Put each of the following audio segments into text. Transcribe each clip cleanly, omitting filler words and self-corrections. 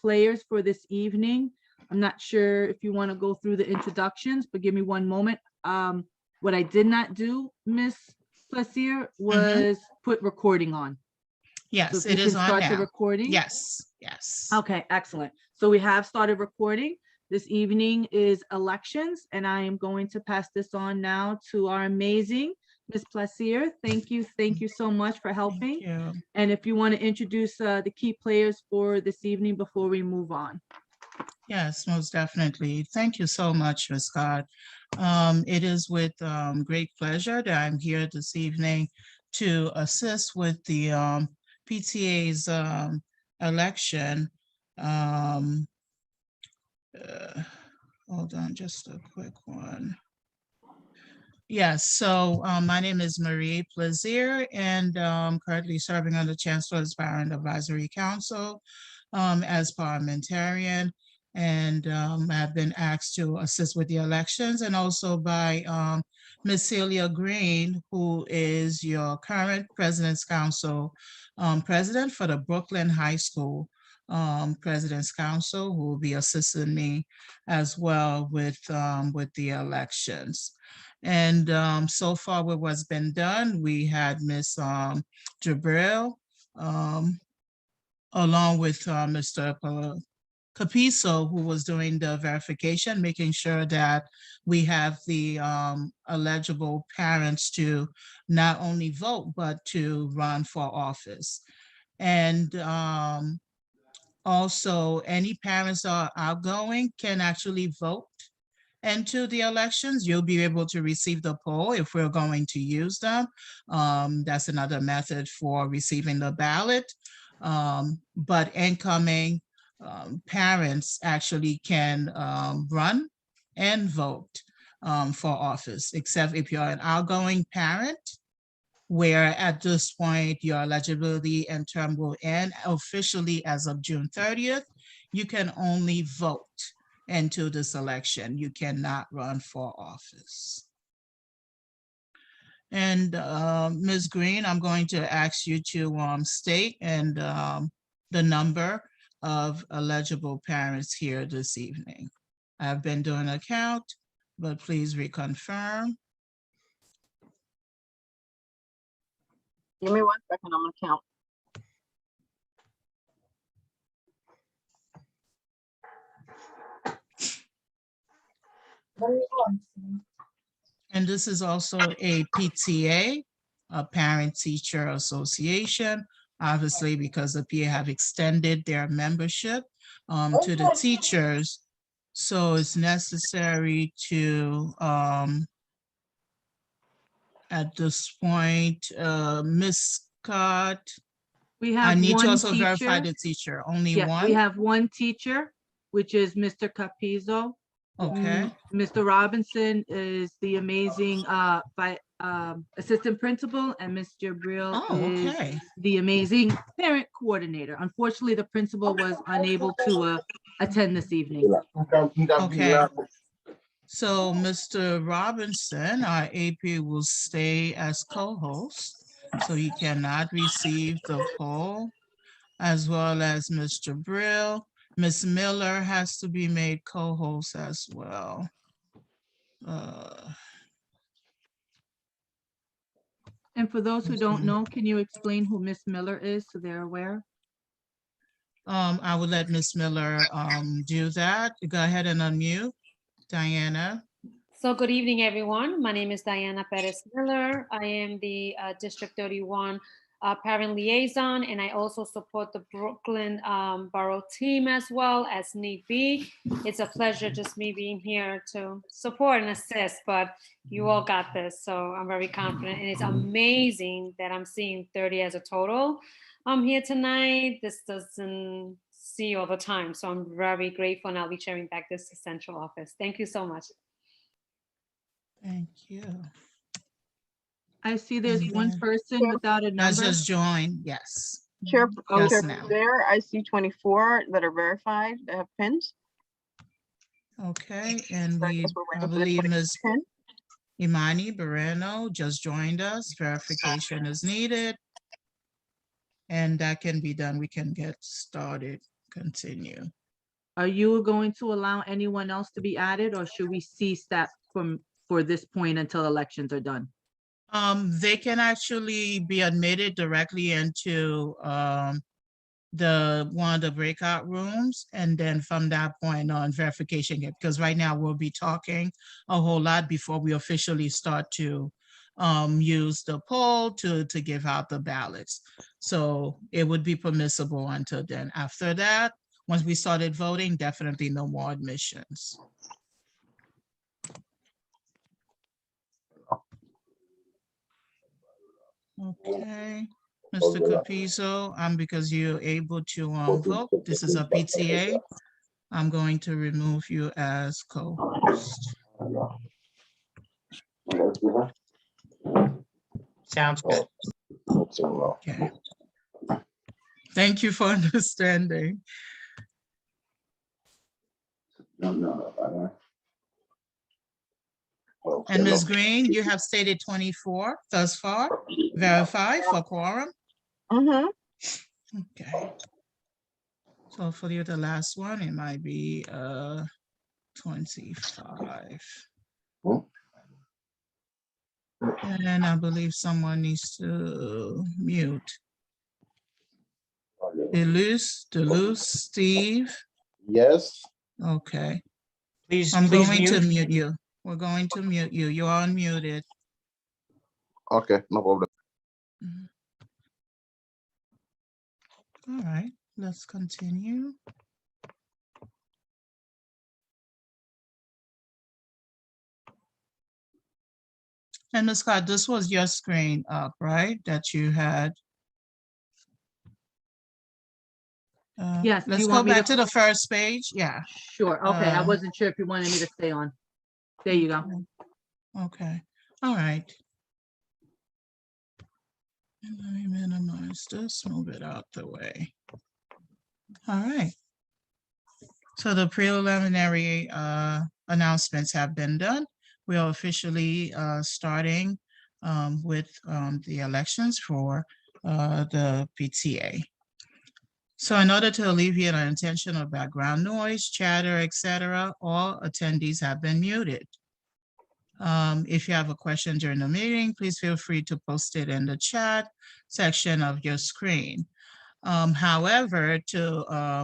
players for this evening. I'm not sure if you want to go through the introductions, but give me one moment. What I did not do, Miss Plaisir, was put recording on. Yes, So it is on start the now. recording. Yes, yes. Okay, excellent. So we have started recording. This evening is elections, and I am going to pass this on now to our amazing Miss Plaisir. Thank you so much for helping. Thank you. And if you want to introduce the key players for this evening before we move on. Yes, most definitely. Thank you so much, Ms. Scott. It is with great pleasure that I'm here this evening to assist with the PTA's election. Hold on, just a quick one. Yes, so my name is Marie Plaisir, and currently serving on the Chancellor's Parent Advisory Council as parliamentarian. And I've been asked to assist with the elections, and also by Ms. Celia Green, who is your current President's Council president for the Brooklyn High School President's Council, who will be assisting me as well with the elections. And so far with what's been done, we had Ms. Jabril along with Mr. Capizzo, who was doing the verification, making sure that we have the eligible parents to not only vote, but to run for office. And also any parents that are outgoing can actually vote into the elections. You'll be able to receive the poll if we're going to use them. That's another method for receiving the ballot. But incoming parents actually can run and vote for office, except if you're an outgoing parent, where at this point your eligibility and term will end officially as of June 30th. You can only vote into this election. You cannot run for office. And Ms. Green, I'm going to ask you to state and the number of eligible parents here this evening. I've been doing a count, but please reconfirm. Give me 1 second, I'm gonna count. And this is also a PTA, a Parent-Teacher Association, obviously because the PTA have extended their membership to the teachers. So it's necessary to, at this point, Ms. Scott, We have I need to one also teacher. verify the teacher, only Yeah, one? we have one teacher, which is Mr. Capizzo. Okay. Mr. Robinson is the amazing assistant principal, and Ms. Jabril is Okay. the amazing parent coordinator. Unfortunately, the principal was unable to attend this evening. Okay. So Mr. Robinson, our AP, will stay as co-host, so he cannot receive the poll, as well as Mr. Brill. Ms. Miller has to be made co-host as well. And for those who don't know, can you explain who Miss Miller is so they're aware? I will let Ms. Miller do that. Go ahead and unmute, Diana. So good evening, everyone. My name is Diane Perez Miller. I am the District 31 parent liaison, and I also support the Brooklyn Borough team as well as need be. It's a pleasure just me being here to support and assist, but you all got this, so I'm very confident. And it's amazing that I'm seeing 30 as a total here tonight. This doesn't see all the time, so I'm very grateful, and I'll be sharing back this to central office. Thank you so much. Thank you. I see there's one person without a That's number. just joined, yes. Chair, Yes, Chair ma'am. there, I see 24 that are verified, that have pins. Okay, and So I we, guess we're I waiting for the believe 20 Ms. pin. Imani Barreno just joined us. Verification is needed. And that can be done. We can get started continue. Are you going to allow anyone else to be added, or should we cease that for this point until elections are done? They can actually be admitted directly into one of the breakout rooms, and then from that point on, verification, because right now we'll be talking a whole lot before we officially start to use the poll to give out the ballots. So it would be permissible until then. After that, once we started voting, definitely no more admissions. Okay, Mr. Capizzo, because you're able to vote, this is a PTA. I'm going to remove you as co-host. Sounds good. Okay. Thank you for understanding. And Ms. Green, you have stated 24 thus far. Verify for quorum. Mm-hmm. Okay. So for you, the last one, it might be 25. And I believe someone needs to mute. Deleuze, Steve. Yes. Okay. Please, I'm please going to mute. mute you. We're going to mute you. You're unmuted. Okay, no problem. Mhm. All right, let's continue. And Ms. Scott, this was your screen up, right? That you had. Yes, do Let's you go want me back to- to the first page. Yeah. Sure, okay, I Uh, wasn't sure if you wanted me to stay on. There you go. Okay, all right. And let me minimize this, move it out the way. All right. So the preliminary announcements have been done. We are officially starting with the elections for the PTA. So in order to alleviate unintentional background noise, chatter, etc., all attendees have been muted. If you have a question during the meeting, please feel free to post it in the chat section of your screen. However,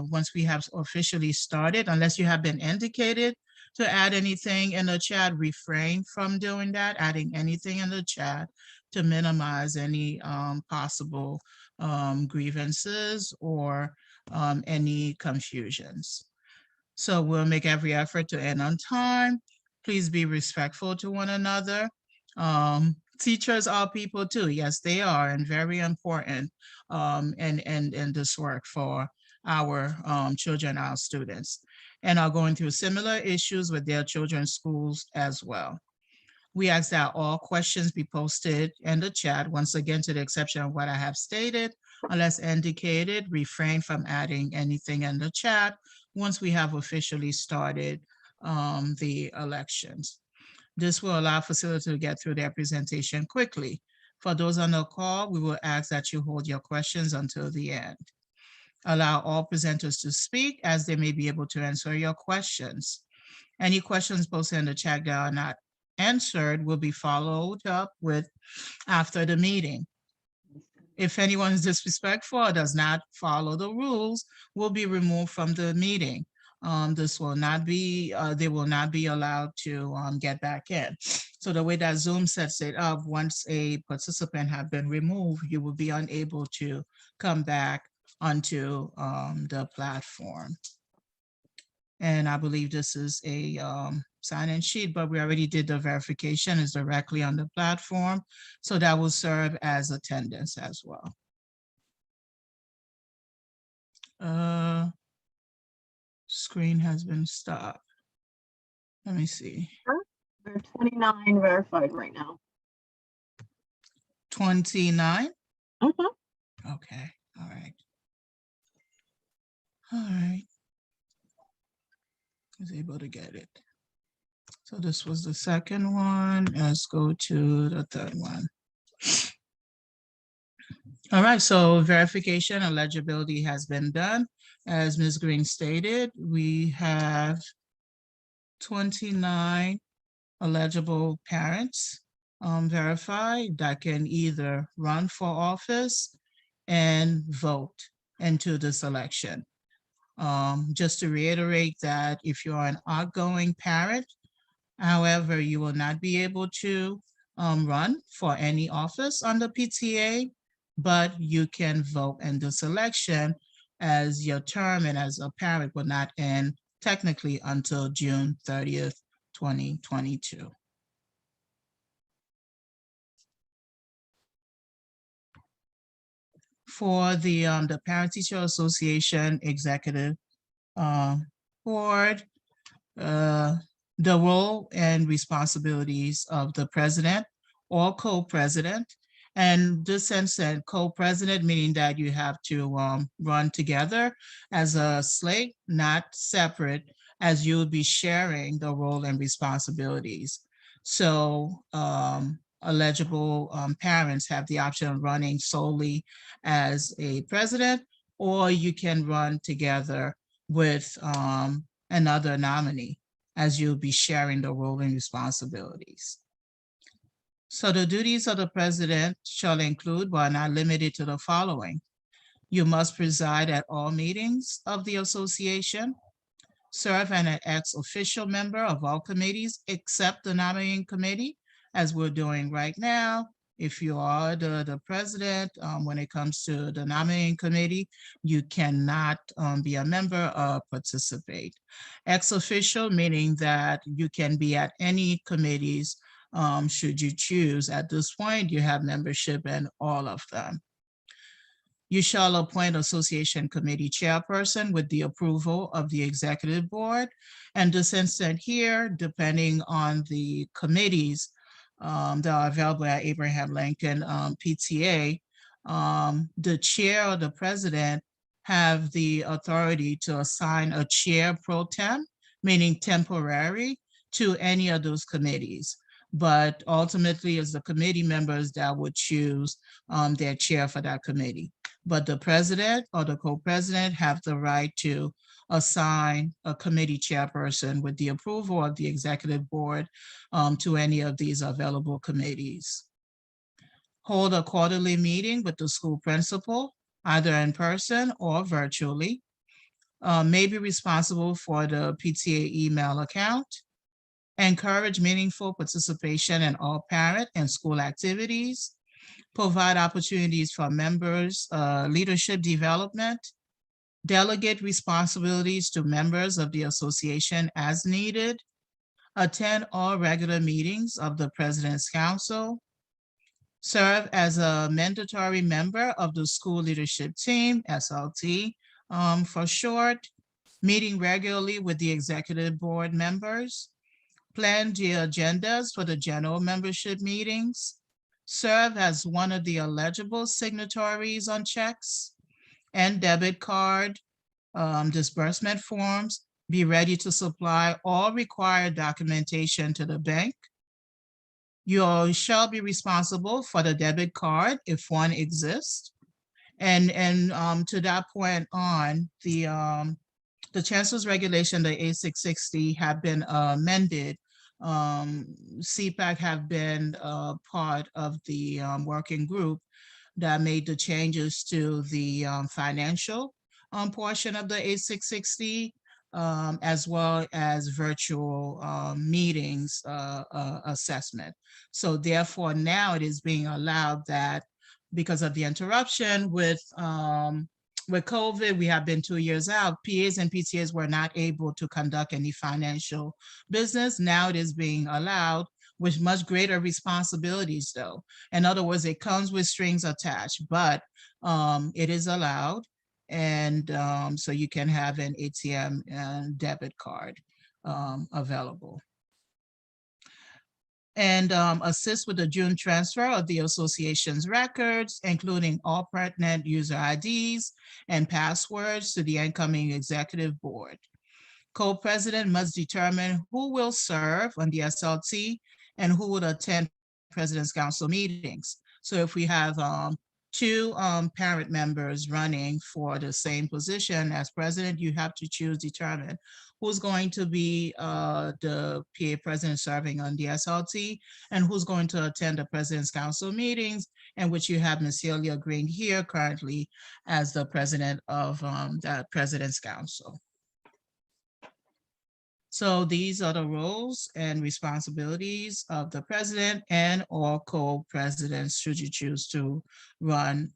once we have officially started, unless you have been indicated to add anything in the chat, refrain from doing that, adding anything in the chat to minimize any possible grievances or any confusions. So we'll make every effort to end on time. Please be respectful to one another. Teachers are people too. Yes, they are, and very important in this work for our children, our students, and are going through similar issues with their children's schools as well. We ask that all questions be posted in the chat, once again, to the exception of what I have stated. Unless indicated, refrain from adding anything in the chat once we have officially started the elections. This will allow facilitators to get through their presentation quickly. For those on the call, we will ask that you hold your questions until the end. Allow all presenters to speak, as they may be able to answer your questions. Any questions posted in the chat that are not answered will be followed up with after the meeting. If anyone is disrespectful or does not follow the rules, will be removed from the meeting. This will not be, they will not be allowed to get back in. So the way that Zoom sets it up, once a participant have been removed, you will be unable to come back onto the platform. And I believe this is a sign-in sheet, but we already did the verification. Is directly on the platform. So that will serve as attendance as well. Screen has been stopped. Let me see. There are 29 verified right now. 29? Mm-hmm. Okay, all right. All right. I was able to get it. So this was the second one. Let's go to the third one. All right, so verification eligibility has been done. As Ms. Green stated, we have 29 eligible parents verified that can either run for office and vote into this election. Just to reiterate that if you're an outgoing parent, however, you will not be able to run for any office on the PTA, but you can vote in this election as your term and as a parent will not end technically until June 30th, 2022. For the Parent Teacher Association Executive Board, the role and responsibilities of the president or co-president. And this sense that co-president, meaning that you have to run together as a slate, not separate, as you would be sharing the role and responsibilities. So eligible parents have the option of running solely as a president, or you can run together with another nominee, as you'll be sharing the role and responsibilities. So the duties of the president shall include, but are not limited to, the following. You must preside at all meetings of the association, serve as an ex-official member of all committees except the nominating committee, as we're doing right now. If you are the president, when it comes to the nominating committee, you cannot be a member or participate. Ex-official, meaning that you can be at any committees should you choose. At this point, you have membership in all of them. You shall appoint association committee chairperson with the approval of the executive board. And this instant here, depending on the committees that are available at Abraham Lincoln PTA, the chair or the president have the authority to assign a chair pro tem, meaning temporary, to any of those committees. But ultimately, it's the committee members that would choose their chair for that committee. But the president or the co-president have the right to assign a committee chairperson with the approval of the executive board to any of these available committees. Hold a quarterly meeting with the school principal, either in person or virtually. May be responsible for the PTA email account. Encourage meaningful participation in all parent and school activities. Provide opportunities for members' leadership development. Delegate responsibilities to members of the association as needed. Attend all regular meetings of the President's Council. Serve as a mandatory member of the school leadership team, SLT for short. Meeting regularly with the executive board members. Plan the agendas for the general membership meetings. Serve as one of the eligible signatories on checks and debit card disbursement forms. Be ready to supply all required documentation to the bank. You shall be responsible for the debit card if one exists. And to that point on, the Chancellor's regulation, the A660, have been amended. CPAC have been part of the working group that made the changes to the financial portion of the A660, as well as virtual meetings assessment. So therefore now it is being allowed that because of the interruption with COVID, we have been 2 years out. PAs and PTAs were not able to conduct any financial business. Now it is being allowed with much greater responsibilities though. In other words, it comes with strings attached, but it is allowed. And so you can have an ATM and debit card available. And assist with the June transfer of the association's records, including all pertinent user IDs and passwords to the incoming executive board. Co-president must determine who will serve on the SLT and who would attend President's Council meetings. So if we have two parent members running for the same position as president, you have to determine who's going to be the PA president serving on the SLT and who's going to attend the President's Council meetings, in which you have Ms. Celia Green here currently as the president of the President's Council. So these are the roles and responsibilities of the president and or co-presidents should you choose to run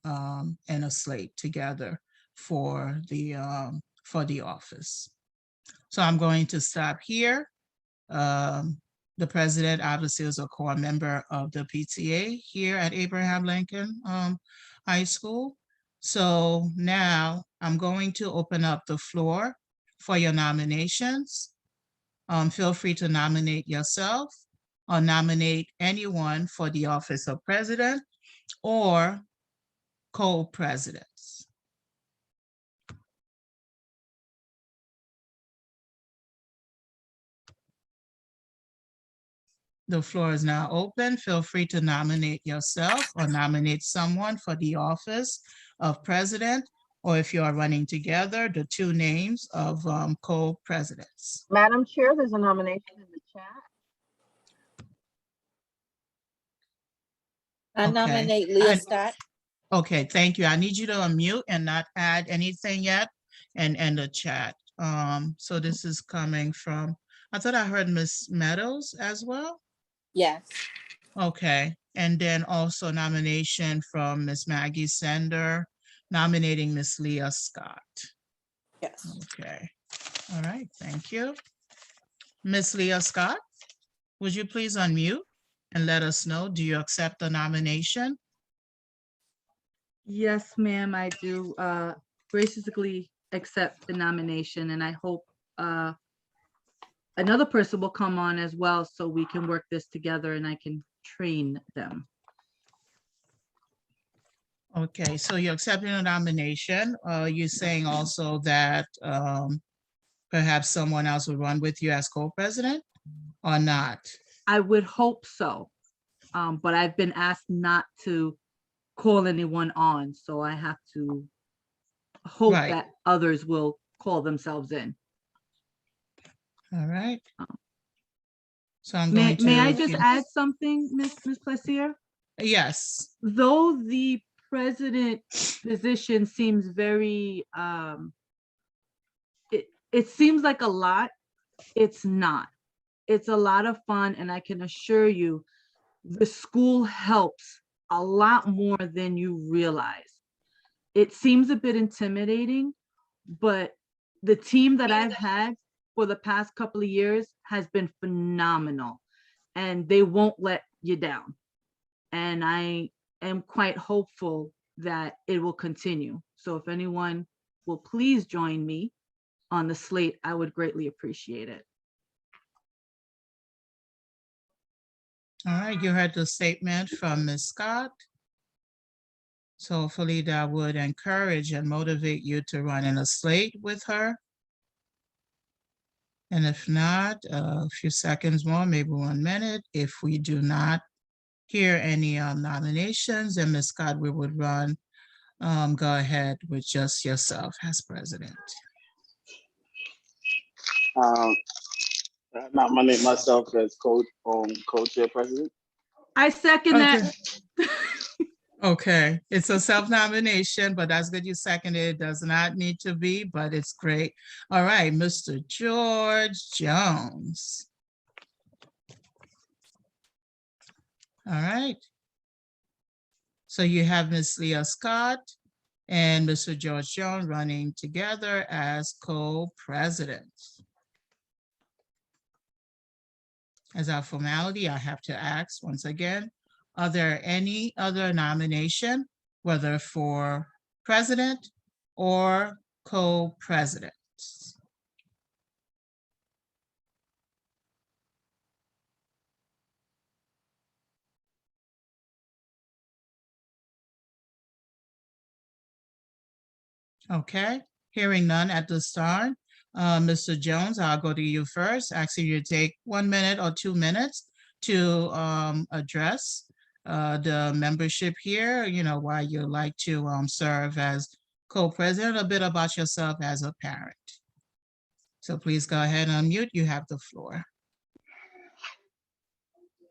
in a slate together for the office. So I'm going to stop here. The president obviously is a core member of the PTA here at Abraham Lincoln High School. So now I'm going to open up the floor for your nominations. Feel free to nominate yourself or nominate anyone for the office of president or co-presidents. The floor is now open. Feel free to nominate yourself or nominate someone for the office of president, or if you are running together, the two names of co-presidents. Madam Chair, there's a nomination in the chat. I Okay. nominate Leah Scott. Okay, thank you. I need you to unmute and not add anything yet and end the chat. So this is coming from, I thought I heard Ms. Meadows as well. Yes. Okay, and then also nomination from Ms. Maggie Sandor, nominating Ms. Leah Scott. Yes. Okay, all right, thank you. Ms. Leah Scott, would you please unmute and let us know, do you accept the nomination? Yes, ma'am, I do graciously accept the nomination, and I hope another person will come on as well so we can work this together and I can train them. Okay, so you're accepting the nomination. You're saying also that perhaps someone else will run with you as co-president or not? I would hope so, but I've been asked not to call anyone on, so I have to hope Right. that others will call themselves in. All right. So I'm going to. May I just add something, Ms. Plaisir? Yes. Though the president position seems very, it seems like a lot, it's not. It's a lot of fun, and I can assure you, the school helps a lot more than you realize. It seems a bit intimidating, but the team that I've had for the past couple of years has been phenomenal, and they won't let you down. And I am quite hopeful that it will continue. So if anyone will please join me on the slate, I would greatly appreciate it. All right, you heard the statement from Ms. Scott. So hopefully that would encourage and motivate you to run in a slate with her. And if not, a few seconds more, maybe 1 minute. If we do not hear any nominations, then Ms. Scott, we would go ahead with just yourself as president. I nominate myself as co-chair president. I second that. Okay, it's a self-nomination, but that's good you seconded. It does not need to be, but it's great. All right, Mr. George Jones. All right. So you have Ms. Leah Scott and Mr. George Jones running together as co-presidents. As our formality, I have to ask once again, are there any other nomination, whether for president or co-presidents? Okay, hearing none at this time. Mr. Jones, I'll go to you first, asking you to take 1 minute or 2 minutes to address the membership here, why you like to serve as co-president, a bit about yourself as a parent. So please go ahead and unmute. You have the floor.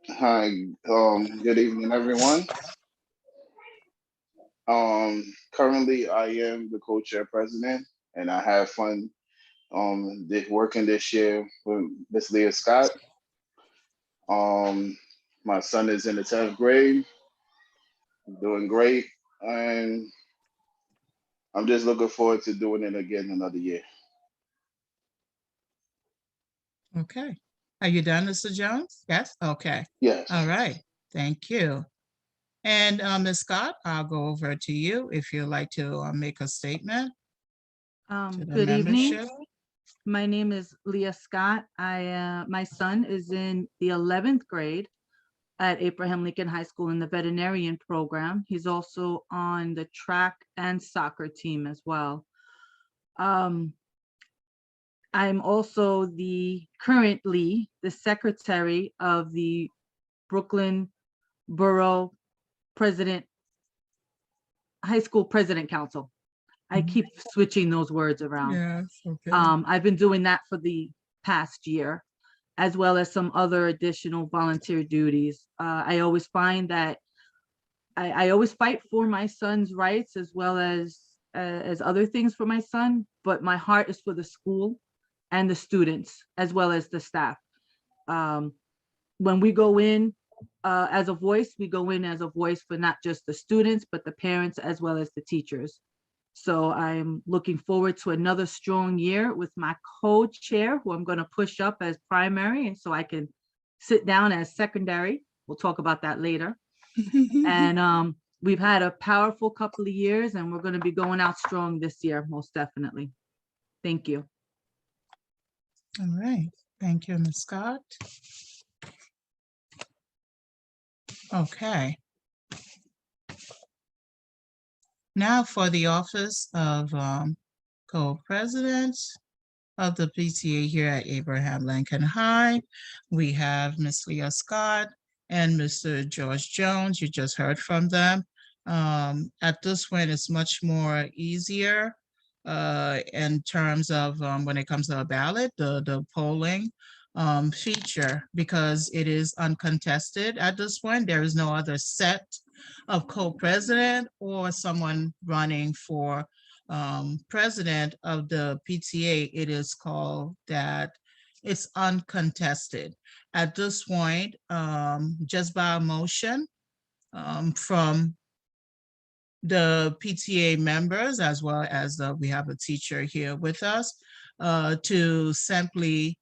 Hi, good evening, everyone. Currently I am the co-chair president, and I have fun working this year with Miss Leah Scott. My son is in the 10th grade, doing great, and I'm just looking forward to doing it again another year. Okay. Are you done, Mr. Jones? Yes? Okay. Yes. All right. Thank you. And Ms. Scott, I'll go over to you if you'd like to make a statement to the Good evening. membership. My name is Leah Scott. My son is in the 11th grade at Abraham Lincoln High School in the veterinarian program. He's also on the track and soccer team as well. I'm also currently the secretary of the Brooklyn Borough High School President Council. I keep switching those words around. Yes, okay. I've been doing that for the past year, as well as some other additional volunteer duties. I always find that I always fight for my son's rights as well as other things for my son, but my heart is for the school and the students as well as the staff. When we go in as a voice, we go in as a voice for not just the students, but the parents as well as the teachers. So I'm looking forward to another strong year with my co-chair, who I'm going to push up as primary, and so I can sit down as secondary. We'll talk about that later. And we've had a powerful couple of years, and we're going to be going out strong this year, most definitely. Thank you. All right. Thank you, Ms. Scott. Okay. Now for the office of co-president of the PTA here at Abraham Lincoln High, we have Ms. Leah Scott and Mr. George Jones. You just heard from them. At this point, it's much more easier in terms of when it comes to a ballot, the polling feature, because it is uncontested at this point. There is no other set of co-president or someone running for president of the PTA. It is called that it's uncontested. At this point, just by a motion from the PTA members, as well as we have a teacher here with us, to simply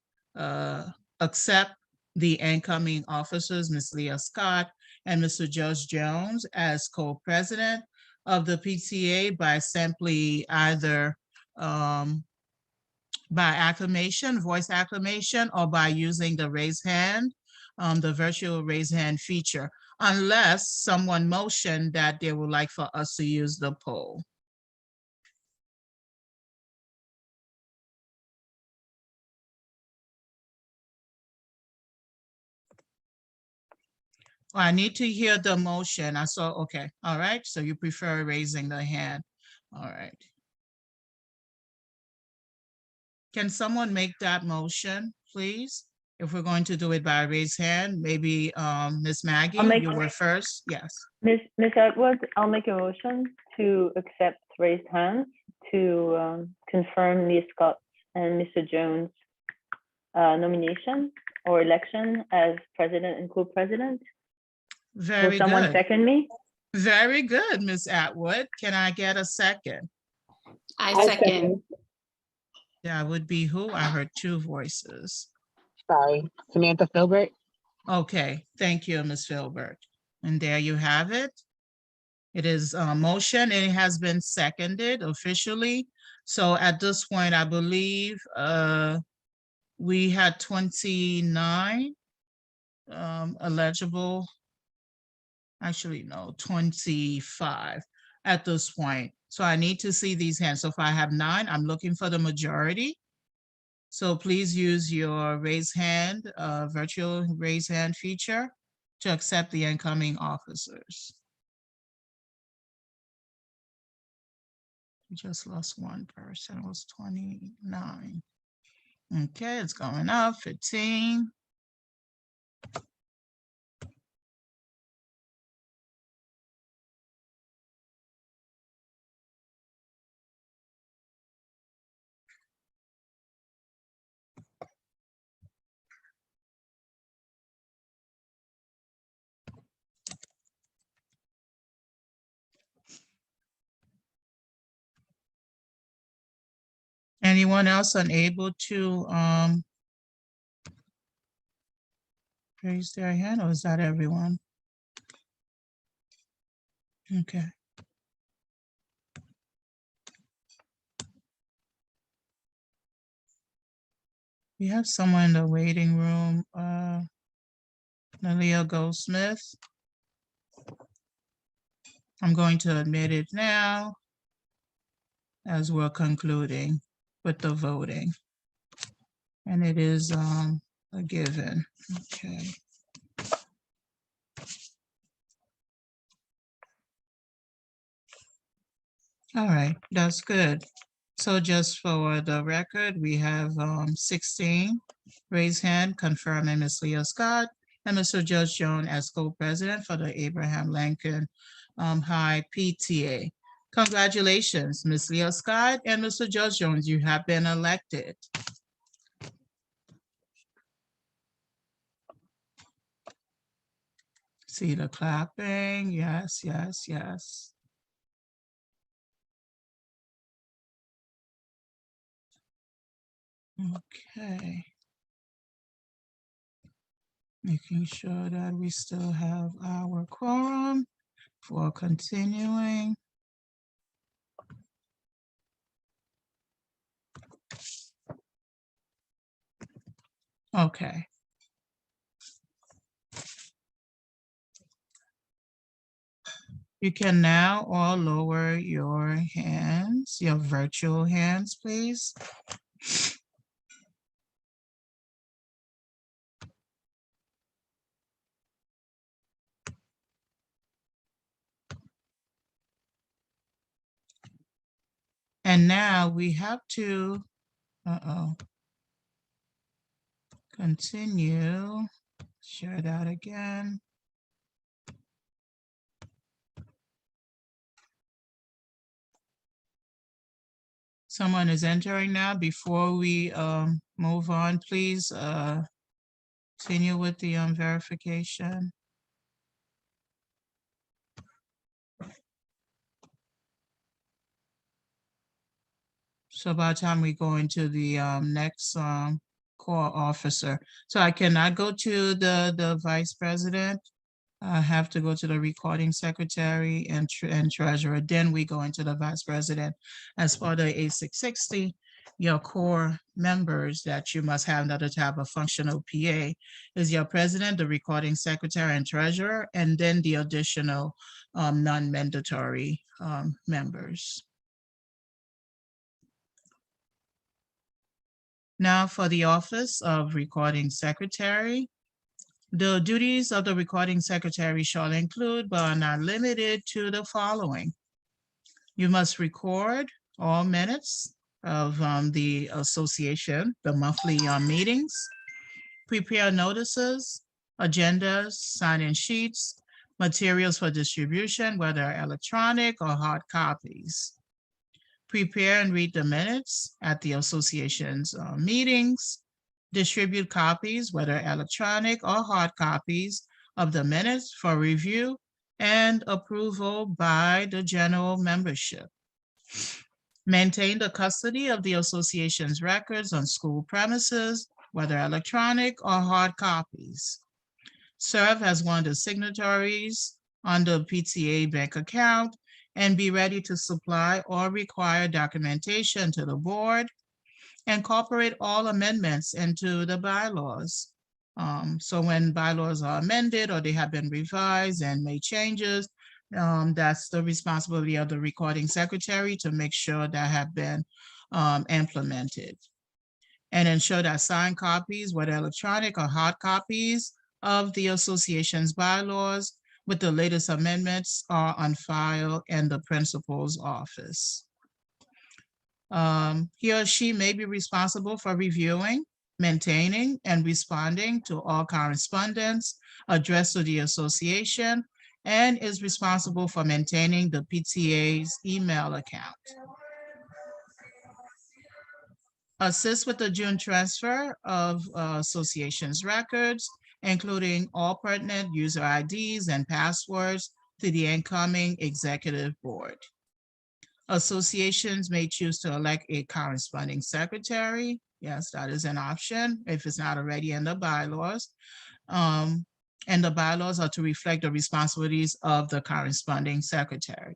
accept the incoming officers, Ms. Leah Scott and Mr. George Jones, as co-president of the PTA by simply either by acclamation, voice acclamation, or by using the raise hand, the virtual raise hand feature, unless someone motioned that they would like for us to use the poll. I need to hear the motion. I saw, okay, all right. So you prefer raising the hand. All right. Can someone make that motion, please? If we're going to do it by raise hand, maybe Ms. Maggie, you were first. Yes. Ms. Attwood, I'll make a motion to accept raised hands to confirm Ms. Scott and Mr. Jones' nomination or election as president and co-president. Very Will someone good. second me? Very good, Ms. Attwood. Can I get a second? I second. That would be who? I heard two voices. Sorry, Samantha Filbert. Okay, thank you, Ms. Filbert. And there you have it. It is a motion and it has been seconded officially. So at this point, I believe we had 29 eligible. Actually, no, 25 at this point. So I need to see these hands. So if I have 9, I'm looking for the majority. So please use your raise hand, virtual raise hand feature to accept the incoming officers. We just lost one person, it was 29. Okay, it's going up, 15. Anyone else unable to raise their hand, or is that everyone? Okay. We have someone in the waiting room, Leah Goldsmith. I'm going to admit it now as we're concluding with the voting. And it is a given. Okay. All right, that's good. So just for the record, we have 16 raised hand confirming Ms. Leah Scott and Mr. Judge Jones as co-president for the Abraham Lincoln High PTA. Congratulations, Ms. Leah Scott and Mr. Judge Jones, you have been elected. See the clapping, yes, yes, yes. Okay. Making sure that we still have our quorum for continuing. Okay. You can now all lower your hands, your virtual hands, please. And now we have to, continue, share that again. Someone is entering now. Before we move on, please continue with the verification. So by the time we go into the next core officer, so I cannot go to the vice president. I have to go to the recording secretary and treasurer. Then we go into the vice president. As for the A660, your core members that you must have in order to have a functional PA is your president, the recording secretary and treasurer, and then the additional non-mandatory members. Now for the office of recording secretary, the duties of the recording secretary shall include, but are not limited to, the following. You must record all minutes of the association, the monthly meetings, prepare notices, agendas, sign-in sheets, materials for distribution, whether electronic or hard copies. Prepare and read the minutes at the association's meetings, distribute copies, whether electronic or hard copies, of the minutes for review and approval by the general membership. Maintain the custody of the association's records on school premises, whether electronic or hard copies. Serve as one of the signatories on the PTA bank account and be ready to supply or require documentation to the board. Incorporate all amendments into the bylaws. So when bylaws are amended or they have been revised and made changes, that's the responsibility of the recording secretary to make sure that have been implemented. And ensure that signed copies, whether electronic or hard copies, of the association's bylaws with the latest amendments are on file in the principal's office. He or she may be responsible for reviewing, maintaining, and responding to all correspondence addressed to the association, and is responsible for maintaining the PTA's email account. Assist with the June transfer of association's records, including all pertinent user IDs and passwords to the incoming executive board. Associations may choose to elect a corresponding secretary. Yes, that is an option if it's not already in the bylaws. And the bylaws are to reflect the responsibilities of the corresponding secretary.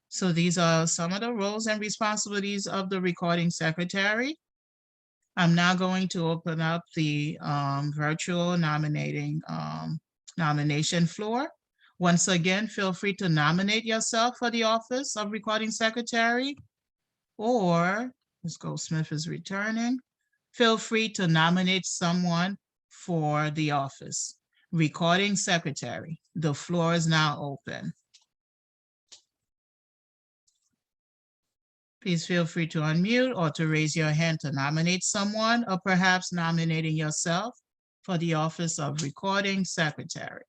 So these are some of the roles and responsibilities of the recording secretary. I'm now going to open up the virtual nomination floor. Once again, feel free to nominate yourself for the office of recording secretary, or Ms. Goldsmith is returning. Feel free to nominate someone for the office. Recording secretary, the floor is now open. Please feel free to unmute or to raise your hand to nominate someone, or perhaps nominating yourself for the office of recording secretary.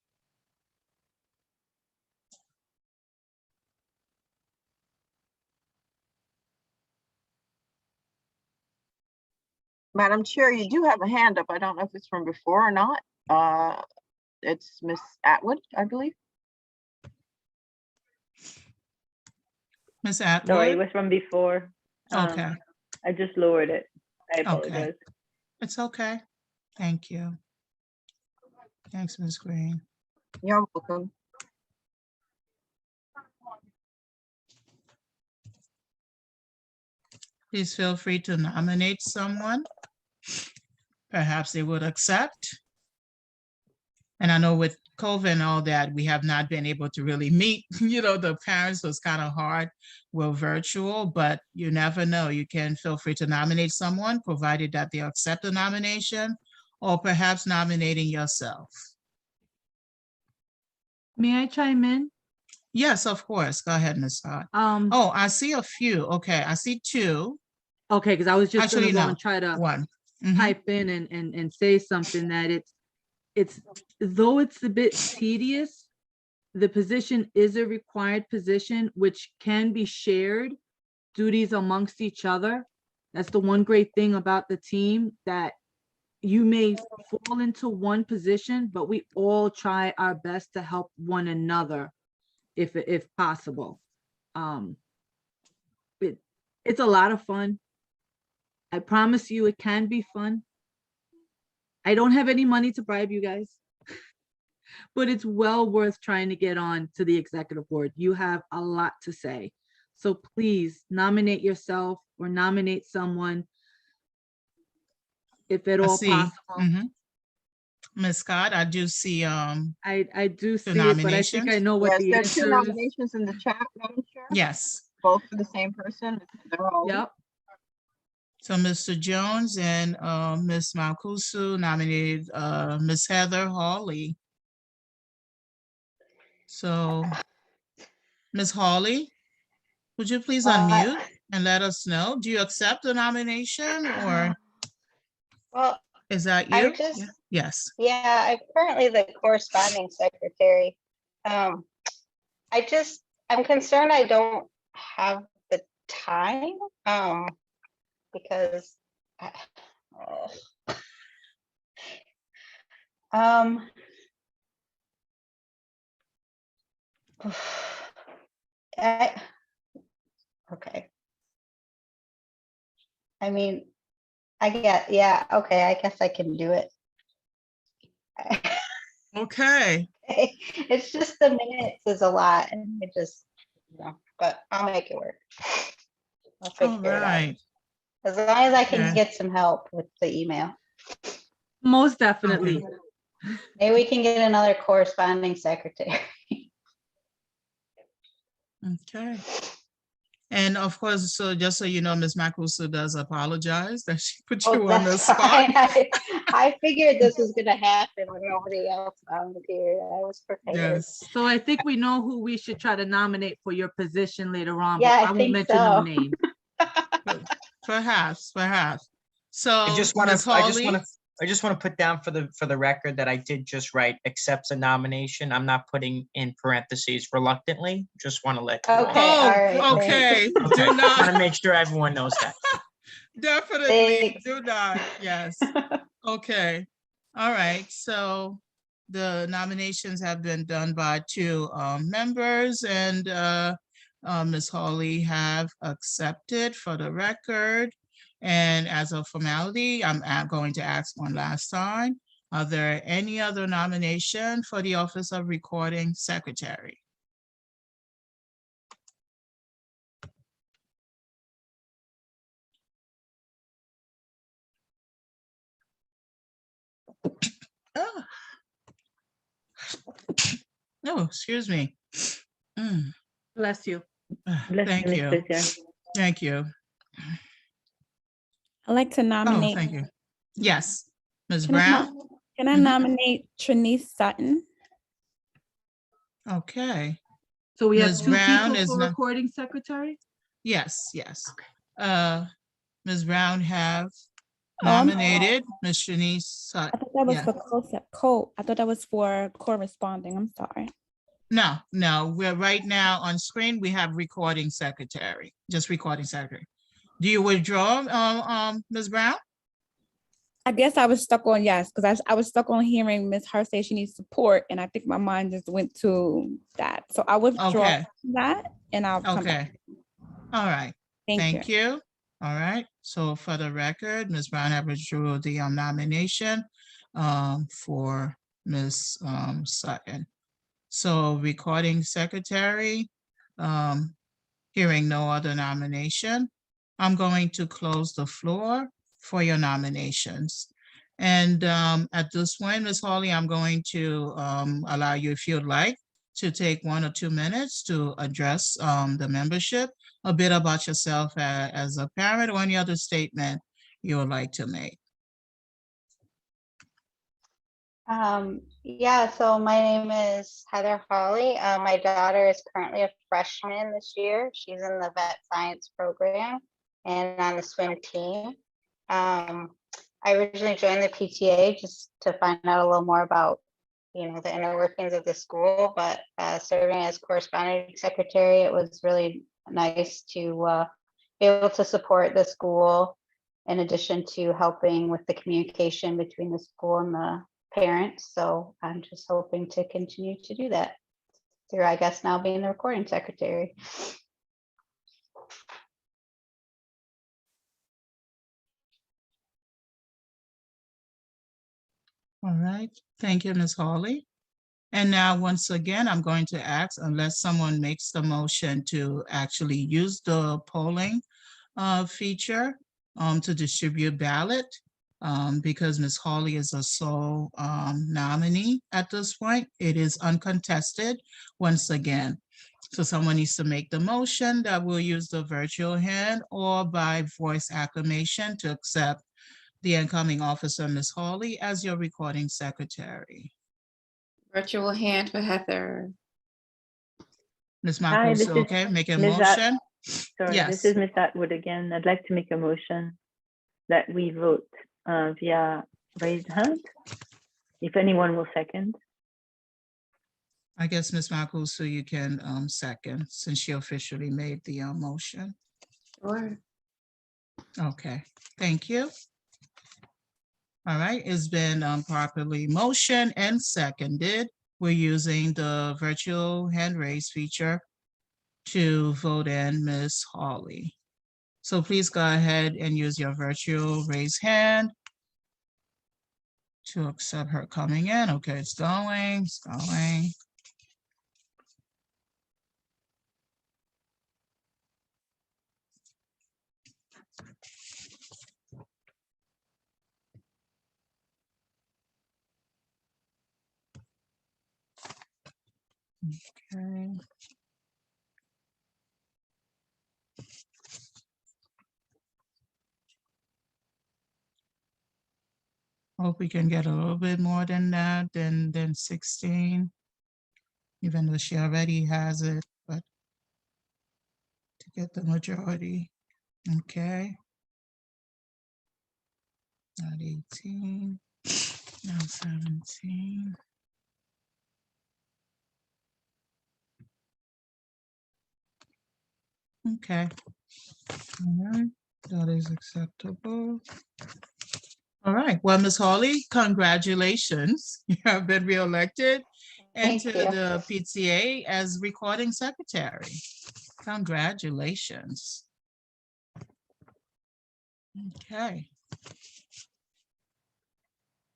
Madam Chair, you do have a hand up. I don't know if it's from before or not. It's Miss Attwood, I believe. Ms. Sorry, it Attwood? was from before. Okay, I just lowered it. I okay. apologize. It's okay. Thank you. Thanks, Ms. Green. You're welcome. Please feel free to nominate someone. Perhaps they would accept. And I know with COVID and all that, we have not been able to really meet, the parents was kind of hard. We're virtual, but you never know. You can feel free to nominate someone, provided that they accept the nomination, or perhaps nominating yourself. May I chime in? Yes, of course. Go ahead, Ms. Hart. Oh, I see a few. Okay, I see two. Okay, because I was just gonna Actually, go no, and try to one. Mhm. type in and say something that it's though it's a bit tedious, the position is a required position which can be shared duties amongst each other. That's the one great thing about the team, that you may fall into one position, but we all try our best to help one another if possible. It's a lot of fun. I promise you it can be fun. I don't have any money to bribe you guys, but it's well worth trying to get on to the executive board. You have a lot to say. So please nominate yourself or nominate someone if at I all see. possible. Mhm. Ms. Scott, I do see I do see the it, but I think I nominations. know what Yes, the there are two answer is. nominations in the chat, Madam Chair. Yes. Both for the same person. They're all. Yep. So Mr. Jones and Ms. Malkusu nominated Ms. Heather Hawley. So Ms. Hawley, would you please unmute and let us know? Do you accept the nomination, or Well, is that I you? just, Yes. yeah, I'm currently the corresponding secretary. I'm concerned I don't have the time, because, okay. I mean, yeah, okay, I guess I can do it. Okay. It's just the minutes is a lot, and but I'll make it work. I'll All figure it out. right. As long as I can Yeah. get some help with the email. Most definitely. Okay. Maybe we can get another corresponding secretary. Okay. And of course, so just so you know, Ms. Makusa does apologize that she put Oh, you on the that's spot. fine. I figured this was gonna happen when nobody else volunteered. I was prepared. Yes, So I think we know who we should try to nominate for your position later on, but Yeah, I I won't think mention no so. names. perhaps. So I just want Ms. to, I just Hawley, want to, I just want to put down for the record that I did just write accepts a nomination. I'm not putting in parentheses reluctantly. Just want to let you know. Okay, all right. Oh, okay. thanks. Do Want not, to make sure everyone knows that. definitely Thanks. do not. Yes. Okay. All right. So the nominations have been done by two members, and Ms. Hawley have accepted for the record. And as a formality, I'm going to ask one last time. Are there any other nomination for the office of recording secretary? Oh, no, excuse me. Mm. Bless you. Bless Thank you, you. Ms. Plaisir. Thank you. I'd like to Oh, nominate. thank you. Yes, Ms. Can I, Brown? can I Mhm. nominate Trinice Sutton? Okay, So we have Ms. two Brown people is for not, recording secretary? yes. Ms. Brown have Oh, I'm sorry. nominated Ms. Shanice I Sutton. thought that was Yeah. for I thought that was for corresponding. I'm sorry. No, we're right now on screen, we have recording secretary, just recording secretary. Do you withdraw, Ms. Brown? I guess I was stuck on yes, because I was stuck on hearing Ms. Hart say she needs support, and I think my mind just went to that. So I withdraw Okay. that, and I'll come Okay, back. all right. Thank you. You. All right, so for the record, Ms. Brown have withdrew the nomination for Ms. Sutton. So recording secretary, hearing no other nomination, I'm going to close the floor for your nominations. And at this point, Ms. Hawley, I'm going to allow you, if you'd like, to take 1 or 2 minutes to address the membership, a bit about yourself as a parent, or any other statement you would like to make. Yeah, so my name is Heather Hawley. My daughter is currently a freshman this year. She's in the vet science program and on the swim team. I originally joined the PTA just to find out a little more about, the inner workings of the school, but serving as corresponding secretary, it was really nice to be able to support the school in addition to helping with the communication between the school and the parents. So I'm just hoping to continue to do that through, I guess, now being the recording secretary. All right, thank you, Ms. Hawley. And now, once again, I'm going to ask, unless someone makes the motion to actually use the polling feature to distribute ballot, because Ms. Hawley is a sole nominee at this point. It is uncontested once again. So someone needs to make the motion that will use the virtual hand or by voice acclamation to accept the incoming officer, Ms. Hawley, as your recording secretary. Virtual hand for Heather. Ms. Hi, this Makuso, is okay, make a Ms. motion? Sorry, Yes. this is Ms. Attwood again. I'd like to make a motion that we vote via raised hand. If anyone will second. I guess Ms. Makuso, you can second since she officially made the motion. Sure. Okay, thank you. All right, it's been properly motioned and seconded. We're using the virtual hand raise feature to vote in Ms. Hawley. So please go ahead and use your virtual raise hand to accept her coming in. Okay, it's going, it's going. Okay. Hope we can get a little bit more than that, than 16. Even though she already has it, but to get the majority, okay. Not 18, now 17. Okay. All right, that is acceptable. All right, well, Ms. Hawley, congratulations. You have been reelected Thank into you. the PTA as recording secretary. Congratulations. Okay.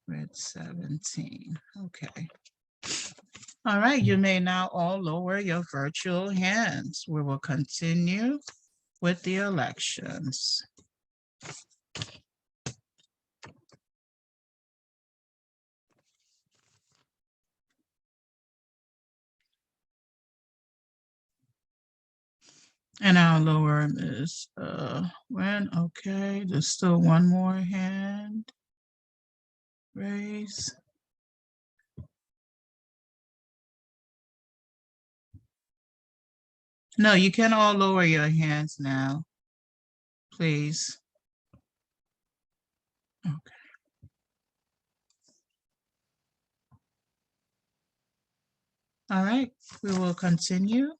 We're at 17, okay. All right, you may now all lower your virtual hands. We will continue with the elections. And our lower is when, okay, there's still one more hand raise. No, you can all lower your hands now, please. Okay. All right, we will continue.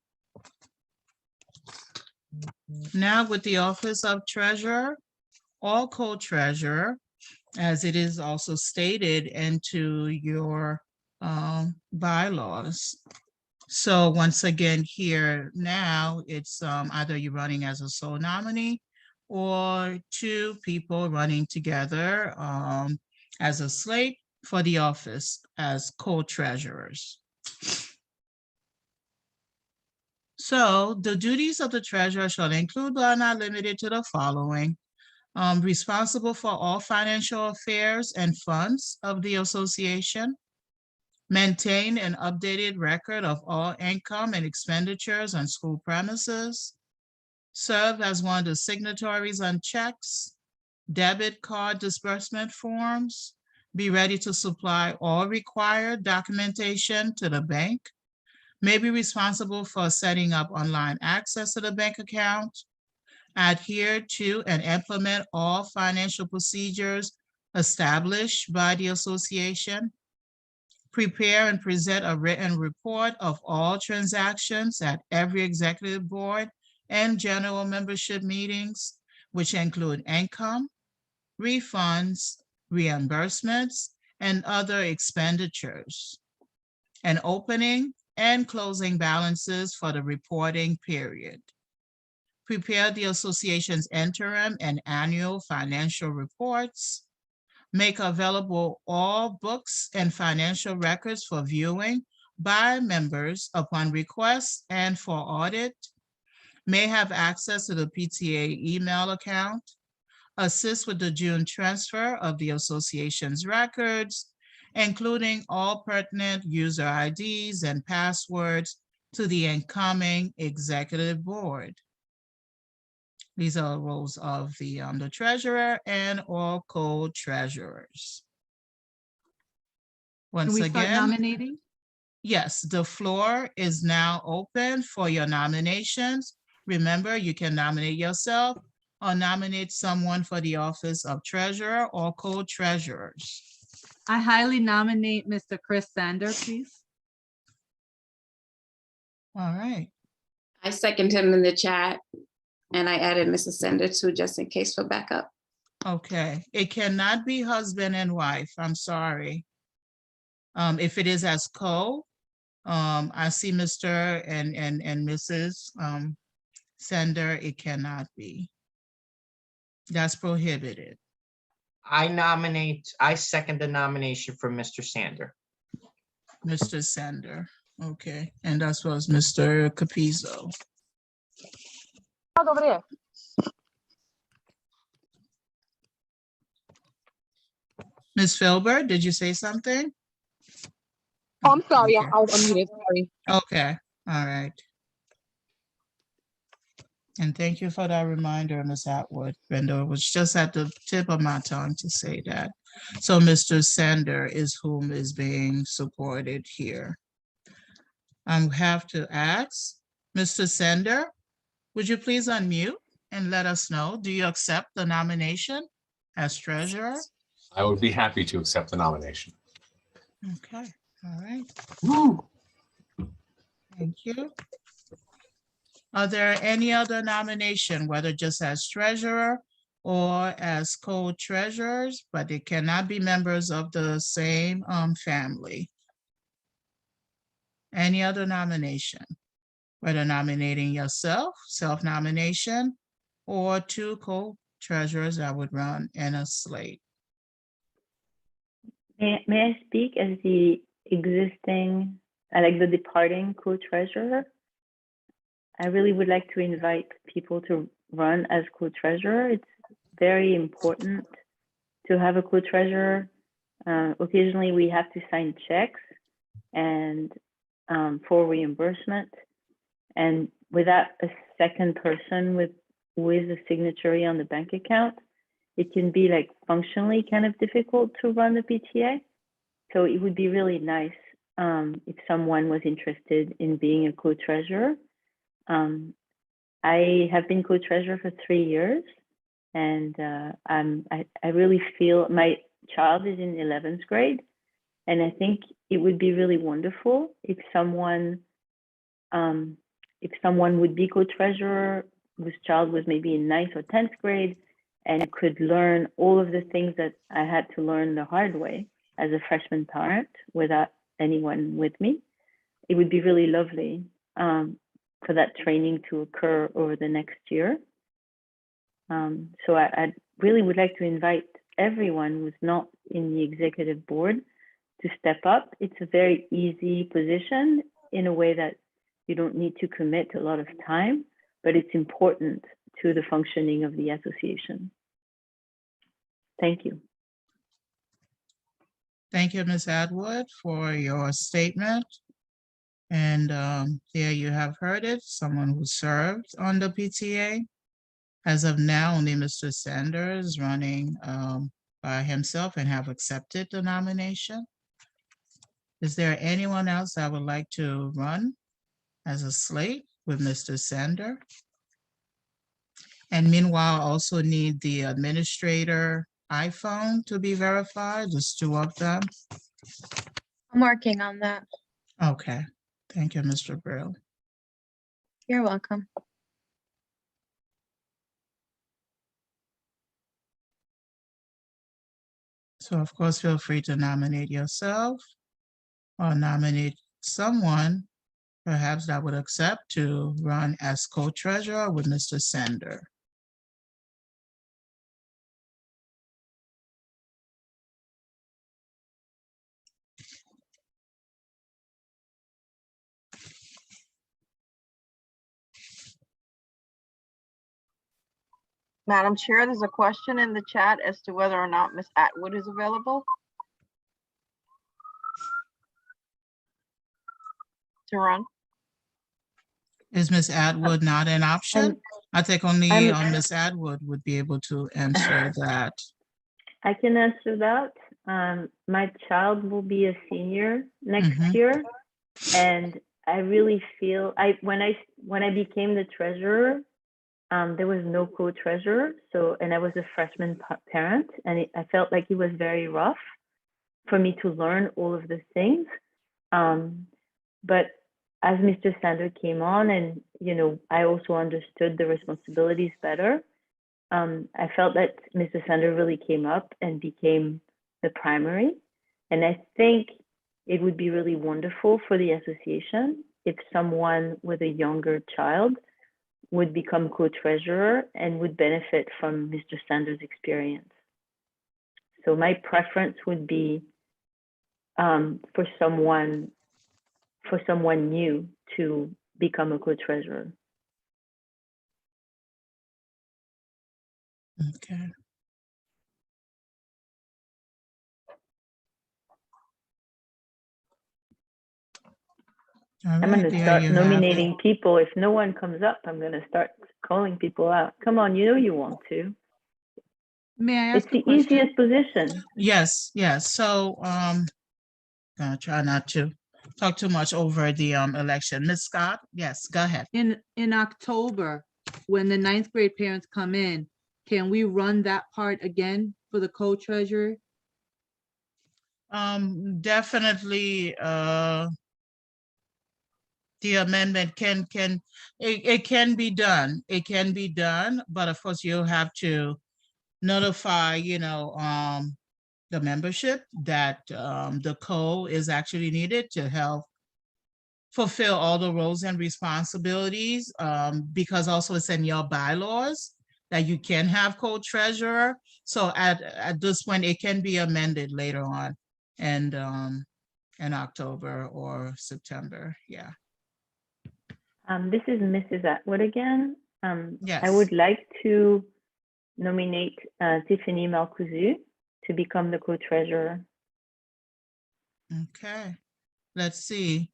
Now with the office of treasurer or co-treasurer, as it is also stated into your bylaws. So once again, here now, it's either you're running as a sole nominee or two people running together as a slate for the office as co-treasurers. So the duties of the treasurer shall include but are not limited to the following. Responsible for all financial affairs and funds of the association. Maintain an updated record of all income and expenditures on school premises. Serve as one of the signatories on checks, debit card disbursement forms. Be ready to supply all required documentation to the bank. May be responsible for setting up online access to the bank account. Adhere to and implement all financial procedures established by the association. Prepare and present a written report of all transactions at every executive board and general membership meetings, which include income, refunds, reimbursements, and other expenditures, and opening and closing balances for the reporting period. Prepare the association's interim and annual financial reports. Make available all books and financial records for viewing by members upon request and for audit. May have access to the PTA email account. Assist with the June transfer of the association's records, including all pertinent user IDs and passwords to the incoming executive board. These are roles of the treasurer and all co-treasurers. Can Once we start again, nominating? yes, the floor is now open for your nominations. Remember, you can nominate yourself or nominate someone for the office of treasurer or co-treasurers. I highly nominate Mr. Chris Sandor, please. All right. I second him in the chat, and I added Mrs. Sender too, just in case for backup. Okay, it cannot be husband and wife. I'm sorry. If it is as co, I see Mr. and Mrs. Sender, it cannot be. That's prohibited. I second the nomination for Mr. Sander. Mr. Sender, okay, and that was Mr. Capizzo. Over there. Ms. Filbert, did you say something? Oh, I'm sorry. Okay. I was unmuted. Sorry. Okay, all right. And thank you for that reminder, Ms. Attwood. Brenda, it was just at the tip of my tongue to say that. So Mr. Sandor is whom is being supported here. I have to ask, Mr. Sandor, would you please unmute and let us know, do you accept the nomination as treasurer? I would be happy to accept the nomination. Okay, all right, Woo! thank you. Are there any other nomination, whether just as treasurer or as co-treasurers, but they cannot be members of the same family? Any other nomination, whether nominating yourself, self-nomination, or two co-treasurers that would run in a slate? May I speak as the existing, like the departing co-treasurer? I really would like to invite people to run as co-treasurer. It's very important to have a co-treasurer. Occasionally we have to sign checks and for reimbursement. And without a second person with a signatory on the bank account, it can be like functionally kind of difficult to run the PTA. So it would be really nice if someone was interested in being a co-treasurer. I have been co-treasurer for 3 years, and I really feel my child is in 11th grade, and I think it would be really wonderful if someone would be co-treasurer whose child was maybe in 9th or 10th grade and could learn all of the things that I had to learn the hard way as a freshman parent without anyone with me. It would be really lovely for that training to occur over the next year. So I really would like to invite everyone who's not in the executive board to step up. It's a very easy position in a way that you don't need to commit a lot of time, but it's important to the functioning of the association. Thank you. Thank you, Ms. Attwood, for your statement. And there you have heard it, someone who served on the PTA. As of now, only Mr. Sandor is running by himself and have accepted the nomination. Is there anyone else that would like to run as a slate with Mr. Sandor? And meanwhile, also need the administrator iPhone to be verified, just 2 of them. I'm working on that. Okay, thank you, Mr. Brill. You're welcome. So of course, feel free to nominate yourself or nominate someone perhaps that would accept to run as co-treasurer with Mr. Sandor. Madam Chair, there's a question in the chat as to whether or not Ms. Attwood is available to run. Is Ms. Attwood not an option? I think only Ms. Attwood would be able to answer that. I can answer that. My child will be a senior next year, and I really feel when I became the treasurer, there was no co-treasurer, and I was a freshman parent, and I felt like it was very rough for me to learn all of the things. But as Mr. Sandor came on, and I also understood the responsibilities better, I felt that Mr. Sandor really came up and became the primary. And I think it would be really wonderful for the association if someone with a younger child would become co-treasurer and would benefit from Mr. Sandor's experience. So my preference would be for someone new to become a co-treasurer. Okay. All I'm right, gonna there start you have it. nominating people. If no one comes up, I'm gonna start calling people out. Come on, you know you want to. May I It's ask a the question? easiest position. Yes, yes. So, gonna try not to talk too much over the election. Ms. Scott, yes, go ahead. In October, when the ninth grade parents come in, can we run that part again for the co-treasurer? Definitely, the amendment it can be done. It can be done, but of course you'll have to notify, the membership that the co is actually needed to help fulfill all the roles and responsibilities, because also it's in your bylaws that you can have co-treasurer. So at this point, it can be amended later on and in October or September, yeah. This is Mrs. Atwood again. I Yes. would like to nominate Tiffany Malkuzu to become the co-treasurer. Okay, let's see.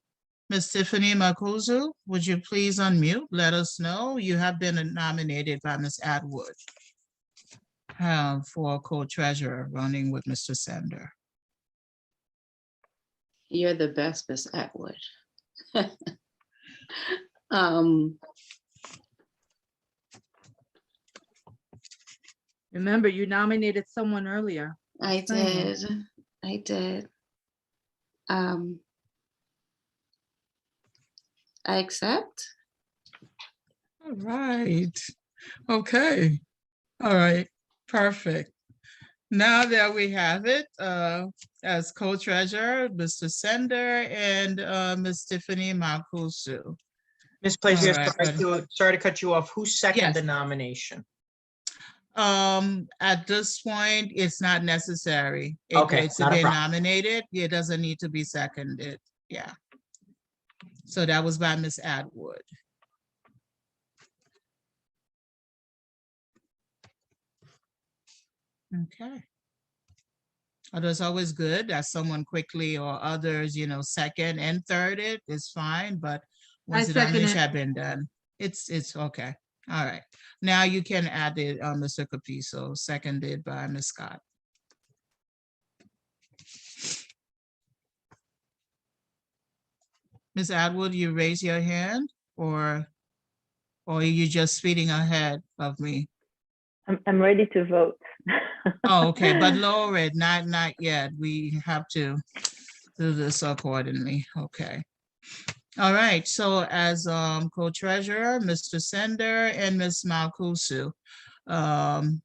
Ms. Tiffany Makuzu, would you please unmute? Let us know. You have been nominated by Ms. Attwood for co-treasurer running with Mr. Sandor. You're the best, Miss Attwood. Remember, you nominated someone earlier. I did. I did. I accept. All right. Okay. All right. Perfect. Now that we have it, as co-treasurer, Mr. Sandor and Ms. Tiffany Makusu. Ms. Plaisir, All right, sorry to cut you off. Who seconded Yes. the nomination? At this point, it's not necessary. Okay, It's not a been problem. nominated. It doesn't need to be seconded. Yeah. So that was by Ms. Attwood. Okay. It's always good that someone quickly or others, second and third it is fine, but once the second nomination it. had been done, it's okay. All right. Now you can add it, Mr. Capizzo, seconded by Ms. Scott. Ms. Attwood, you raise your hand or are you just speeding ahead of me? I'm ready to vote. Oh, okay, but lower it, not yet. We have to do this accordingly. Okay. All right, so as co-treasurer, Mr. Sandor and Ms. Malkusu. One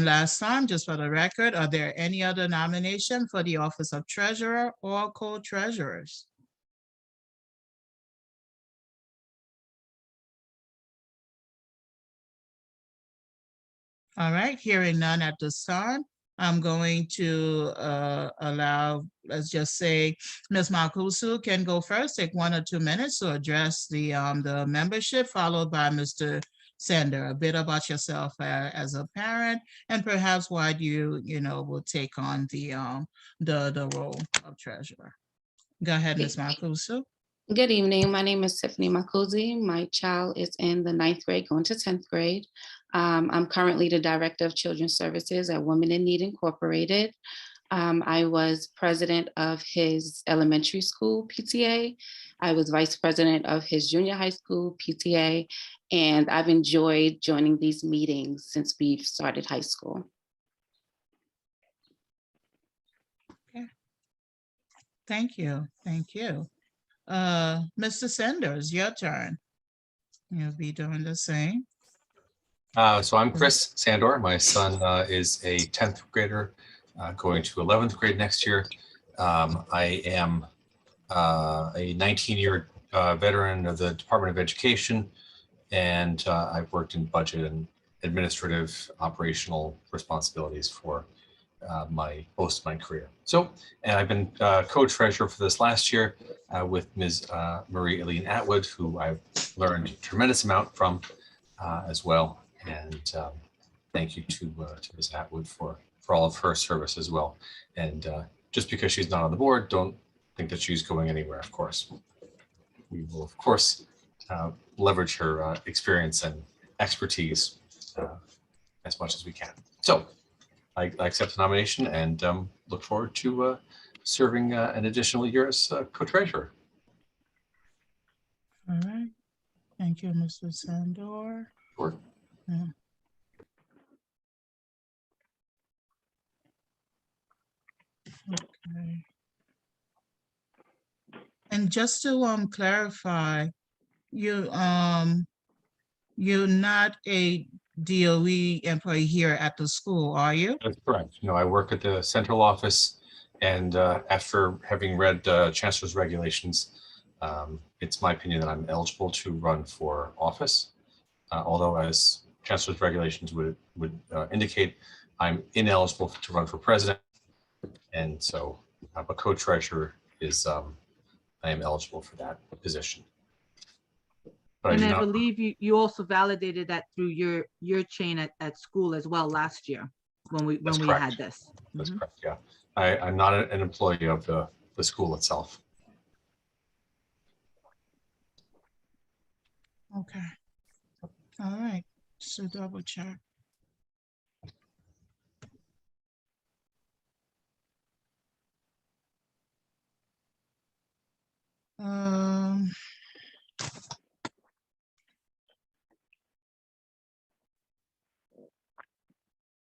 last time, just for the record, are there any other nomination for the office of treasurer or co-treasurers? All right, hearing none at this time, I'm going to allow, let's just say, Ms. Malkusu can go first, take 1 or 2 minutes to address the membership, followed by Mr. Sandor. A bit about yourself as a parent, and perhaps why you will take on the role of treasurer. Go ahead, Ms. Malkusu. Good evening. My name is Tiffany Makuzi. My child is in the 9th grade, going to 10th grade. I'm currently the Director of Children's Services at Women in Need Incorporated. I was president of his elementary school PTA. I was vice president of his junior high school PTA, and I've enjoyed joining these meetings since we've started high school. Okay. Thank you. Thank you. Mr. Sanders, your turn. You'll be doing the same. So I'm Chris Sandor. My son is a 10th grader going to 11th grade next year. I am a 19-year veteran of the Department of Education, and I've worked in budget and administrative operational responsibilities for most of my career. So, and I've been co-treasurer for this last year with Ms. Marie-Helene Attwood, who I've learned a tremendous amount from as well. And thank you to Ms. Attwood for all of her service as well. And just because she's not on the board, don't think that she's going anywhere, of course. we will, of course, leverage her experience and expertise as much as we can. So I accept the nomination and look forward to serving an additional year as co-treasurer. All right. Thank you, Mr. Sandor. Sure. Yeah. Okay. And just to clarify, you're not a DOE employee here at the school, are you? That's correct. No, I work at the central office, and after having read Chancellor's regulations, it's my opinion that I'm eligible to run for office. Although, as Chancellor's regulations would indicate, I'm ineligible to run for president, and so a co-treasurer is I am eligible for that position. But And do I not- believe you also validated that through your chain at school as well last year when we That's had correct. this. That's Mhm. correct. Yeah, I'm not an employee of the school itself. Okay. All right. So double check.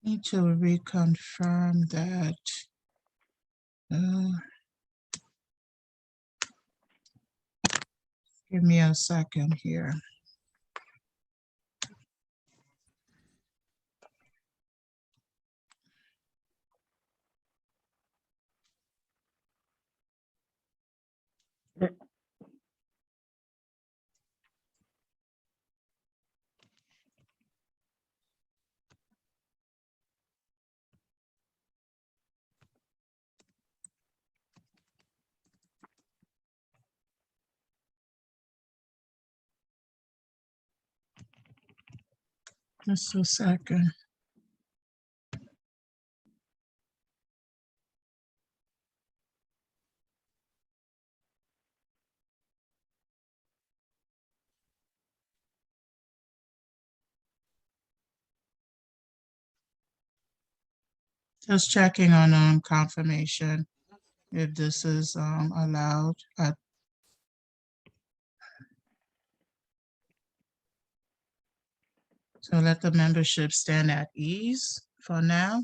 Need to reconfirm that. Give me a second here. Just a second. Just checking on confirmation if this is allowed. So let the membership stand at ease for now.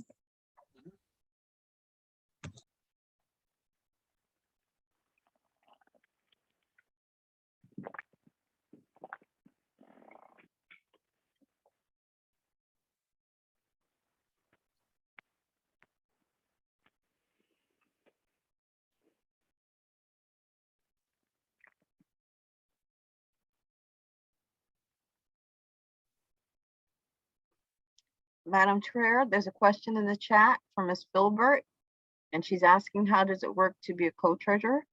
Madam Chair, there's a question in the chat from Ms. Filbert, and she's asking, how does it work to be a co-treasurer?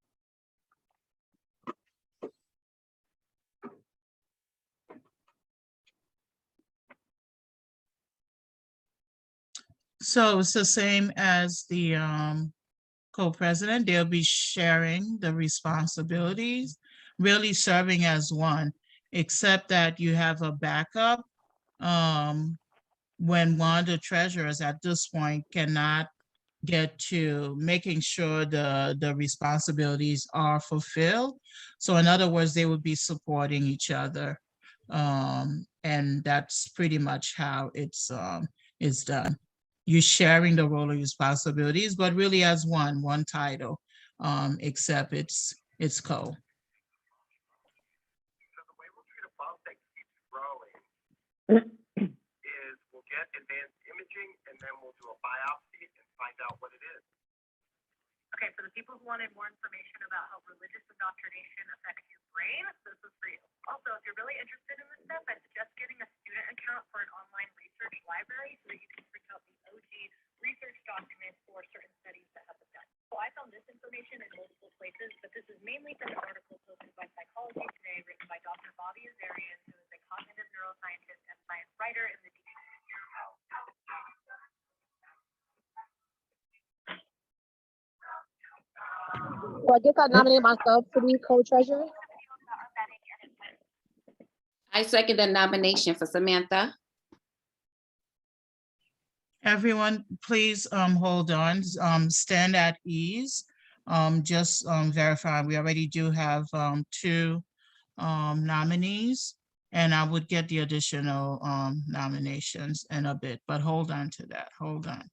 So it's the same as the co-president. They'll be sharing the responsibilities, really serving as one, except that you have a backup when one of the treasurers at this point cannot get to making sure the responsibilities are fulfilled. So in other words, they would be supporting each other. And that's pretty much how it's done. You're sharing the role of responsibilities, but really as one title, except it's co. Is we'll get advanced imaging and then we'll do a biopsy and find out what it is. Okay, for the people who wanted more information about how religious indoctrination affects your brain, this is for you. Also, if you're really interested in this stuff, I suggest getting a student account for an online research library so that you can print out the OG research documents for certain studies that have been done. So I found this information in multiple places, but this is mainly from an article posted by Psychology Today, written by Dr. Bobby Azarian, who is a cognitive neuroscientist and science writer in the So I guess I nominate myself to be co-treasurer. I second the nomination for Samantha. Everyone, please hold on, stand at ease. Just verify, we already do have two nominees, and I would get the additional nominations in a bit, but hold on to that, hold on.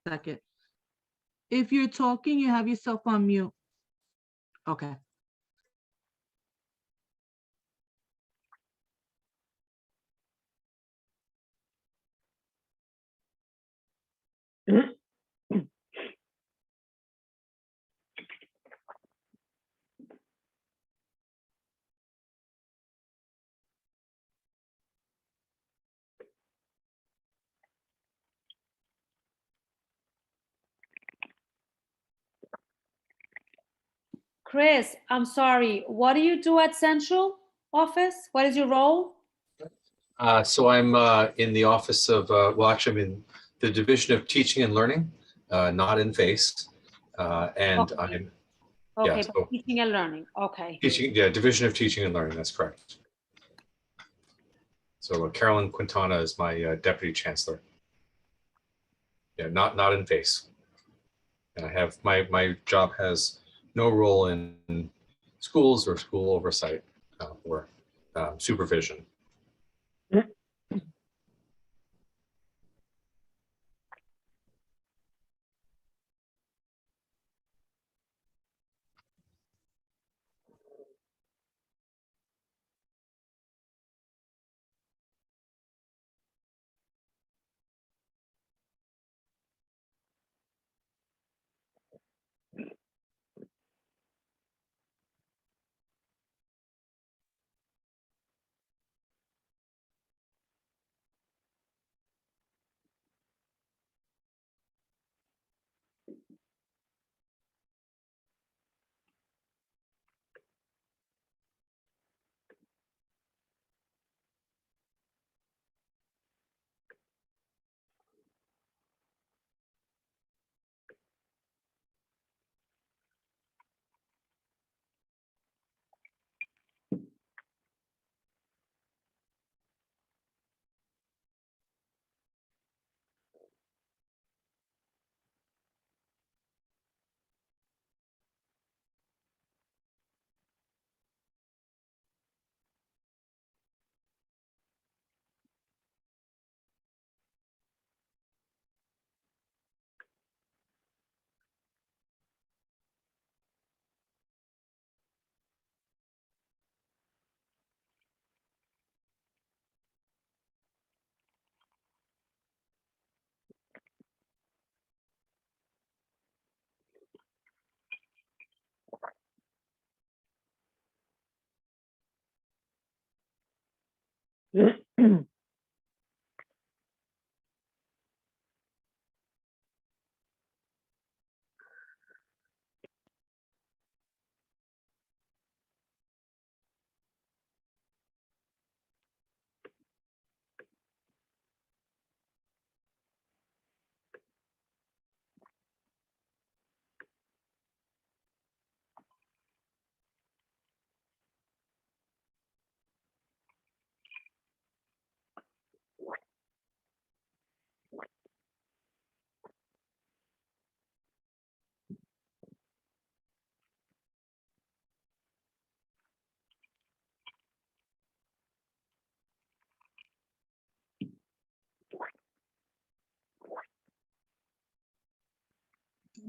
Second. If you're talking, you have yourself on mute. Okay. Chris, I'm sorry. What do you do at Central Office? What is your role? So I'm in the office of, well, actually, I'm in the Division of Teaching and Learning, not in FACE. And Okay. I'm, Okay, yeah, but so teaching and learning. Okay. teaching, yeah, Division of Teaching and Learning, that's correct. So Carolyn Quintana is my Deputy Chancellor. Yeah, not in FACE. And I have, my job has no role in schools or school oversight or supervision.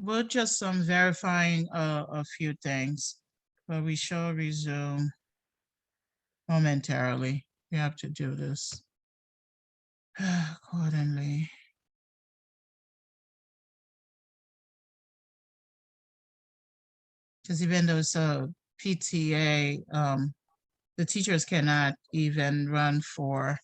we're just verifying a few things, but we shall resume momentarily. We have to do this accordingly. Because even though it's a PTA, the teachers cannot even run for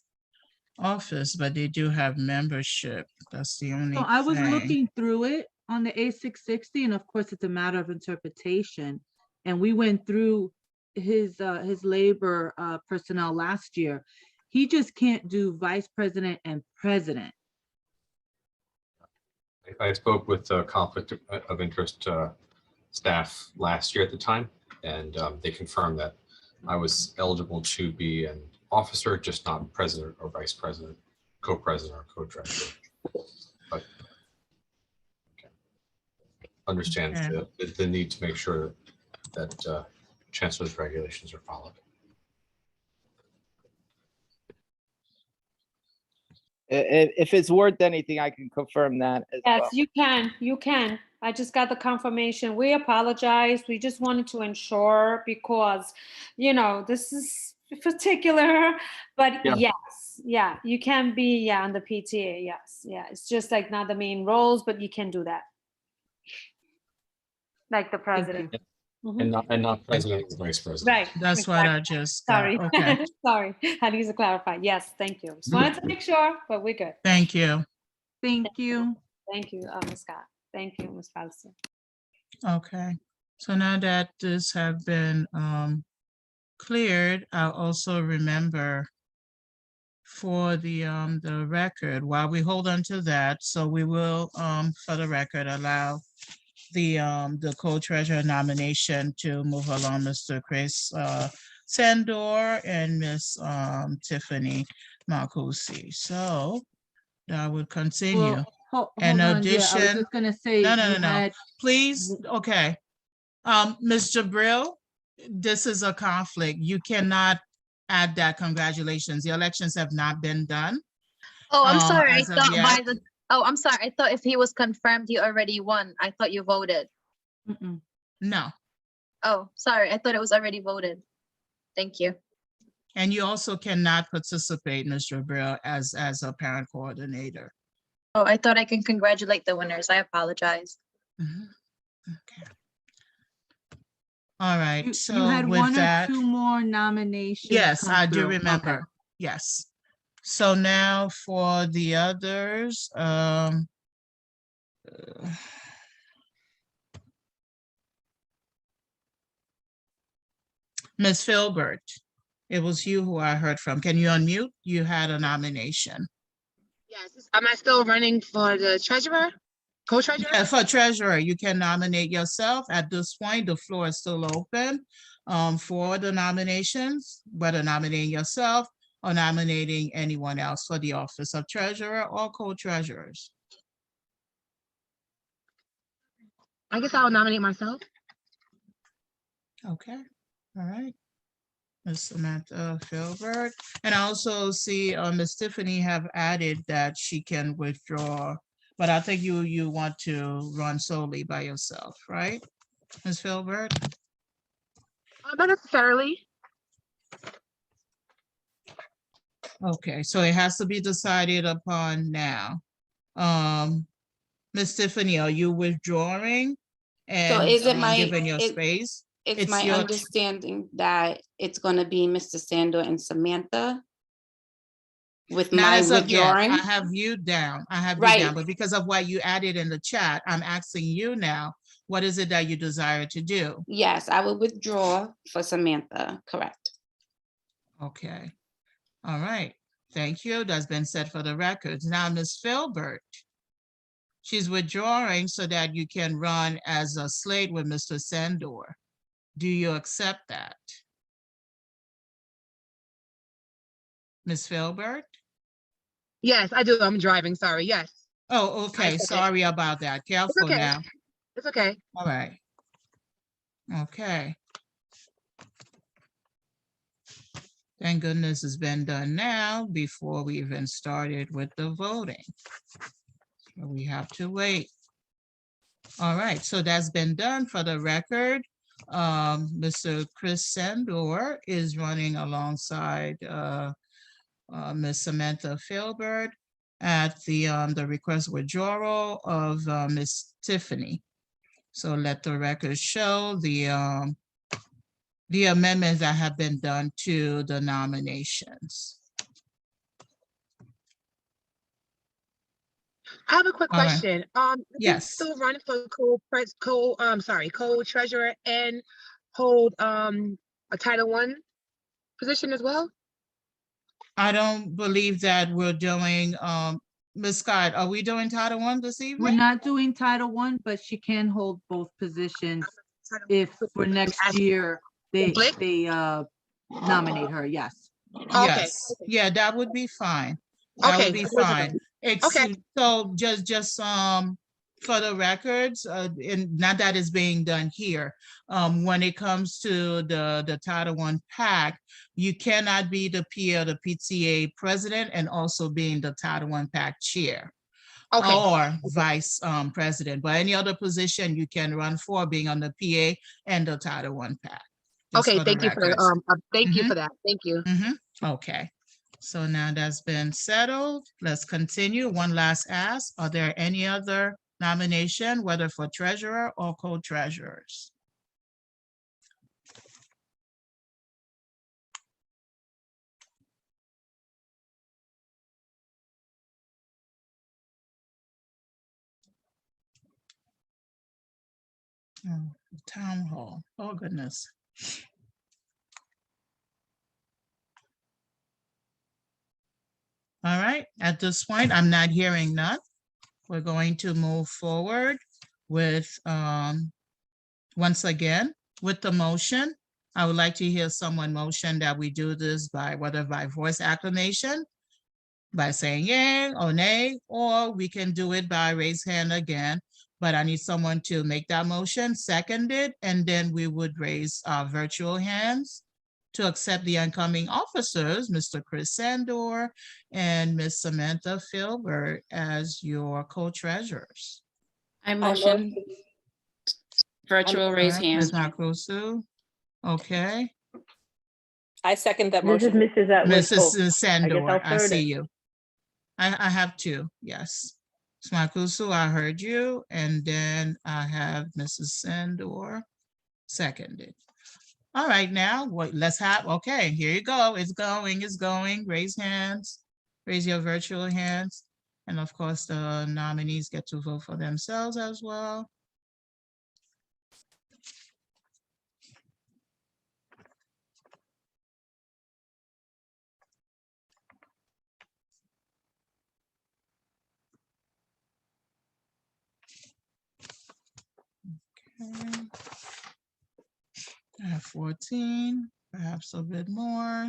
office, but they do have membership. That's the only So I was thing. looking through it on the A660, and of course, it's a matter of interpretation. And we went through his labor personnel last year. He just can't do vice president and president. I spoke with the conflict of interest staff last year at the time, and they confirmed that I was eligible to be an officer, just not president or vice president, co-president or co-treasurer. But okay. Understands the need to make sure that Chancellor's regulations are followed. If it's worth anything, I can confirm that as Yes, well. you can. You can. I just got the confirmation. We apologize. We just wanted to ensure because, you know, this is particular, but Yeah. yes, yeah, you can be, yeah, on the PTA. Yes, yeah. It's just like not the main roles, but you can do that. Like the president. And not president or vice president. Right. That's what I just got. Sorry. Okay. Sorry. I need to clarify. Yes, thank you. Just wanted to make sure, but we're good. Thank you. Thank you. Thank you, Ms. Scott. Thank you, Ms. Palliser. Okay. So now that this have been cleared, I'll also remember for the record, while we hold on to that, so we will for the record allow the co-treasurer nomination to move along, Mr. Chris Sandor and Miss Tiffany Marcucci. So I would continue. Well, In hold on, yeah, I was addition, just gonna say. no, you no, had- please, okay. Ms. Jabril, this is a conflict. You cannot add that congratulations. The elections have not been done. Oh, I'm sorry. I as of thought yet. by the, oh, I'm sorry. I thought if he was confirmed, he already won. I thought you voted. No, Oh, sorry. I thought it was already voted. Thank you. and you also cannot participate, Ms. Jabril, as a parent coordinator. Oh, I thought I can congratulate the winners. I apologize. Okay. All right, You so had with one or that, two more nominations. yes, come I do through. remember. Okay. Yes. So now for the others, Ms. Filbert, it was you who I heard from. Can you unmute? You had a nomination. Yes, am I still running for the treasurer, co-treasurer? Yeah, for treasurer, you can nominate yourself. At this point, the floor is still open for the nominations, whether nominating yourself or nominating anyone else for the office of treasurer or co-treasurers. I guess I'll nominate myself. Okay, all right. Ms. Samantha Filbert. And I also see Ms. Tiffany have added that she can withdraw, but I think you want to run solely by yourself, right? Ms. Filbert? Not necessarily. Okay, so it has to be decided upon now. Ms. Tiffany, are you withdrawing? So And is it my, giving your space? it's my your- understanding that it's gonna be Mr. Sandor and Samantha with Not my as of yet. withdrawing? I have you down. I have you Right. down, but because of what you added in the chat, I'm asking you now, what is it that you desire to do? Yes, I will withdraw for Samantha, correct. Okay. All right. Thank you. That's been set for the records. Now, Ms. Filbert, she's withdrawing so that you can run as a slate with Mr. Sandor. Do you accept that? Ms. Filbert? Yes, I do. I'm driving. Sorry. Yes. Oh, okay. It's okay. Sorry about that. Careful okay. now. It's okay. All right. Okay. Thank goodness it's been done now before we even started with the voting. So we have to wait. All right, so that's been done. For the record, Mr. Chris Sandor is running alongside Ms. Samantha Filbert at the request withdrawal of Ms. Tiffany. So let the record show the amendments that have been done to the nominations. I have a quick All right. question. Yes. Still running for co-treasurer and hold a Title I position as well? I don't believe that we're doing, Ms. Scott, are we doing Title I this evening? We're not doing Title I, but she can hold both positions if for next year they nominate her, yes. Yes, yeah, that would be fine. That would be fine. So just for the records, and not that it's being done here, when it comes to the Title I PAC, you cannot be the PA or the PTA president and also being the Title I PAC chair. Or vice president, but any other position you can run for, being on the PA and the Title I PAC. Okay, thank you for thank you for that. Thank you. Okay, so now that's been settled. Let's continue. One last ask. Are there any other nomination, whether for treasurer or co-treasurers? Oh, town hall. Oh, goodness. All right, at this point, I'm not hearing none. We're going to move forward with, once again, with the motion. I would like to hear someone motion that we do this by, whether by voice acclamation, by saying yay or nay, or we can do it by raise hand again. But I need someone to make that motion, second it, and then we would raise our virtual hands to accept the incoming officers, Mr. Chris Sandor and Ms. Samantha Filbert as your co-treasurers. I motion virtual raise hand. Ms. Makusu, okay. I second that This is motion. Mrs. Attwood. Mrs. Sandor, I third see it. you. I have two, yes. Ms. Makusu, I heard you, and then I have Mrs. Sandor seconded. All right, now what? Let's have, okay, here you go. It's going. Raise hands, raise your virtual hands. And of course, the nominees get to vote for themselves as well. Okay. I have 14, perhaps a bit more.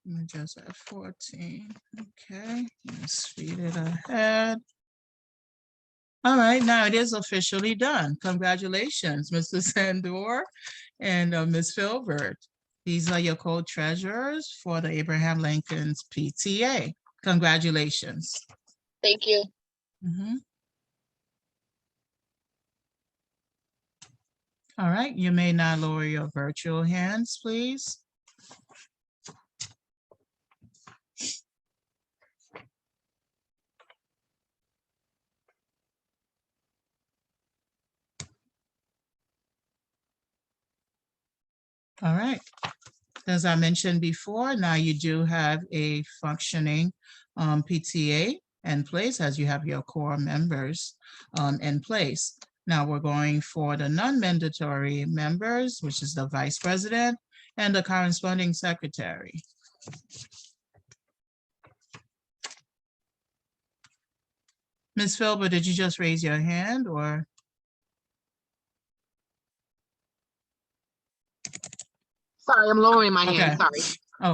Let me just have 14. Okay, let's read it ahead. All right, now it is officially done. Congratulations, Mr. Sandor and Ms. Filbert. These are your co-treasurers for the Abraham Lincoln's PTA. Congratulations. Thank you. All right, you may now lower your virtual hands, please. All right. As I mentioned before, now you do have a functioning PTA in place, as you have your core members in place. Now we're going for the non-mandatory members, which is the vice president and the corresponding secretary. Ms. Filbert, did you just raise your hand or? Sorry, I'm lowering my hand. Sorry.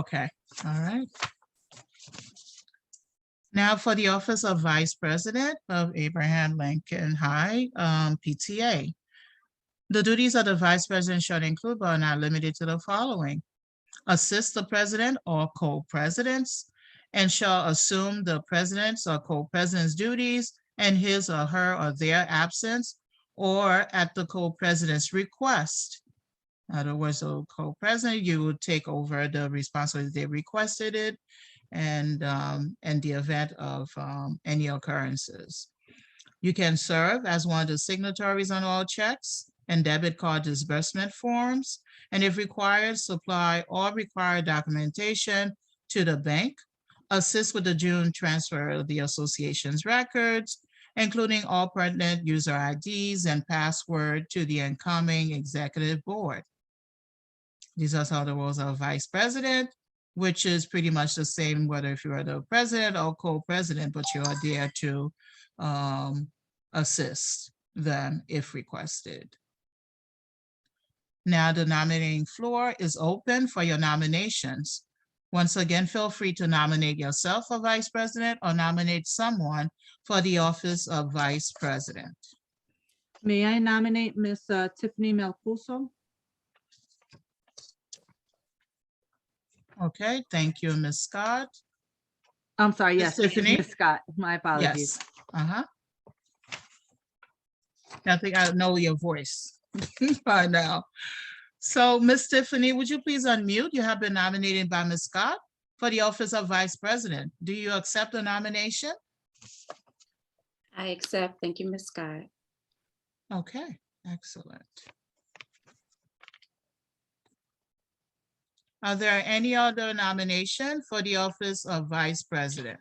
Okay, all right. Now for the office of Vice President of Abraham Lincoln High PTA. The duties of the vice president shall include but are not limited to the following: assist the president or co-presidents, and shall assume the president's or co-president's duties in his or her or their absence, or at the co-president's request. In other words, the co-president, you would take over the responsibility they requested it, and in the event of any occurrences. You can serve as one of the signatories on all checks and debit card disbursement forms, and if required, supply all required documentation to the bank, assist with the June transfer of the association's records, including all pertinent user IDs and password to the incoming executive board. These are some of the roles of vice president, which is pretty much the same whether if you are the president or co-president, but you are there to assist them if requested. Now the nominating floor is open for your nominations. Once again, feel free to nominate yourself for vice president or nominate someone for the office of vice president. May I nominate Miss Tiffany Melcuso? Okay, thank you, Ms. Scott. I'm sorry, Miss yes, Tiffany? Ms. Scott, my apologies. Yes, I think I know your voice by now. So, Miss Tiffany, would you please unmute? You have been nominated by Ms. Scott for the office of vice president. Do you accept the nomination? I accept. Thank you, Ms. Scott. Okay, excellent. Are there any other nomination for the office of vice president?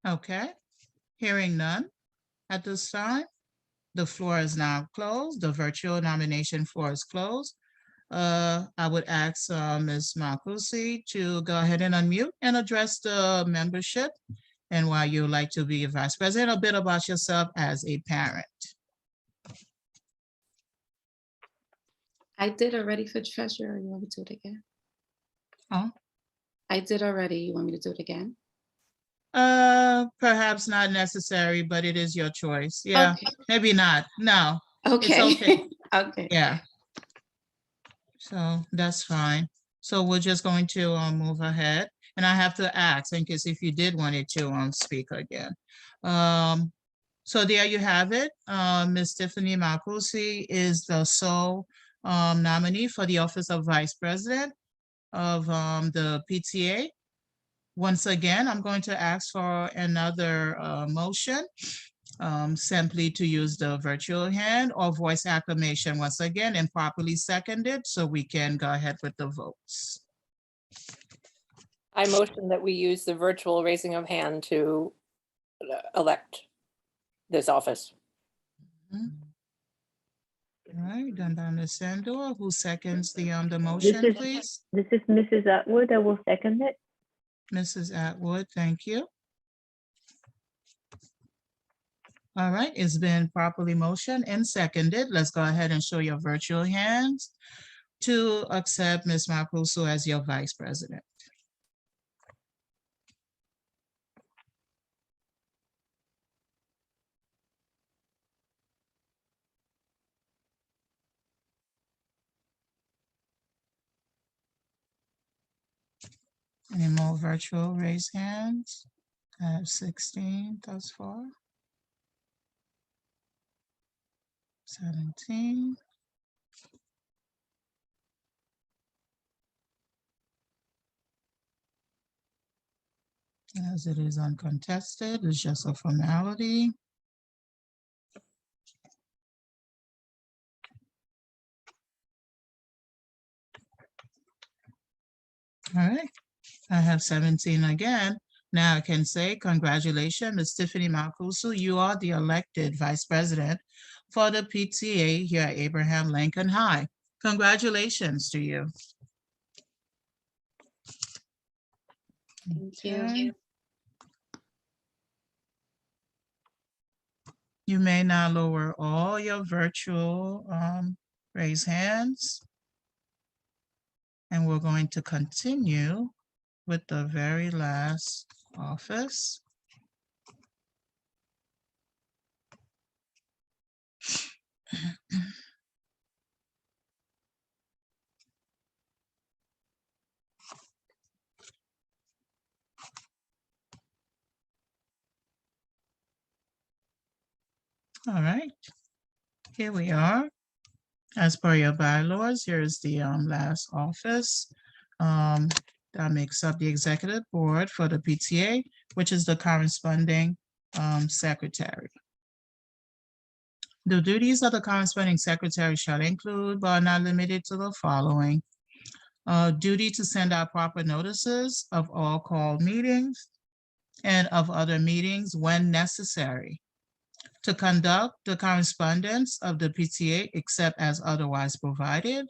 Okay, hearing none at this time. The floor is now closed. The virtual nomination floor is closed. I would ask Ms. Marcucci to go ahead and unmute and address the membership and why you would like to be a vice president, a bit about yourself as a parent. I did already for treasurer. You want me to do it again? Oh. I did already. You want me to do it again? Perhaps not necessary, but it is your choice. Yeah, Okay. maybe not. No. Okay. It's okay. Okay. Yeah. So that's fine. So we're just going to move ahead, and I have to ask in case if you did wanted to speak again. So there you have it. Ms. Tiffany Marcucci is the sole nominee for the office of vice president of the PTA. Once again, I'm going to ask for another motion, simply to use the virtual hand or voice acclamation once again and properly seconded so we can go ahead with the votes. I motion that we use the virtual raising of hand to elect this office. All right, done by Ms. Sandor. Who seconds the motion, please? This is Mrs. Attwood. I will second it. Mrs. Attwood, thank you. All right, it's been properly motioned and seconded. Let's go ahead and show your virtual hands to accept Ms. Marcucci as your vice president. Any more virtual raised hands? I have 16 thus far. 17. As it is uncontested, it's just a formality. All right, I have 17 again. Now I can say congratulations, Ms. Tiffany Marcucci. You are the elected vice president for the PTA here at Abraham Lincoln High. Congratulations to you. Thank you. You may now lower all your virtual raise hands. And we're going to continue with the very last office. All right, here we are. As per your bylaws, here's the last office that makes up the executive board for the PTA, which is the corresponding secretary. The duties of the corresponding secretary shall include, but are not limited to, the following. Duty to send out proper notices of all called meetings and of other meetings when necessary. To conduct the correspondence of the PTA except as otherwise provided.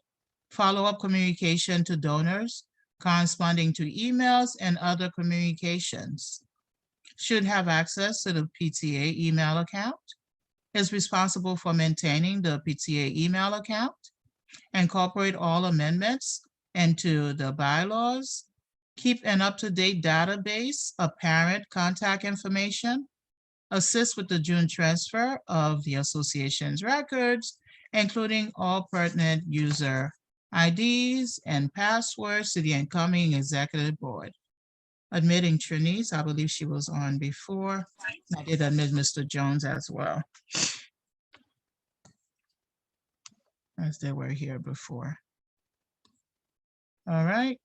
Follow-up communication to donors corresponding to emails and other communications. Should have access to the PTA email account. Is responsible for maintaining the PTA email account. Incorporate all amendments into the bylaws. Keep an up-to-date database of parent contact information. Assist with the June transfer of the association's records, including all pertinent user IDs and passwords to the incoming executive board. Admitting Trinice, I believe she was on before. I did admit Mr. Jones as well, as they were here before. All right,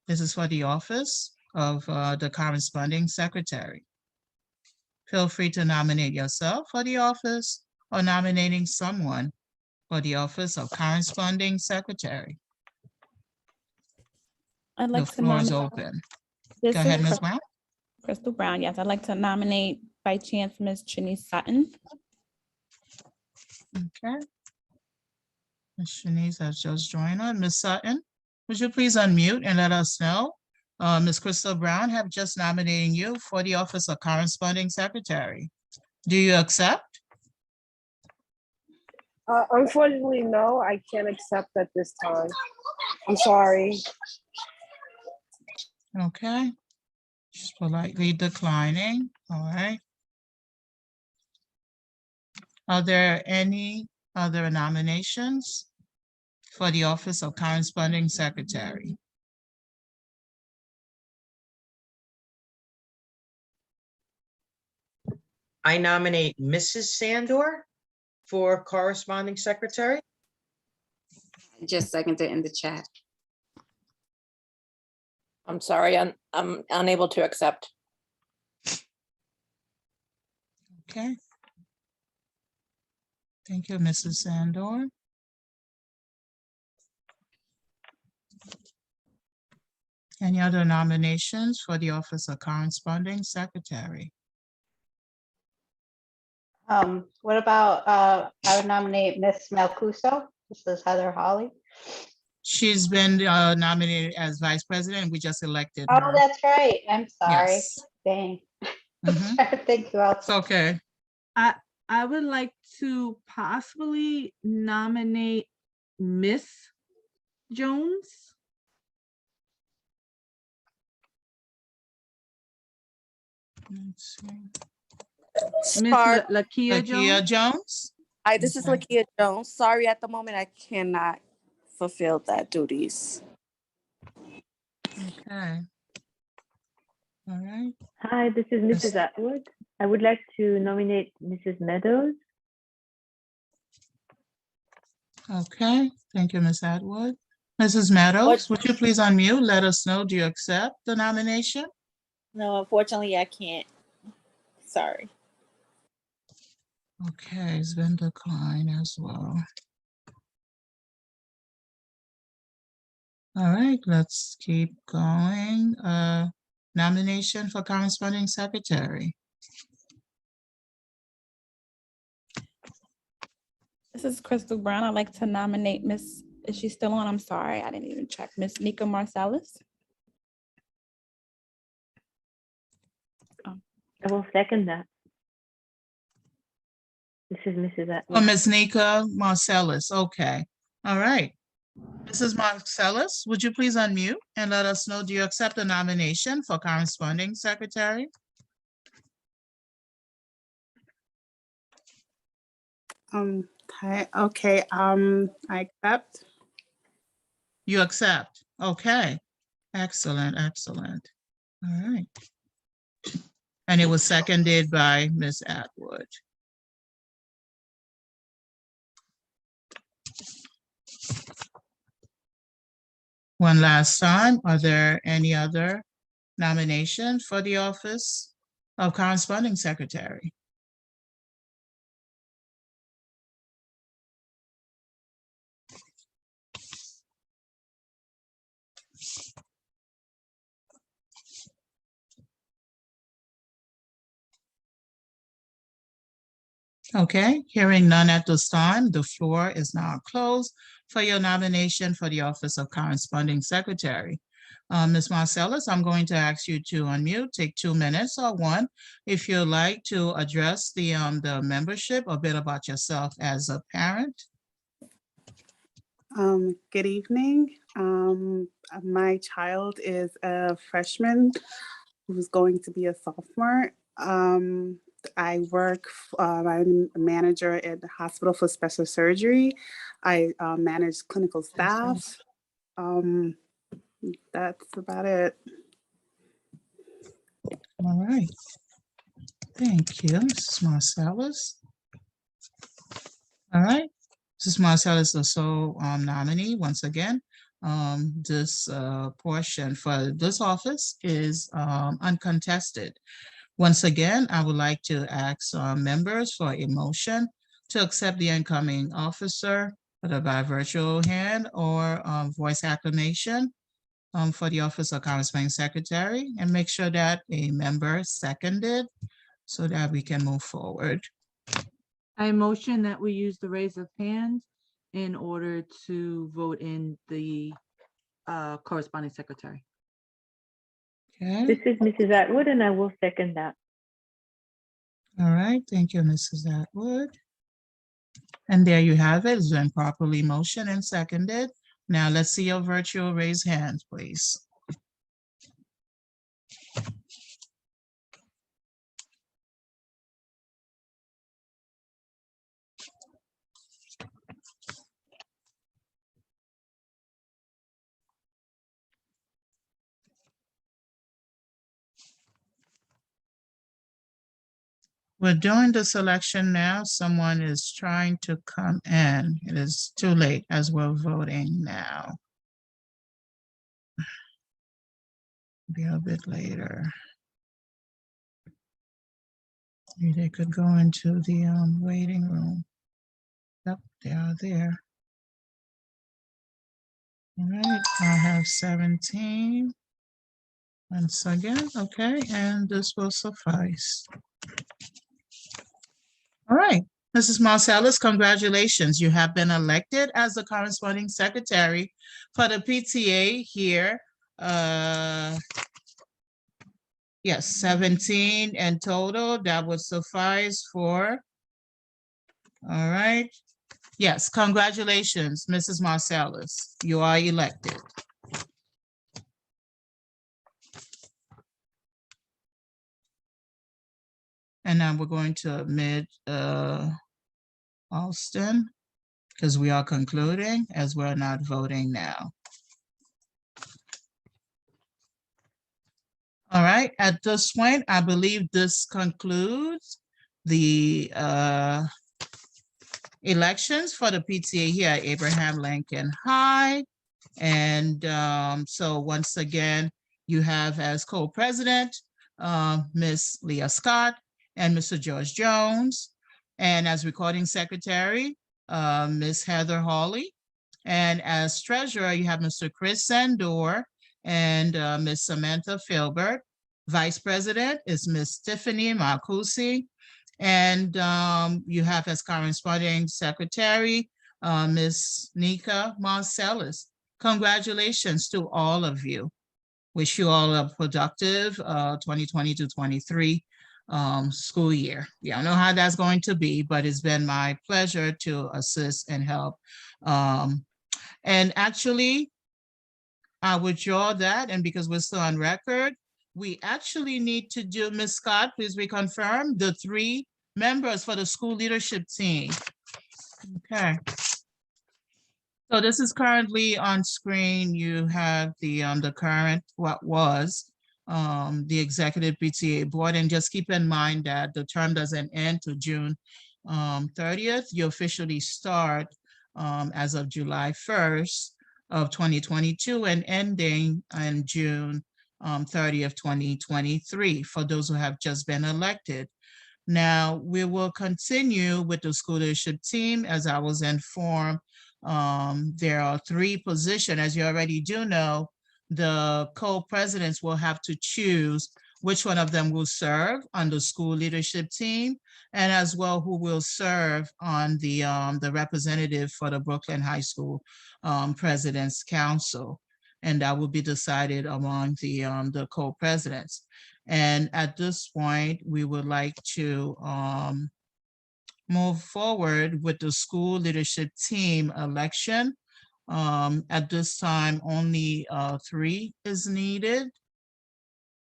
this is for the office of the corresponding secretary. Feel free to nominate yourself for the office or nominating someone for the office of corresponding secretary. I'd The like to floor is nominate. open. This Go is ahead, Ms. Brown. Crystal Brown, yes, I'd like to nominate by chance Ms. Trinice Sutton. Okay. Ms. Shanice has just joined us. Ms. Sutton, would you please unmute and let us know? Ms. Crystal Brown have just nominated you for the office of corresponding secretary. Do you accept? Unfortunately, no, I can't accept at this time. I'm sorry. Okay. Just politely declining. All right. Are there any other nominations for the office of corresponding secretary? I nominate Mrs. Sandor for corresponding secretary. Just seconded in the chat. I'm sorry, I'm unable to accept. Okay. Thank you, Mrs. Sandor. Any other nominations for the office of corresponding secretary? What about, I would nominate Miss Melcuso. This is Heather Holly. She's been nominated as vice president. We just elected Oh, her. that's right. I'm sorry. Yes. Dang. Mhm. Thank you. It's okay. I would like to possibly nominate Miss Jones. Let's see. Miss Sorry. Lakia Lakia Jones. Jones? Hi, this is Okay. Lakia Jones. Sorry, at the moment I cannot fulfill that duties. Okay. All right. Hi, this is Mrs. Attwood. I would like to nominate Mrs. Meadows. Okay. Thank you, Ms. Atwood. Mrs. Meadows, would you please unmute? Let us know. Do you accept the nomination? No, unfortunately, I can't. Sorry. Okay, it's been declined as well. All right, let's keep going. Nomination for corresponding secretary. This is Crystal Brown. I'd like to nominate Miss, is she still on? I'm sorry, I didn't even check. Miss Nika Marcellus. I will second that. This is Mrs. Oh, Atwood. Ms. Nika Marcellus, okay. All right. Mrs. Marcellus, would you please unmute and let us know, do you accept the nomination for corresponding secretary? Okay, I accept. You accept, okay. Excellent, excellent. All right. And it was seconded by Ms. Attwood. One last time, are there any other nominations for the office of corresponding secretary? Okay, hearing none at this time, the floor is now closed for your nomination for the office of corresponding secretary. Ms. Marcellus, I'm going to ask you to unmute, take 2 minutes or one, if you'd like to address the membership, a bit about yourself as a parent. Good evening. My child is a freshman who's going to be a sophomore. I work, I'm a manager at the Hospital for Special Surgery. I manage clinical staff. That's about it. All right. Thank you, Mrs. Marcellus. All right. Mrs. Marcellus, the sole nominee, once again. This portion for this office is uncontested. Once again, I would like to ask members for a motion to accept the incoming officer, whether by virtual hand or voice acclamation for the office of corresponding secretary, and make sure that a member seconded so that we can move forward. I motion that we use the raise of hands in order to vote in the corresponding secretary. Okay. This is Mrs. Atwood, and I will second that. All right, thank you, Mrs. Attwood. And there you have it. It's been properly motioned and seconded. Now let's see your virtual raise hand, please. We're doing the selection now. Someone is trying to come in. It is too late as we're voting now. Be a bit later. Maybe they could go into the waiting room. Yep, they are there. All right, I have 17. Once again, okay, and this will suffice. All right, Mrs. Marcellus, congratulations. You have been elected as the corresponding secretary for the PTA here. Yes, 17 in total. That would suffice for. All right. Yes, congratulations, Mrs. Marcellus. You are elected. And now we're going to admit Alston, because we are concluding as we're not voting now. All right, at this point, I believe this concludes the elections for the PTA here at Abraham Lincoln High. And so once again, you have as co-president, Ms. Leah Scott and Mr. George Jones. And as recording secretary, Ms. Heather Hawley. And as treasurer, you have Mr. Chris Sandor and Ms. Samantha Filbert. Vice president is Ms. Tiffany Marcusi. And you have as corresponding secretary, Ms. Nika Marcellus. Congratulations to all of you. Wish you all a productive 2020 to 23 school year. Yeah, I don't know how that's going to be, but it's been my pleasure to assist and help. And actually, I withdraw that, and because we're still on record, we actually need to do, Ms. Scott, please reconfirm the 3 members for the school leadership team. Okay. So this is currently on screen. You have the current, what was, the executive PTA board, and just keep in mind that the term doesn't end to June 30th. You officially start as of July 1st of 2022 and ending in June 30th, 2023 for those who have just been elected. Now, we will continue with the school leadership team. As I was informed, there are 3 positions. As you already do know, the co-presidents will have to choose which one of them will serve on the school leadership team, and as well who will serve on the representative for the Brooklyn High School President's Council. And that will be decided among the co-presidents. And at this point, we would like to move forward with the school leadership team election. At this time, only 3 is needed,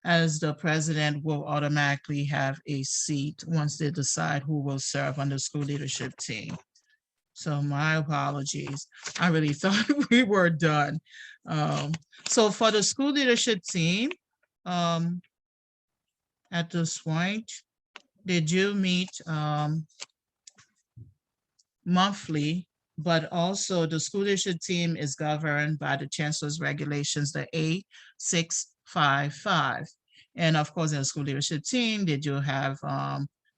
as the president will automatically have a seat once they decide who will serve on the school leadership team. So my apologies. I really thought we were done. So for the school leadership team, at this point, they do meet monthly, but also the school leadership team is governed by the Chancellor's regulations, the A655. And of course, in the school leadership team, they do have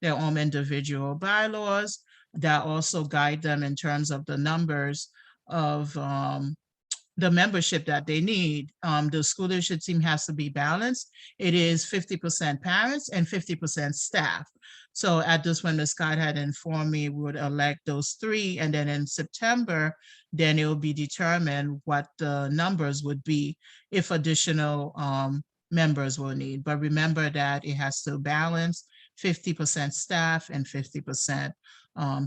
their own individual bylaws that also guide them in terms of the numbers of the membership that they need. The school leadership team has to be balanced. It is 50% parents and 50% staff. So at this point, Ms. Scott had informed me we would elect those 3, and then in September, then it will be determined what the numbers would be if additional members will need. But remember that it has to balance 50% staff and 50%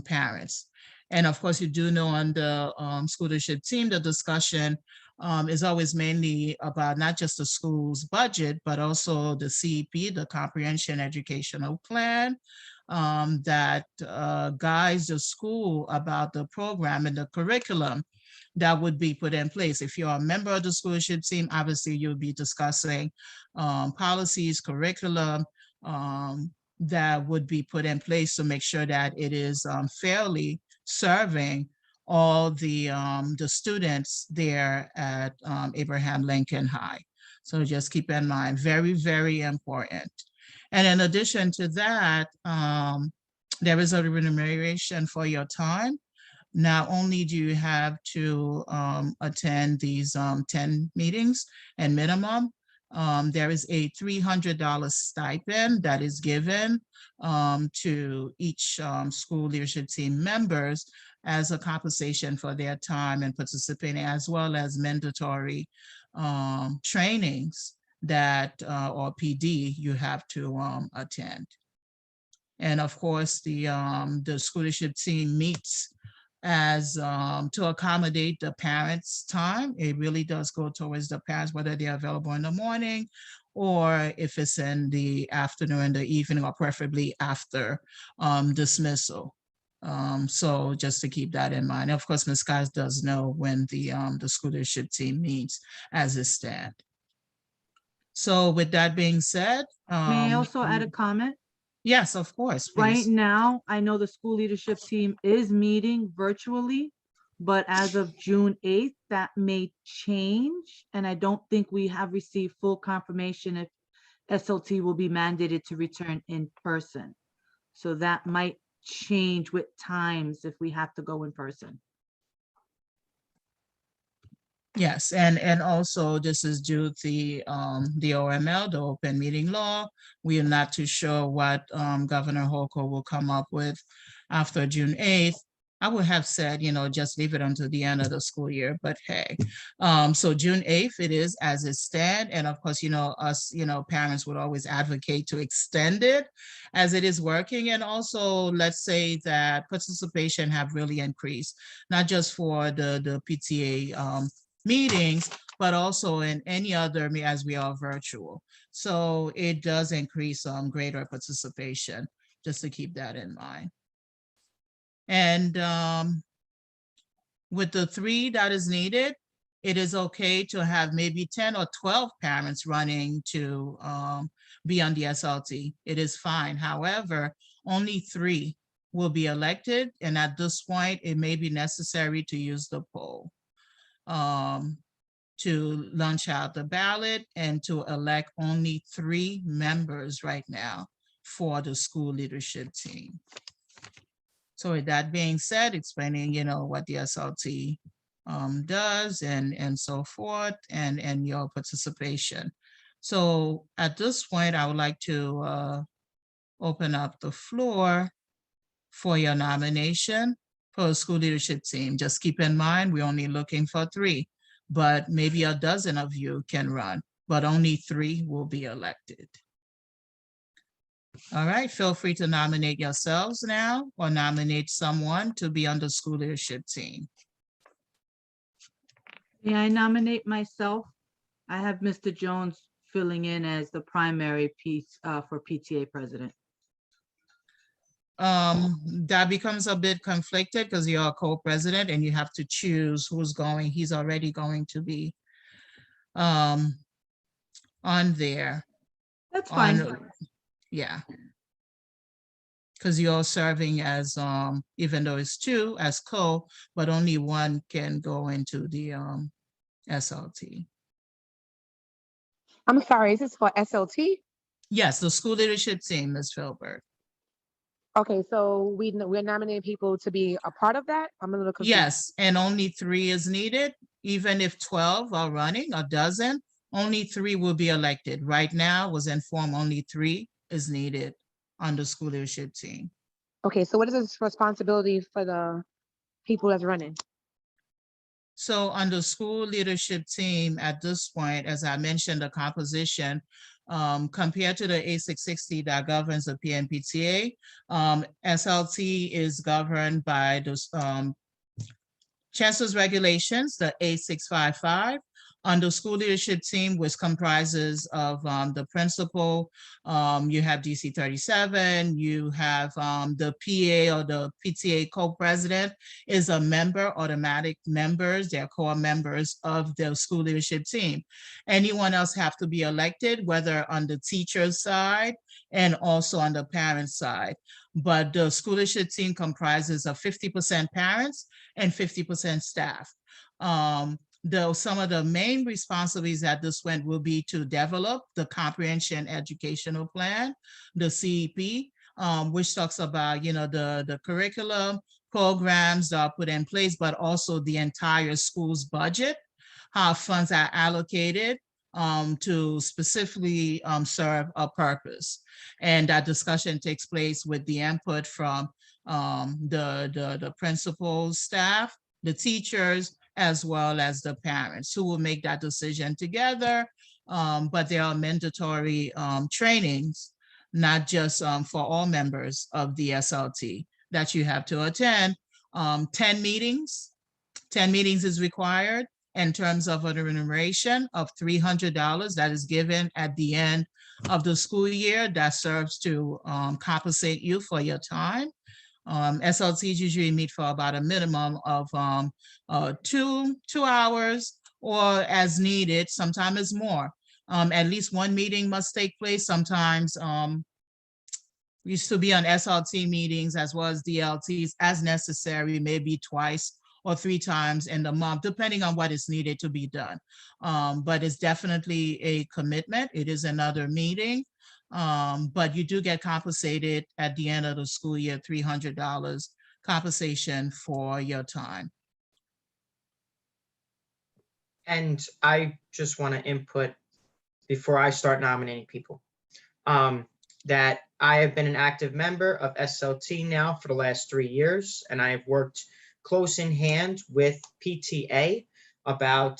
parents. And of course, you do know on the school leadership team, the discussion is always mainly about not just the school's budget, but also the CEP, the Comprehensive Educational Plan, that guides the school about the program and the curriculum that would be put in place. If you're a member of the school leadership team, obviously you'll be discussing policies, curriculum, that would be put in place to make sure that it is fairly serving all the students there at Abraham Lincoln High. So just keep in mind, very, very important. And in addition to that, there is a remuneration for your time. Not only do you have to attend these 10 meetings and minimum, there is a $300 stipend that is given to each school leadership team members as a compensation for their time and participating, as well as mandatory trainings that, or PD, you have to attend. And of course, the school leadership team meets as to accommodate the parents' time. It really does go towards the parents, whether they're available in the morning or if it's in the afternoon, the evening, or preferably after dismissal. So just to keep that in mind. Of course, Ms. Scott does know when the school leadership team meets as it stands. So with that being said. May I also add a comment? Yes, of course. Right Please. now, I know the school leadership team is meeting virtually, but as of June 8th, that may change. And I don't think we have received full confirmation if SLT will be mandated to return in person. So that might change with times if we have to go in person. Yes, and also this is due to the OML, the open meeting law. We are not too sure what Governor Holker will come up with after June 8th. I would have said, just leave it until the end of the school year, but hey. So June 8th, it is as it stands. And of course, us, parents would always advocate to extend it as it is working. And also, let's say that participation have really increased, not just for the PTA meetings, but also in any other, as we are virtual. So it does increase greater participation, just to keep that in mind. And with the 3 that is needed, it is okay to have maybe 10 or 12 parents running to be on the SLT. It is fine. However, only 3 will be elected. And at this point, it may be necessary to use the poll to launch out the ballot and to elect only 3 members right now for the school leadership team. So with that being said, explaining, what the SLT does and so forth, and your participation. So at this point, I would like to open up the floor for your nomination for a school leadership team. Just keep in mind, we're only looking for 3, but maybe a dozen of you can run, but only 3 will be elected. All right, feel free to nominate yourselves now or nominate someone to be on the school leadership team. May I nominate myself? I have Mr. Jones filling in as the primary piece for PTA president. That becomes a bit conflicted because you're a co-president and you have to choose who's going. He's already going to be on there. That's fine. Yeah. Because you're serving as, even though it's 2 as co, but only 1 can go into the SLT. I'm sorry, is this for SLT? Yes, the school leadership team, Ms. Filbert. Okay, so we're nominating people to be a part of that? I'm a little confused. Yes, and only 3 is needed. Even if 12 are running, a dozen, only 3 will be elected. Right now, was informed only 3 is needed on the school leadership team. Okay, so what is this responsibility for the people that's running? So on the school leadership team at this point, as I mentioned, the composition compared to the A660 that governs the PNPTA, SLT is governed by the Chancellor's regulations, the A655. On the school leadership team, which comprises of the principal, you have DC 37, you have the PA or the PTA co-president is a member, automatic members, they're core members of the school leadership team. Anyone else have to be elected, whether on the teacher's side and also on the parent side. But the school leadership team comprises of 50% parents and 50% staff. Though some of the main responsibilities at this point will be to develop the comprehension educational plan, the CEP, which talks about, the curriculum programs that are put in place, but also the entire school's budget, how funds are allocated to specifically serve a purpose. And that discussion takes place with the input from the principals, staff, the teachers, as well as the parents who will make that decision together. But there are mandatory trainings, not just for all members of the SLT that you have to attend. 10 meetings is required in terms of a remuneration of $300 that is given at the end of the school year that serves to compensate you for your time. SLTs usually meet for about a minimum of 2 hours or as needed, sometimes it's more. At least 1 meeting must take place. Sometimes we used to be on SLT meetings as well as DLTs as necessary, maybe 2 or 3 times in the month, depending on what is needed to be done. But it's definitely a commitment. It is another meeting. But you do get compensated at the end of the school year, $300 compensation for your time. And I just want to input before I start nominating people, that I have been an active member of SLT now for the last 3 years, and I have worked close in hand with PTA about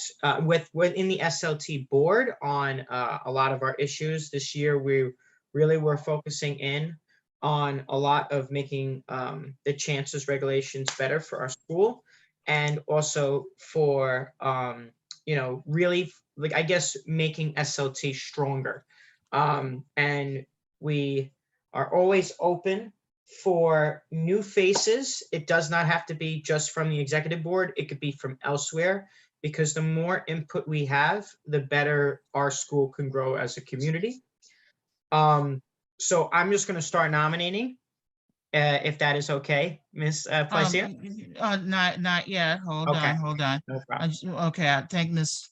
within the SLT board on a lot of our issues. This year, we really were focusing in on a lot of making the Chancellor's regulations better for our school, and also for really, like, I guess, making SLT stronger. And we are always open for new faces. It does not have to be just from the executive board. It could be from elsewhere, because the more input we have, the better our school can grow as a community. So I'm just going to start nominating, if that is okay, Ms. Plaisir. Not yet. Hold Okay. on, hold on. No problem. Okay, I think Ms.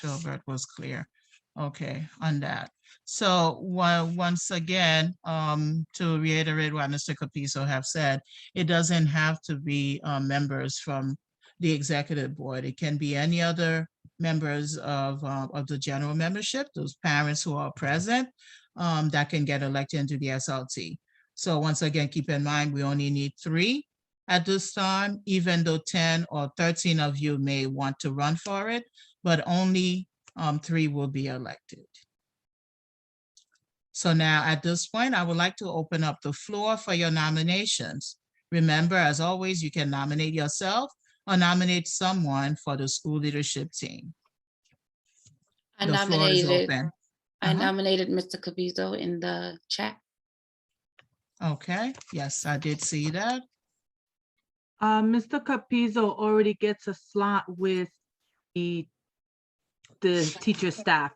Filbert was clear. Okay, on that. So once again, to reiterate what Mr. Capizzo have said, it doesn't have to be members from the executive board. It can be any other members of the general membership, those parents who are present, that can get elected into the SLT. So once again, keep in mind, we only need 3 at this time, even though 10 or 13 of you may want to run for it, but only 3 will be elected. So now at this point, I would like to open up the floor for your nominations. Remember, as always, you can nominate yourself or nominate someone for the school leadership team. I The floor is nominated, open. I nominated Mr. Capizzo in the chat. Okay, yes, I did see that. Mr. Capizzo already gets a slot with the teacher staff.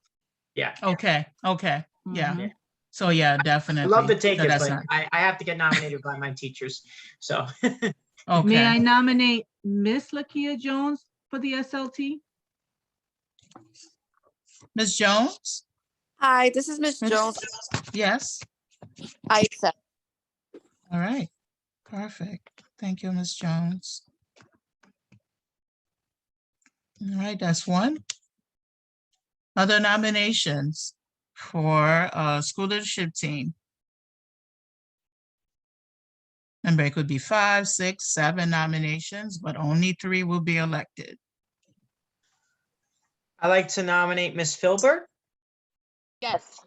Yeah. Okay, yeah. Mhm. So yeah, I definitely. love to So take it, that's but not- I have to get nominated by my teachers. So Okay. May I nominate Miss Lakia Jones for the SLT? Ms. Jones? Hi, this is Miss Jones. Yes. I accept. All right, perfect. Thank you, Ms. Jones. All right, that's one. Other nominations for school leadership team? Remember, it could be 5, 6, 7 nominations, but only 3 will be elected. I'd like to nominate Ms. Filbert. Yes.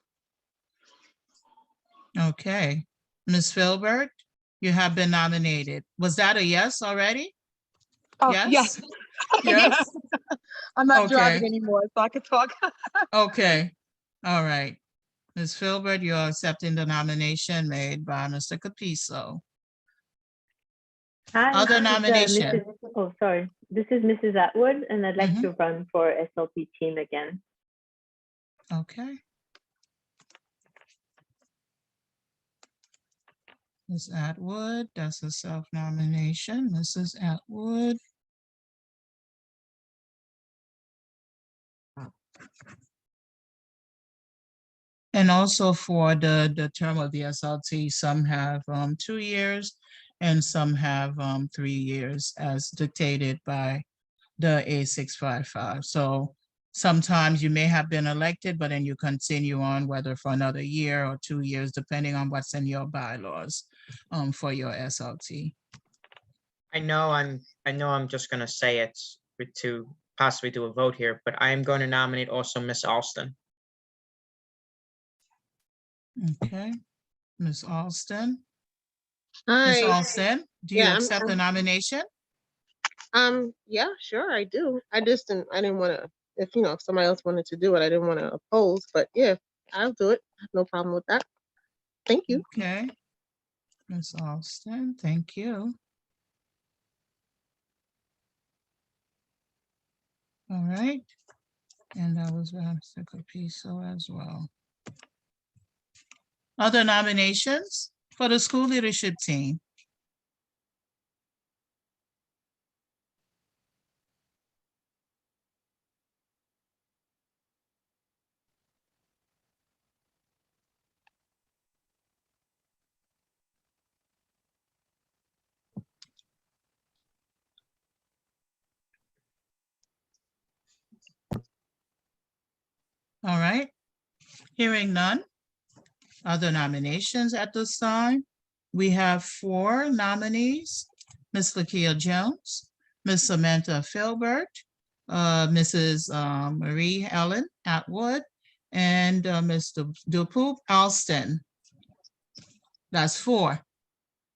Okay, Ms. Filbert, you have been nominated. Was that a yes already? Oh, Yes? yes. Yes? I'm not Okay. driving anymore, so I can talk. Okay, all right. Ms. Filbert, you're accepting the nomination made by Mr. Capizzo. Hi, Other this is, nomination? oh, sorry. This is Mrs. Attwood, and I'd like Mhm. to run for SLP team again. Okay. Ms. Attwood, that's a self-nomination. Mrs. Attwood. And also for the term of the SLT, some have 2 years and some have 3 years as dictated by the A655. So sometimes you may have been elected, but then you continue on whether for another year or 2 years, depending on what's in your bylaws for your SLT. I know I'm just going to say it to possibly do a vote here, but I am going to nominate also Miss Alston. Okay, Ms. Alston. Hi. Ms. Alston, do you Yeah, accept the nomination? Yeah, sure, I do. I didn't want to, if somebody else wanted to do it, I didn't want to oppose, but yeah, I'll do it. No problem with that. Thank you. Okay. Ms. Alston, thank you. All right. And that was Mr. Capizzo as well. Other nominations for the school leadership team? All right, hearing none. other nominations at this time? We have 4 nominees: Ms. Lakia Jones, Ms. Samantha Filbert, Mrs. Marie-Helene Attwood, and Mr. Dupup Alston. That's 4.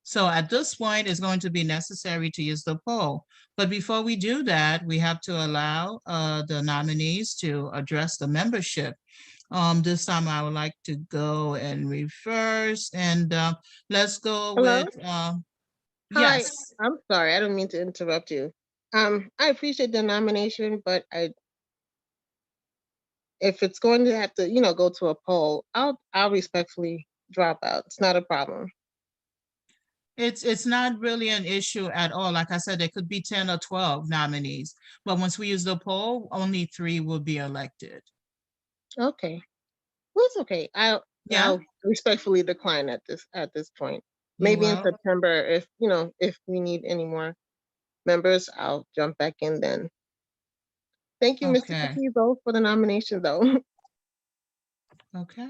So at this point, it's going to be necessary to use the poll. But before we do that, we have to allow the nominees to address the membership. This time I would like to go and reverse, and let's go Hello? with, Hi, yes. I'm sorry, I don't mean to interrupt you. I appreciate the nomination, but if it's going to have to, go to a poll, I'll respectfully drop out. It's not a problem. It's not really an issue at all. Like I said, there could be 10 or 12 nominees, but once we use the poll, only 3 will be elected. Okay. Well, it's okay. Yeah. I'll respectfully decline at this point. You Maybe in will? September, if we need any more members, I'll jump back in then. Thank you, Mr. Okay. Capizzo, for the nomination, though. Okay.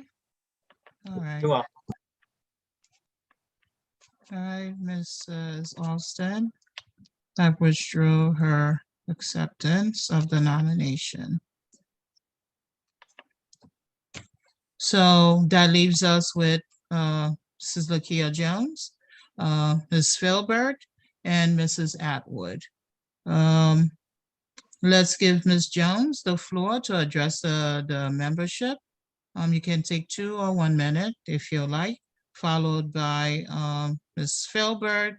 All right. You're welcome. All right, Mrs. Alston, I withdrew her acceptance of the nomination. So that leaves us with Mrs. Lakia Jones, Ms. Filbert, and Mrs. Attwood. Let's give Ms. Jones the floor to address the membership. You can take 2 or 1 minute if you like, followed by Ms. Filbert,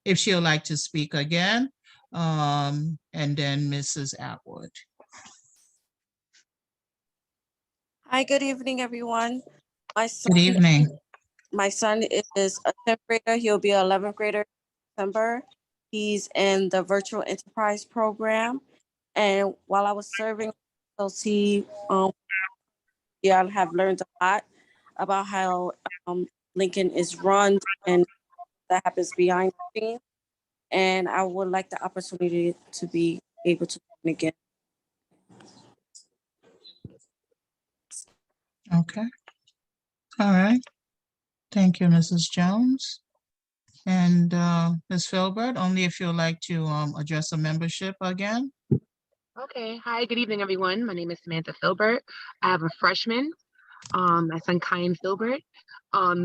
if she'll like to speak again, and then Mrs. Attwood. Hi, good evening, everyone. My son, Good evening. my son is a 10th grader. He'll be an 11th grader in December. He's in the virtual enterprise program. And while I was serving SLT, I have learned a lot about how Lincoln is run and that happens behind the scenes. And I would like the opportunity to be able to learn again. Okay. All right. Thank you, Mrs. Jones. And Ms. Filbert, only if you'd like to address the membership again. Okay. Hi, good evening, everyone. My name is Samantha Filbert. I have a freshman, my son Kyan Filbert.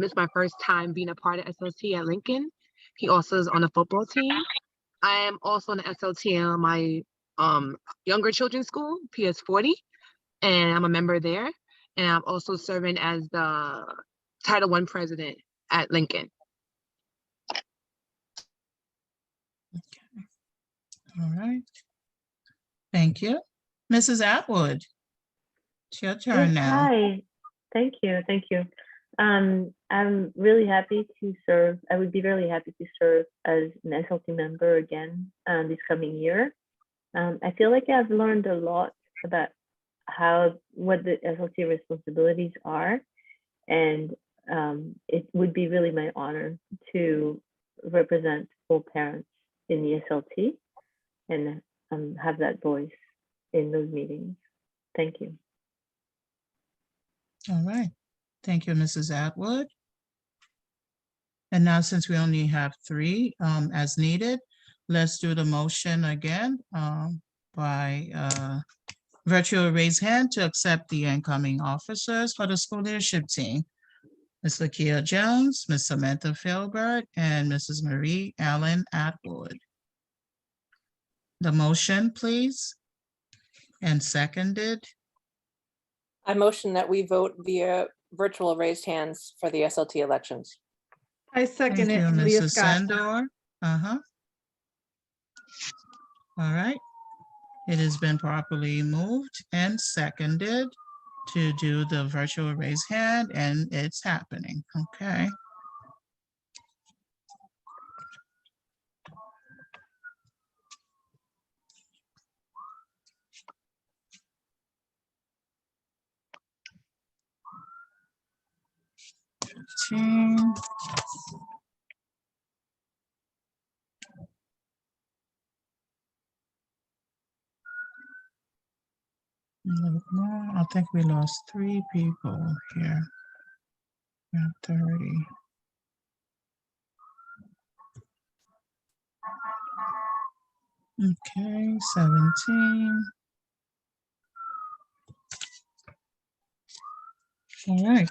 This is my first time being a part of SLT at Lincoln. He also is on the football team. I am also on the SLT on my younger children's school, PS40, and I'm a member there. And I'm also serving as the Title I president at Lincoln. All right. Thank you. Mrs. Attwood, it's your turn Yes, now. hi. Thank you. Thank you. I'm really happy to serve. I would be really happy to serve as an SLT member again this coming year. I feel like I've learned a lot about what the SLT responsibilities are, and it would be really my honor to represent all parents in the SLT and have that voice in those meetings. Thank you. All right. Thank you, Mrs. Attwood. And now, since we only have 3 as needed, let's do the motion again by virtual raise hand to accept the incoming officers for the school leadership team. Ms. Lakia Jones, Ms. Samantha Filbert, and Mrs. Marie-Helene Attwood. The motion, please, and seconded. I motion that we vote via virtual raised hands for the SLT elections. I second Thank you, it, Leah Mrs. Scott. Sandor. All right. It has been properly moved and seconded to do the virtual raise hand, and it's happening. Okay. I think we lost 3 people here. 30. Okay, 17. All right.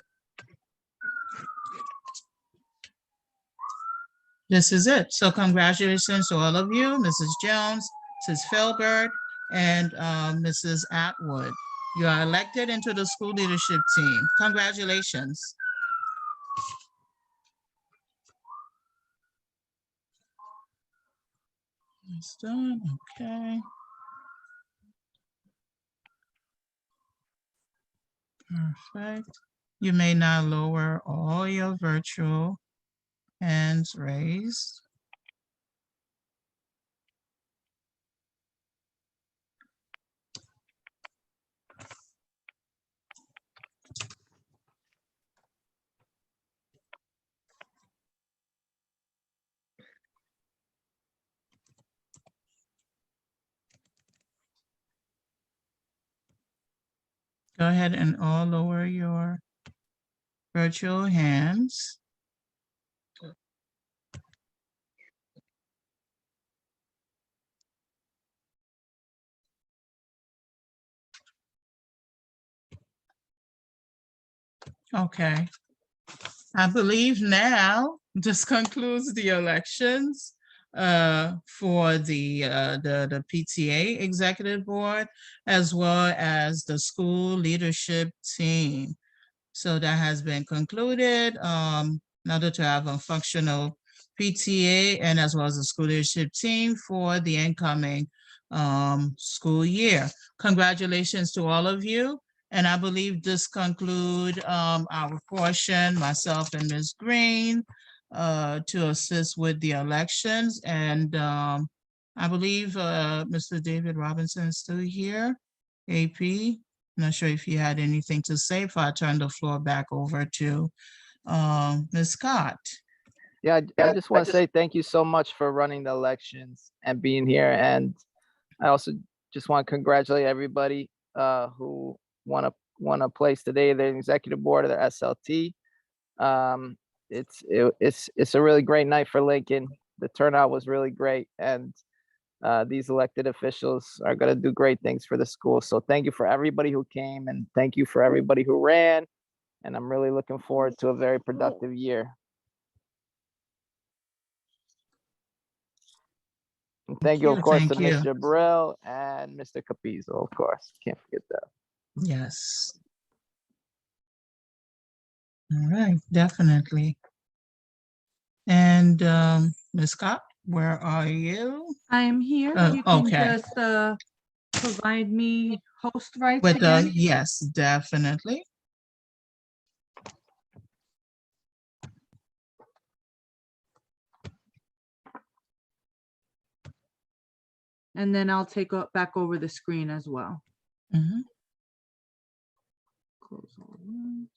This is it. So congratulations to all of you, Mrs. Jones, Mrs. Filbert, and Mrs. Attwood. You are elected into the school leadership team. Congratulations. It's done, okay. Perfect. You may now lower all your virtual hands raised. Go ahead and all lower your virtual hands. Okay. I believe now this concludes the elections for the PTA Executive Board, as well as the school leadership team. So that has been concluded in order to have a functional PTA and as well as a school leadership team for the incoming school year. Congratulations to all of you. And I believe this concludes our portion, myself and Ms. Green, to assist with the elections. And I believe Mr. David Robinson is still here, AP. Not sure if you had anything to say before I turn the floor back over to Ms. Scott. Yeah, I just want to say thank you so much for running the elections and being here. And I also just want to congratulate everybody who won a place today, the executive board of the SLT. It's a really great night for Lincoln. The turnout was really great, and these elected officials are going to do great things for the school. So thank you for everybody who came, and thank you for everybody who ran. And I'm really looking forward to a very productive year. And thank you, of course, to Mr. Burrell and Mr. Capizzo, of course. Can't forget that. Yes. All right, definitely. And Ms. Scott, where are you? I'm here. You can Okay. just provide me host rights With again. yes, definitely. And then I'll take back over the screen as well. Mm-hmm. Close all rooms.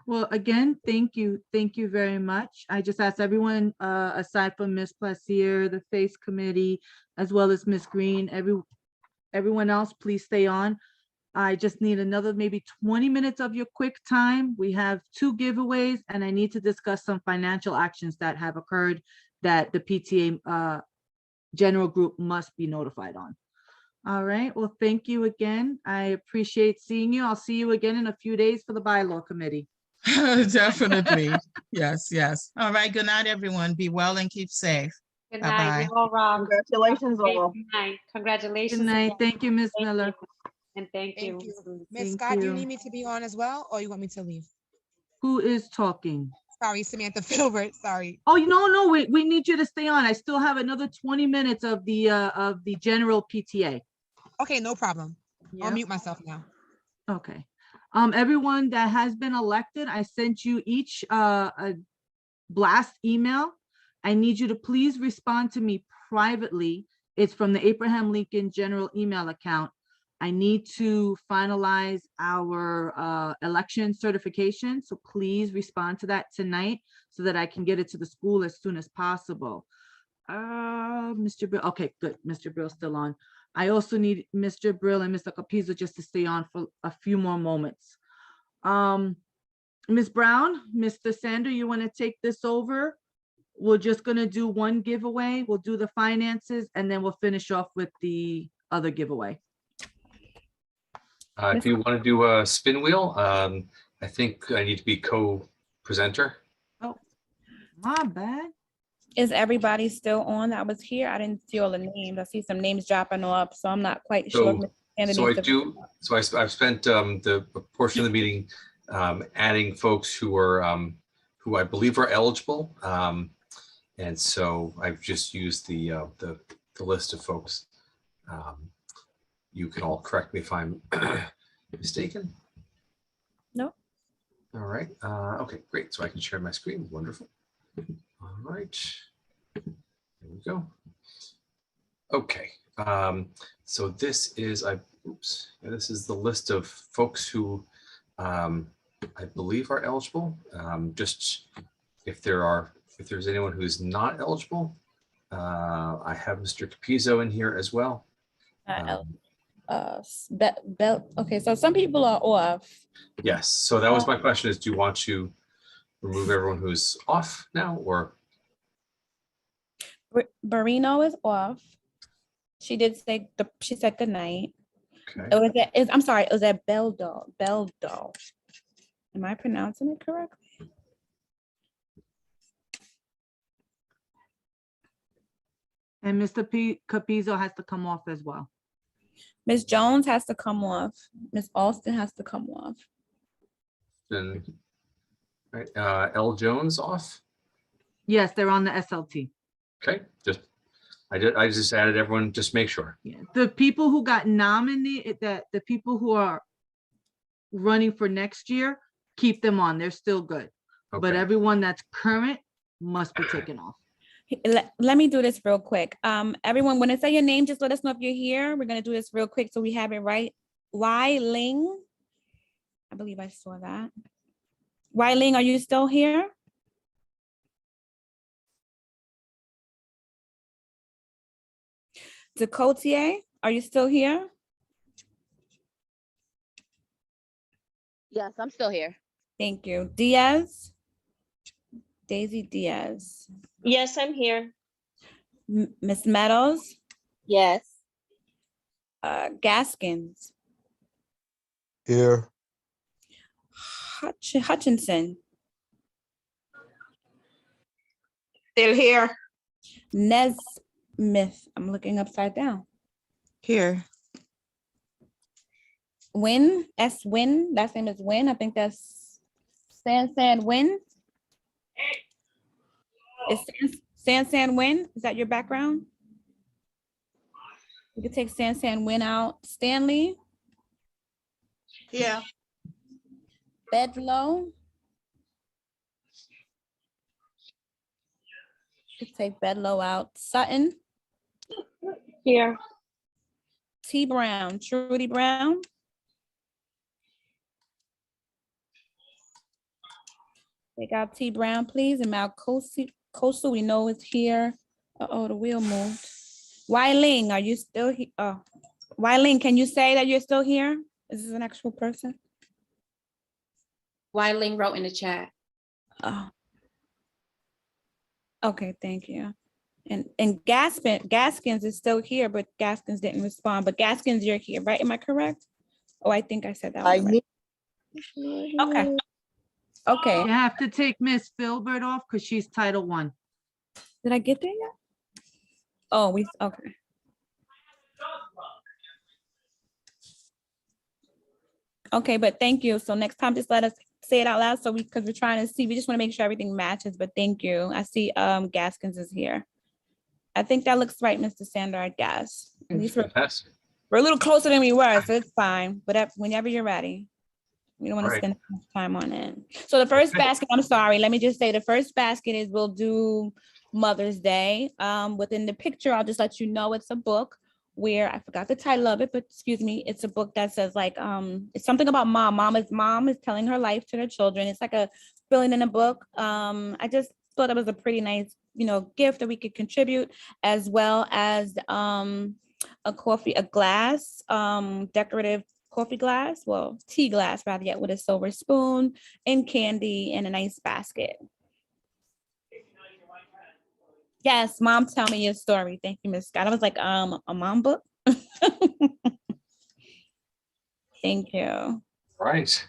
Well, again, thank you. Thank you very much. I just asked everyone, aside from Ms. Plaisir, the FACE committee, as well as Ms. Green, everyone else, please stay on. I just need another maybe 20 minutes of your quick time. We have 2 giveaways, and I need to discuss some financial actions that have occurred that the PTA general group must be notified on. All right, well, thank you again. I appreciate seeing you. I'll see you again in a few days for the bylaw committee. Definitely. Yes, yes. All right, good night, everyone. Be well and keep safe. Good Bye-bye. night. You all rock. Congratulations all. Good night. Congratulations. Good night. again. Thank you, Ms. Miller. And thank you. Miss Thank Scott, do you you. need me to be on as well, or you want me to leave? Who is talking? Sorry, Samantha Filbert, sorry. Oh, no, we need you to stay on. I still have another 20 minutes of the general PTA. Okay, no problem. I'll Yep. mute myself now. Okay. Everyone that has been elected, I sent you each a blast email. I need you to please respond to me privately. It's from the Abraham Lincoln General email account. I need to finalize our election certification, so please respond to that tonight so that I can get it to the school as soon as possible. Mr. Bill, okay, good. Mr. Bill's still on. I also need Mr. Brill and Mr. Capizzo just to stay on for a few more moments. Ms. Brown, Mr. Sandor, you want to take this over? We're just going to do one giveaway. We'll do the finances, and then we'll finish off with the other giveaway. If you want to do a spin wheel, I think I need to be co-presenter. Oh, my bad. Is everybody still on that was here? I didn't see all the names. I see some names dropping off, so I'm not quite sure. if Mr. Sandor So I needs to- do. So I've spent the portion of the meeting adding folks who are who I believe are eligible, and so I've just used the list of folks. You can all correct me if I'm mistaken. No. All right. Okay, great. So I can share my screen. Wonderful. All right. There we go. Okay. So this is this is the list of folks who I believe are eligible. Just if there's anyone who's not eligible, I have Mr. Capizzo in here as well. Okay, so some people are off. Yes. So that was my question: is do you want to remove everyone who's off now, or? Barino is off. She did say she said good night. Okay. I'm sorry, it was at Beldo. Am I pronouncing it correctly? And Mr. Capizzo has to come off as well. Ms. Jones has to come off. Ms. Alston has to come off. Then, right, L. Jones off. Yes, they're on the SLT. Okay, I just added everyone, just make sure. Yeah. The people who got nominated, the people who are running for next year, keep them on. They're still good. But Okay. everyone that's current must be taken off. Let me do this real quick. Everyone, when I say your name, just let us know if you're here. We're gonna do this real quick so we have it right. Y Ling, I believe I saw that. Y Ling, are you still here? Decotier, are you still here? Yes, I'm still here. Thank you. Diaz, Daisy Diaz. Yes, I'm here. Miss Meadows, Yes. Gaskins, Here. Hutchinson, Still here. Nesmith, I'm looking upside down. Here. Win, S Win, last name is Win. I think that's San Win. Is San Win? Is that your background? We could take San Win out. Stanley, Yeah. Bedlow. Could take Bedlow out. Sutton. Here. T Brown, Trudy Brown. Take out T Brown, please. And Malcosu, we know is here. Uh-oh, the wheel moved. Y Ling, are you still here? Oh, Y Ling, can you say that you're still here? Is this an actual person? Y Ling wrote in the chat. Oh. Okay, thank you. And Gaskins is still here, but Gaskins didn't respond. But Gaskins, you're here, right? Am I correct? Oh, I think I said that one right. Okay. Okay. You have to take Miss Filbert off because she's Title I. Did I get there yet? Oh, okay. Okay, but thank you. So next time, just let us say it out loud because we're trying to see, we just want to make sure everything matches, but thank you. I see Gaskins is here. I think that looks right, Mr. Sandor, I guess. At least we're a little closer than we were, so it's fine. But whenever you're ready. We don't want to spend much time on it. So the first basket, I'm sorry, let me just say the first basket is we'll do Mother's Day. Within the picture, I'll just let you know it's a book where I forgot the title of it, but excuse me, it's a book that says like, it's something about mom. Mom is telling her life to their children. It's like a filling in a book. I just thought it was a pretty nice, gift that we could contribute, as well as a glass, decorative coffee glass, well, tea glass rather, yet with a silver spoon and candy in a nice basket. Yes, mom, tell me your story. Thank you, Miss Scott. I was like, a mom book. Thank you. All right.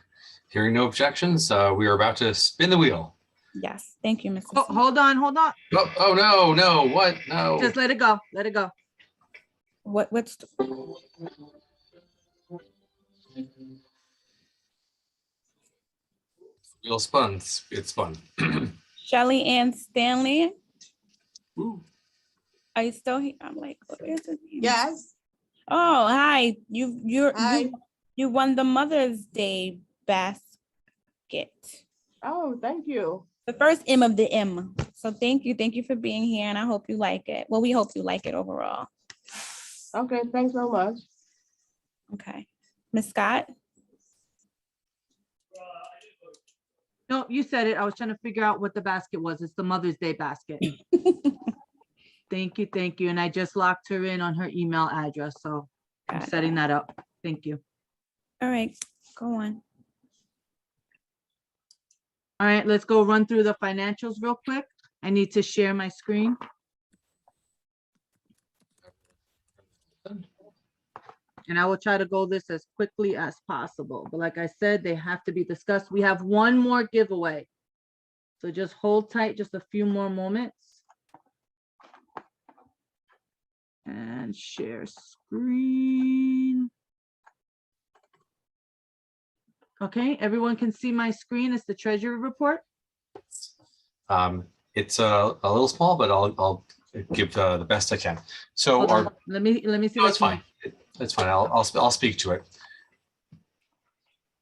Hearing no objections, we are about to spin the wheel. Yes, thank you, Mrs. Oh, hold on. Oh, no, no, what? No. Just let it go. Let it go. What's Wheel spun. It's spun. Shelly Ann Stanley? Ooh. Are you still here? I'm like, what is his name? Yes. Oh, hi. You Hi. won the Mother's Day basket. Oh, thank you. The first M of the M. So thank you for being here, and I hope you like it. Well, we hope you like it overall. Okay, thanks so much. Okay. Miss Scott? No, you said it. I was trying to figure out what the basket was. It's the Mother's Day basket. Thank you. And I just locked her in on her email address, so I'm setting that up. Thank you. All right, go on. All right, let's go run through the financials real quick. I need to share my screen. And I will try to go this as quickly as possible. But like I said, they have to be discussed. We have one more giveaway. So just hold tight just a few more moments. And share screen. Okay, everyone can see my screen. It's the treasury report. It's a little small, but I'll give the best I can. So Hold on. Let me see. No, it's fine. It's fine. I'll speak to it.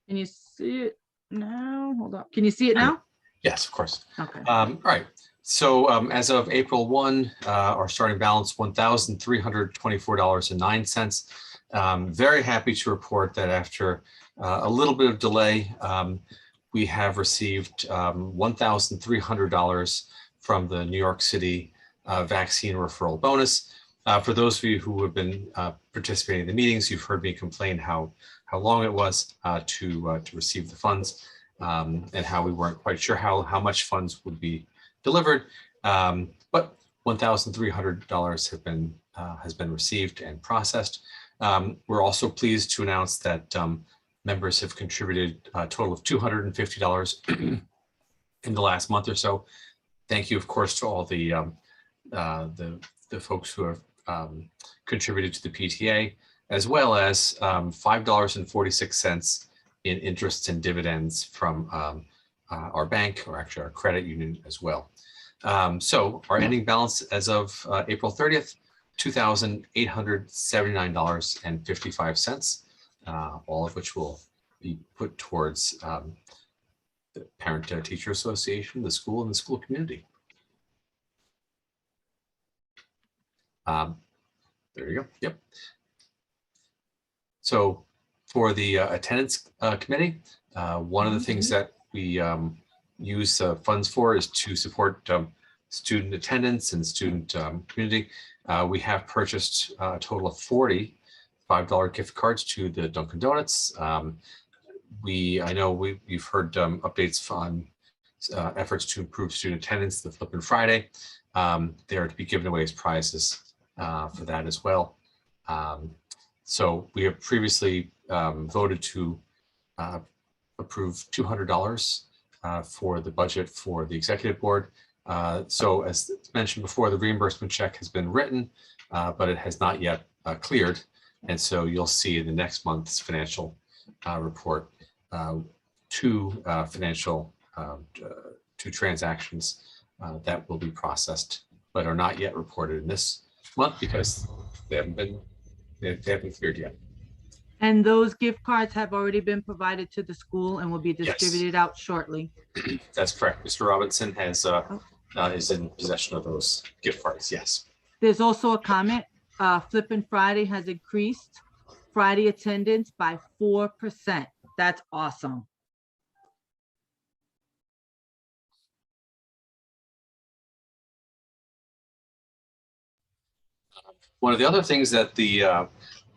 Can you see it now? Hold on. Can you see it now? Yes, of course. Okay. All right. So as of April 1, our starting balance, $1,324.09. Very happy to report that after a little bit of delay, we have received $1,300 from the New York City vaccine referral bonus. For those of you who have been participating in the meetings, you've heard me complain how long it was to receive the funds and how we weren't quite sure how much funds would be delivered. But $1,300 has been received and processed. We're also pleased to announce that members have contributed a total of $250 in the last month or so. Thank you, of course, to all the folks who have contributed to the PTA, as well as $5.46 in interest and dividends from our bank, or actually our credit union as well. So our ending balance as of April 30th, $2,879.55, all of which will be put towards the Parent Teacher Association, the school, and the school community. There you go. Yep. So for the attendance committee, one of the things that we use funds for is to support student attendance and student community. We have purchased a total of 40 $5 gift cards to the Dunkin' Donuts. I know we've heard updates on efforts to improve student attendance, the Flippin' Friday. They are to be given away as prizes for that as well. So we have previously voted to approve $200 for the budget for the executive board. So as mentioned before, the reimbursement check has been written, but it has not yet cleared. And so you'll see in the next month's financial report two transactions that will be processed, but are not yet reported in this month because they haven't cleared yet. And those gift cards have already been provided to the school and will be distributed out shortly. That's correct. Mr. Robinson has is in possession of those gift cards. Yes. There's also a comment. Flippin' Friday has increased Friday attendance by 4%. That's awesome. One of the other things that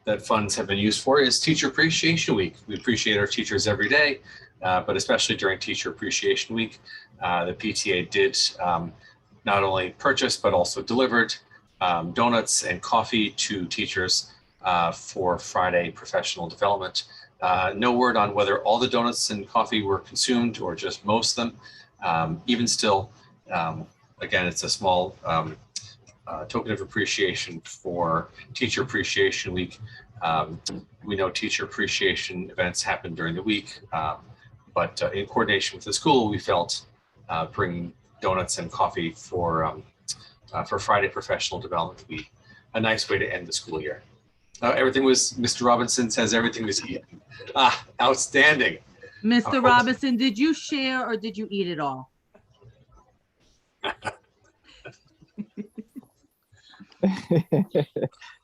that funds have been used for is Teacher Appreciation Week. We appreciate our teachers every day, but especially during Teacher Appreciation Week, the PTA did not only purchase, but also delivered donuts and coffee to teachers for Friday professional development. No word on whether all the donuts and coffee were consumed or just most of them. Even still, again, it's a small token of appreciation for Teacher Appreciation Week. We know teacher appreciation events happen during the week, but in coordination with the school, we felt bringing donuts and coffee for Friday professional development would be a nice way to end the school year. Everything was, Mr. Robinson says everything was eaten. Outstanding. Mr. Robinson, did you share or did you eat it all?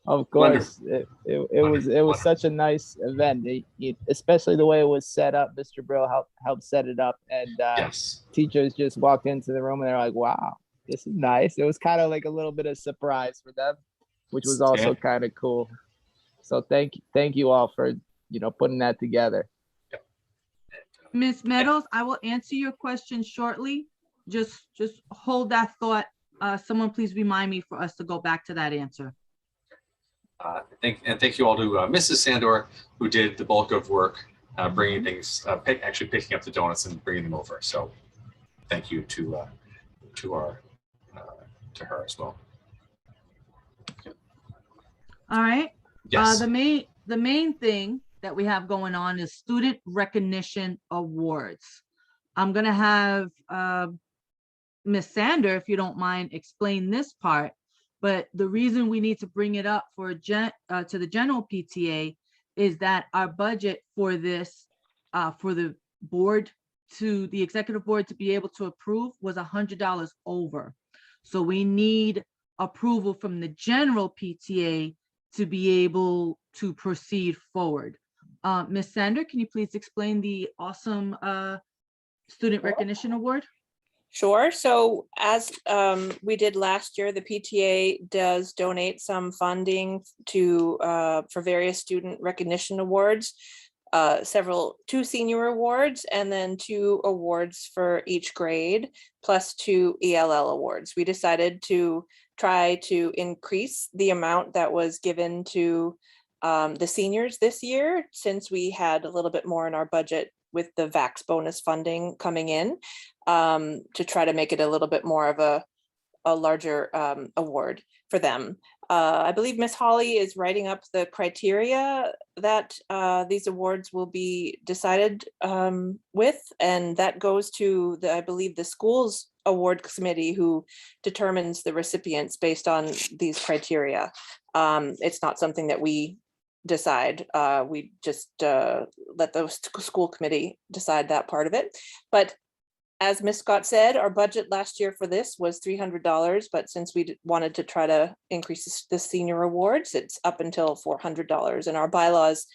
Of course, it was such a nice event, especially the way it was set up. Mr. Brill helped set it up, and yes. Teachers just walked into the room and they're like, "Wow, this is nice." It was kind of like a little bit of surprise for them, which was also kind of cool. So thank you all for putting that together. Ms. Meadows, I will answer your question shortly. Just hold that thought. Someone please remind me for us to go back to that answer. Thank you all to Mrs. Sandor, who did the bulk of work, bringing things, actually picking up the donuts and bringing them over. So thank you to her as well. All right. Yes. The main thing that we have going on is student recognition awards. I'm gonna have Ms. Sandor, if you don't mind, explain this part. But the reason we need to bring it up for to the general PTA is that our budget for this, for the board, to the executive board to be able to approve was $100 over. So we need approval from the general PTA to be able to proceed forward. Ms. Sandor, can you please explain the awesome student recognition award? Sure. So as we did last year, the PTA does donate some funding to for various student recognition awards, two senior awards, and then 2 awards for each grade, plus 2 ELL awards. We decided to try to increase the amount that was given to the seniors this year, since we had a little bit more in our budget with the VAX bonus funding coming in, to try to make it a little bit more of a larger award for them. I believe Ms. Holly is writing up the criteria that these awards will be decided with, and that goes to I believe the school's award committee, who determines the recipients based on these criteria. It's not something that we decide. We just let the school committee decide that part of it. But as Ms. Scott said, our budget last year for this was $300, but since we wanted to try to increase the senior awards, it's up until $400. And our bylaws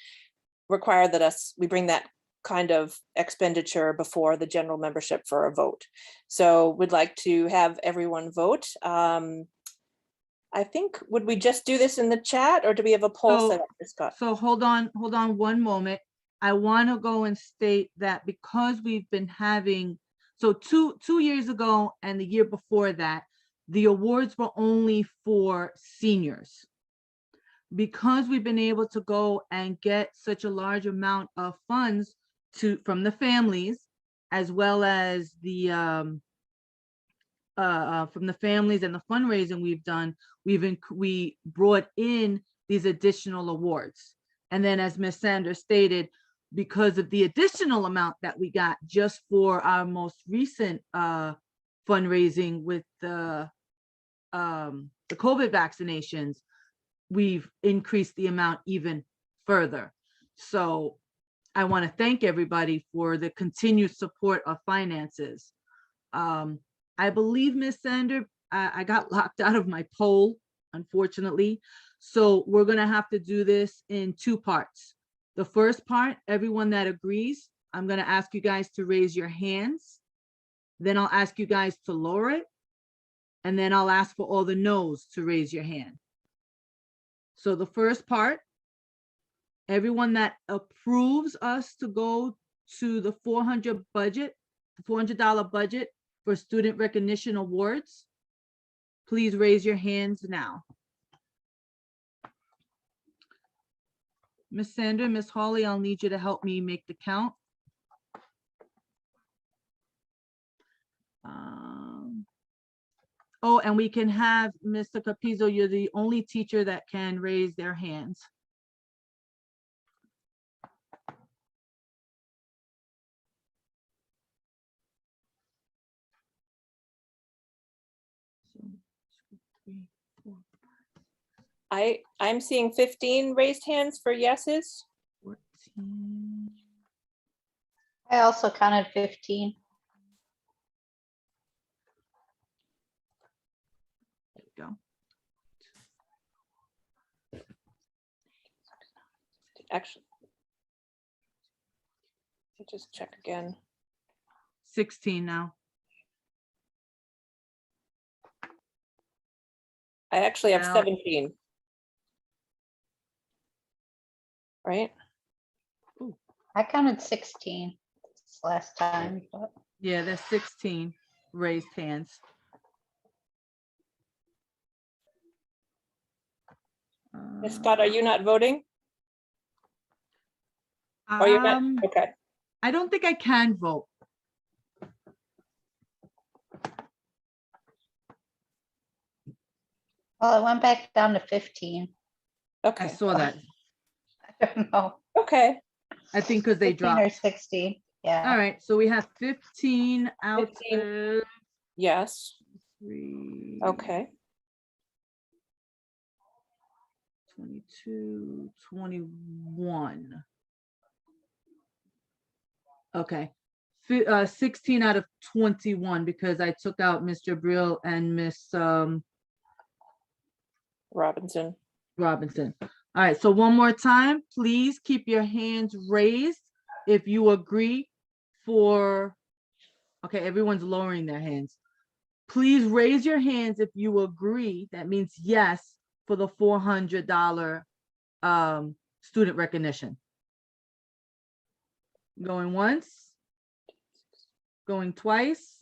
require that we bring that kind of expenditure before the general membership for a vote. So we'd like to have everyone vote. I think, would we just do this in the chat, or do we have a poll set up, Scott? So hold on one moment. I want to go and state that because we've been having, so two years ago and the year before that, the awards were only for seniors. Because we've been able to go and get such a large amount of funds from the families, as well as the from the families and the fundraising we've done, we brought in these additional awards. And then, as Ms. Sandor stated, because of the additional amount that we got just for our most recent fundraising with the COVID vaccinations, we've increased the amount even further. So I want to thank everybody for the continued support of finances. I believe, Ms. Sandor, I got locked out of my poll, unfortunately. So we're going to have to do this in 2 parts. The first part, everyone that agrees, I'm going to ask you guys to raise your hands. Then I'll ask you guys to lower it. And then I'll ask for all the no's to raise your hand. So the first part, everyone that approves us to go to the $400 budget for student recognition awards, please raise your hands now. Miss Sandra, Miss Hawley, I'll need you to help me make the count. Oh, and we can have Mr. Capizzo, you're the only teacher that can raise their hands. I'm seeing 15 raised hands for yeses. 14. I also counted 15. There we go. Actually, let me just check again. 16 now. I actually have Now- 17. Right? I counted 16 this last time, but Yeah, there's 16 raised hands. Miss Scott, are you not voting? Or you're not? Okay. I don't think I can vote. well, it went back down to 15. Okay. I saw that. I don't know. Okay. I think because they 15 or dropped. 16. Yeah. All right, so we have 15 out 15. of Yes. 3, Okay. 22, 21. Okay. 16 out of 21 because I took out Mr. Brill and Miss Robinson. Robinson. All right, so one more time, please keep your hands raised if you agree for, okay, everyone's lowering their hands. Please raise your hands if you agree, that means yes, for the $400 student recognition. Going once, going twice.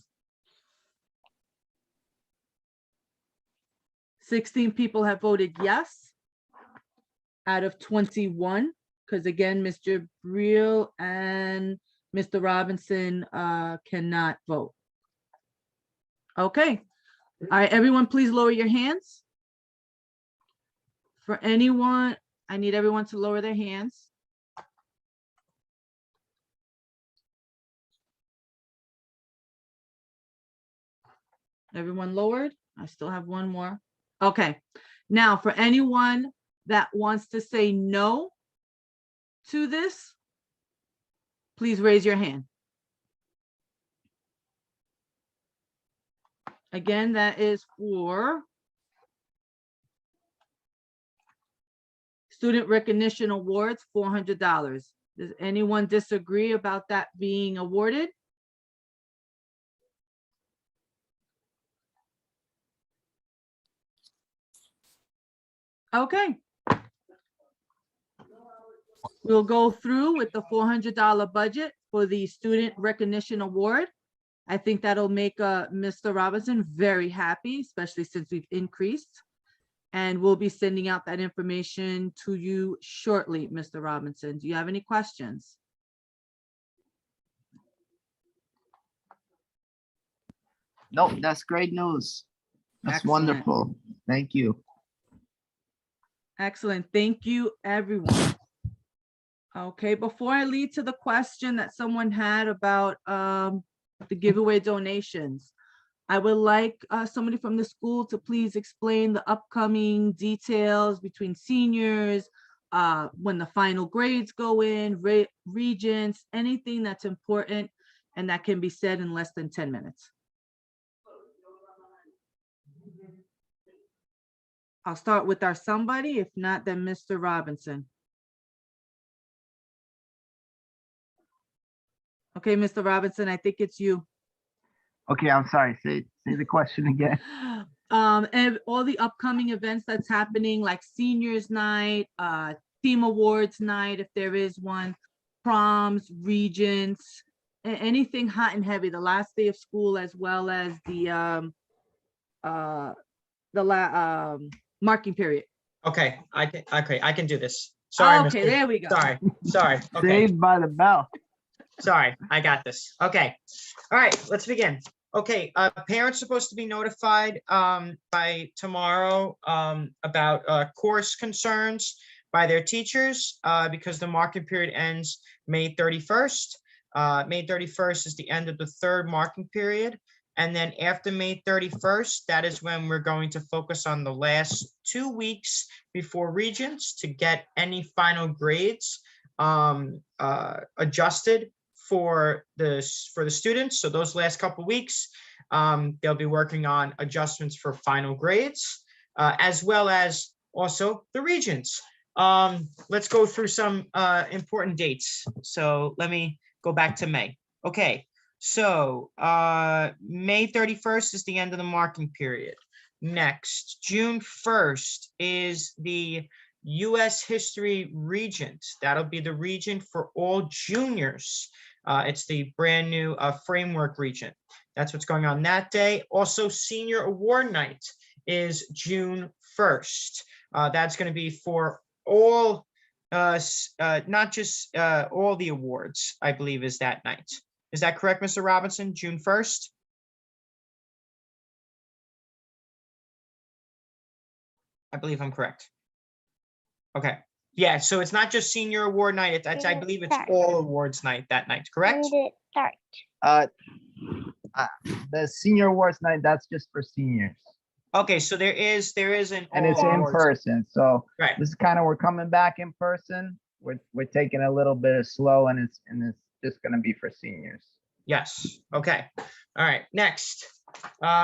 16 people have voted yes out of 21, because again, Mr. Briel and Mr. Robinson cannot vote. Okay. All right, everyone, please lower your hands. For anyone, I need everyone to lower their hands. Everyone lowered? I still have one more. Okay. Now, for anyone that wants to say no to this, please raise your hand. Again, that is for Student Recognition Awards, $400. Does anyone disagree about that being awarded? Okay. We'll go through with the $400 budget for the Student Recognition Award. I think that'll make Mr. Robinson very happy, especially since we've increased. And we'll be sending out that information to you shortly, Mr. Robinson. Do you have any questions? Nope, that's great news. That's Excellent. wonderful. Thank you. Excellent. Thank you, everyone. Okay, before I lead to the question that someone had about the giveaway donations, I would like somebody from the school to please explain the upcoming details between seniors, when the final grades go in, regents, anything that's important and that can be said in less than 10 minutes. I'll start with our somebody, if not, then Mr. Robinson. Okay, Mr. Robinson, I think it's you. Okay, I'm sorry. Say the question again. and all the upcoming events that's happening, like seniors night, team awards night, if there is one, proms, regents, anything hot and heavy, the last day of school, as well as the marking period. Okay, I can do this. Sorry, Okay, Mr. there we go. Sorry. Okay, Saved by the bell. sorry, I got this. Okay, all right, let's begin. Okay, parents supposed to be notified by tomorrow about course concerns by their teachers because the marking period ends May 31st. May 31st is the end of the third marking period. And then after May 31st, that is when we're going to focus on the last 2 weeks before Regents to get any final grades adjusted for the students. So those last couple weeks, they'll be working on adjustments for final grades, as well as also the Regents. Let's go through some important dates. So let me go back to May. Okay. So May 31st is the end of the marking period. Next, June 1st is the U.S. History Regent. That'll be the Regent for all juniors. It's the brand new framework Regent. That's what's going on that day. Also, Senior Award Night is June 1st. That's going to be for all, not just all the awards, I believe, is that night. Is that correct, Mr. Robinson? June 1st? I believe I'm correct. Okay. Yeah, so it's not just senior award night. It's, I believe it's all awards night that night, correct? The senior awards night, that's just for seniors. Okay, so there is an And all it's in awards. person. So Right. this is kind of, we're coming back in person. We're taking a little bit of slow, and it's just gonna be for seniors. Yes, okay. All right, next.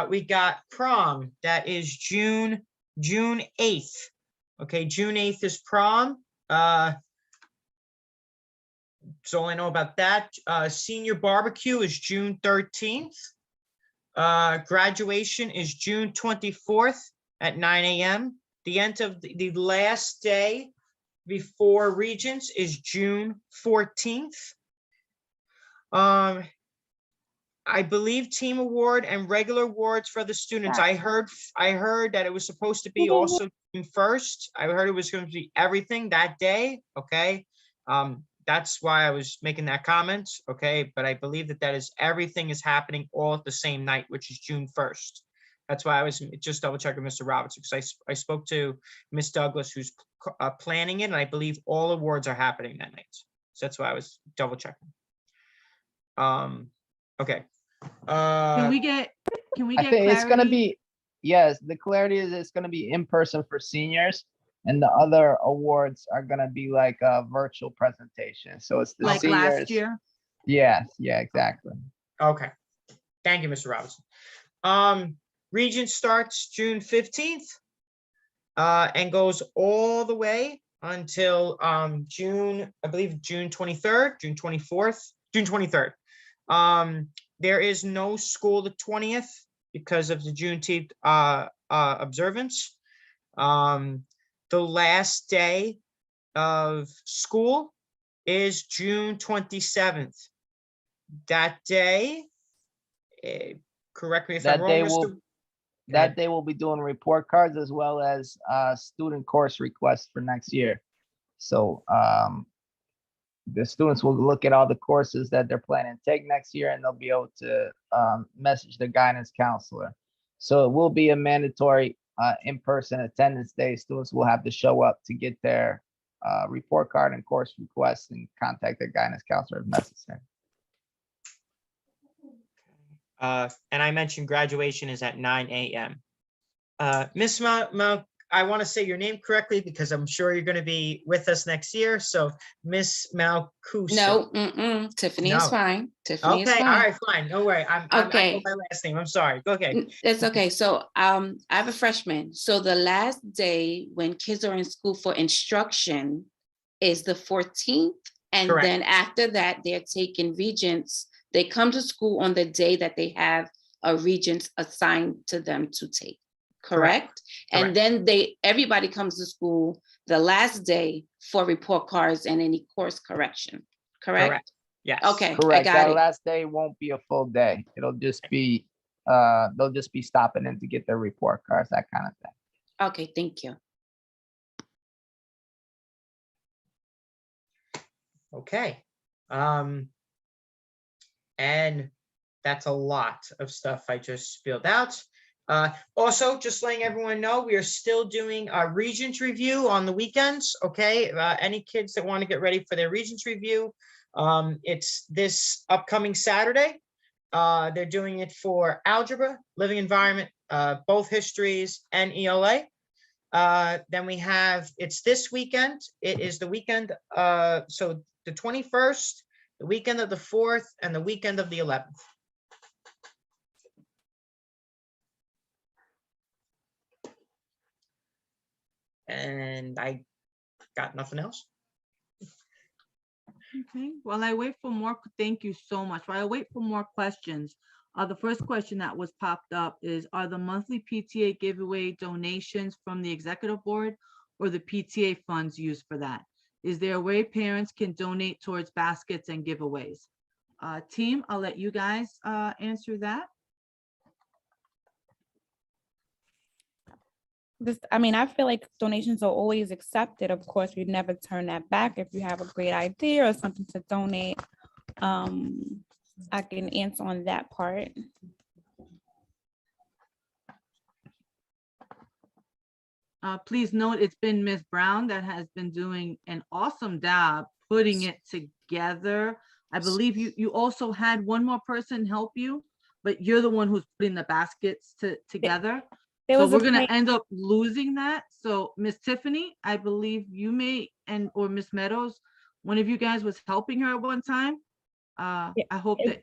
We got prom. That is June 8th. Okay, June 8th is prom. That's all I know about that. Senior barbecue is June 13th. Graduation is June 24th at 9 a.m. The end of the last day before Regents is June 14th. I believe team award and regular awards for the students. I heard that it was supposed to be also June 1st. I heard it was going to be everything that day. Okay. That's why I was making that comment. Okay. But I believe that is everything is happening all at the same night, which is June 1st. That's why I was just double checking Mr. Robertson, because I spoke to Miss Douglas, who's planning it, and I believe all awards are happening that night. So that's why I was double checking. Okay. Can we get I think clarity? it's gonna be, yes, the clarity is it's gonna be in person for seniors, and the other awards are gonna be like a virtual presentation. So it's the like seniors. last year? Yes, yeah, exactly. Okay. Thank you, Mr. Robinson. Regent starts June 15th and goes all the way until June 23rd, June 24th, June 23rd. There is no school the 20th because of the Juneteenth observance. The last day of school is June 27th. That day, correct me if I'm wrong, Mr. That day we'll be doing report cards as well as student course requests for next year. So the students will look at all the courses that they're planning to take next year, and they'll be able to message the guidance counselor. So it will be a mandatory in-person attendance day. Students will have to show up to get their report card and course requests and contact their guidance counselor if necessary. And I mentioned graduation is at 9 a.m. Miss Mal, I want to say your name correctly because I'm sure you're going to be with us next year. So Miss Malcuso. No, Tiffany is fine. Tiffany is Okay, fine. all right, fine. No worry. I know my last name. I'm sorry. Go ahead. It's okay. So I have a freshman. So the last day when kids are in school for instruction is the 14th. And Correct. then after that, they're taking regents. They come to school on the day that they have a regents assigned to them to take. correct? And then everybody comes to school the last day for report cards and any course correction, correct? Yes. Okay, Correct. I got That it. last day won't be a full day. It'll just be, they'll just be stopping in to get their report cards, that kind of thing. Okay, thank you. Okay. And that's a lot of stuff I just spilled out. Also, just letting everyone know, we are still doing our Regents review on the weekends, okay? Any kids that want to get ready for their Regents review, it's this upcoming Saturday. They're doing it for algebra, living environment, both histories, and ELA. Then we have, it's this weekend. It is the weekend, so the 21st, the weekend of the 4th, and the weekend of the 11th. And I got nothing else. Okay, while I wait for more, thank you so much. While I wait for more questions, the first question that was popped up is, are the monthly PTA giveaway donations from the executive board or the PTA funds used for that? Is there a way parents can donate towards baskets and giveaways? Team, I'll let you guys answer that. I feel like donations are always accepted. Of course, we'd never turn that back. If you have a great idea or something to donate, I can answer on that part. Please note, it's been Ms. Brown that has been doing an awesome job putting it together. I believe you also had one more person help you, but you're the one who's putting the baskets together. So we're gonna end up losing that. So Miss Tiffany, I believe you may, or Miss Meadows, one of you guys was helping her at one time. I hope that.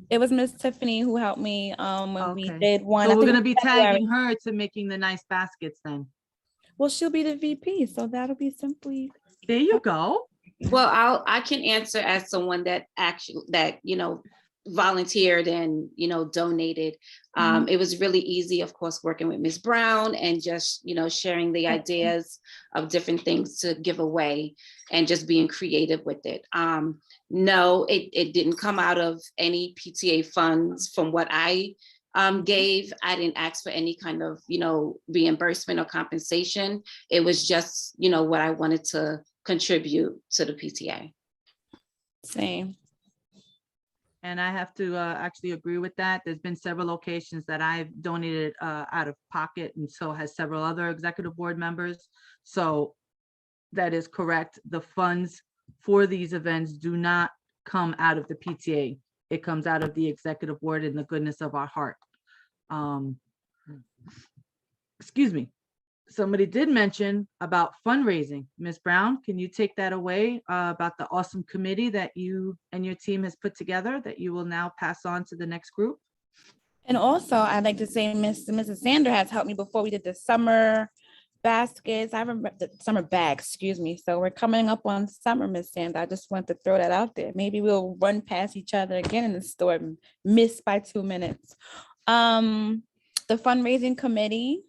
It was Miss Tiffany who helped me when we did one. So we're gonna be tagging her to making the nice baskets then. Well, she'll be the VP, so that'll be simply. There you go. Well, I can answer as someone that volunteered and donated. It was really easy, of course, working with Ms. Brown and just sharing the ideas of different things to give away and just being creative with it. No, it didn't come out of any PTA funds from what I gave. I didn't ask for any kind of reimbursement or compensation. It was just what I wanted to contribute to the PTA. Same. And I have to actually agree with that. There's been several locations that I've donated out of pocket, and so has several other executive board members. So that is correct. The funds for these events do not come out of the PTA. It comes out of the executive board in the goodness of our heart. Excuse me. Somebody did mention about fundraising. Ms. Brown, can you take that away about the awesome committee that you and your team has put together that you will now pass on to the next group? And also, I'd like to say Mrs. Sandor has helped me before. We did the summer baskets. I remember the summer bags, excuse me. So we're coming up on summer, Ms. Sandor. I just want to throw that out there. Maybe we'll run past each other again in the store and miss by 2 minutes. The fundraising committee,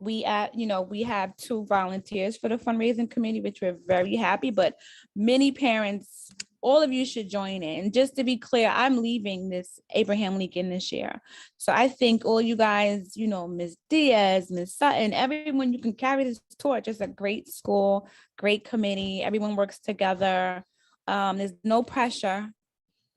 we have 2 volunteers for the fundraising committee, which we're very happy, but many parents, all of you should join in. Just to be clear, I'm leaving this Abraham Lincoln this year. So I think all you guys, Ms. Diaz, Ms. Sutton, everyone, you can carry this torch. It's a great school, great committee. Everyone works together. There's no pressure.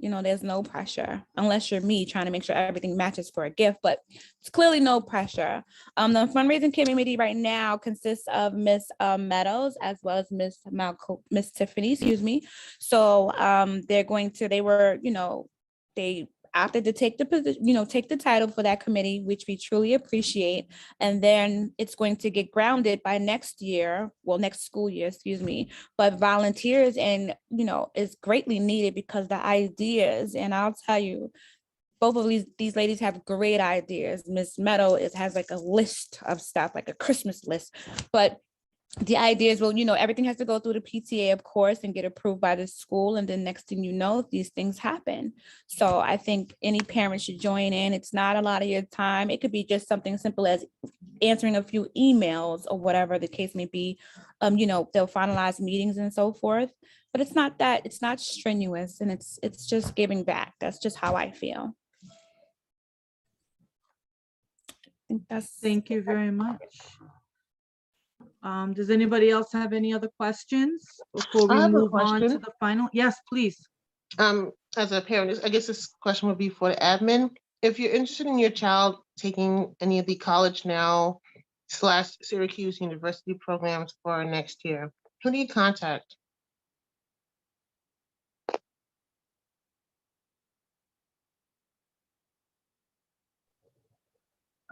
There's no pressure unless you're me trying to make sure everything matches for a gift, but it's clearly no pressure. The fundraising committee right now consists of Miss Meadows as well as Miss Tiffany, excuse me. So they opted to take the position, take the title for that committee, which we truly appreciate. And then it's going to get grounded by next school year, excuse me. But volunteers and, is greatly needed because the ideas, and I'll tell you, both of these ladies have great ideas. Miss Meadow has like a list of stuff, like a Christmas list, but the idea is, everything has to go through the PTA, of course, and get approved by the school. And then next thing you know, these things happen. So I think any parent should join in. It's not a lot of your time. It could be just something simple as answering a few emails or whatever the case may be. They'll finalize meetings and so forth, but it's not strenuous, and it's just giving back. That's just how I feel. Thank you very much. Does anybody else have any other questions before we I have a move on to question. the final? Yes, please. As a parent, I guess this question would be for the admin. If you're interested in your child taking any of the College Now / Syracuse University programs for next year, who do you contact?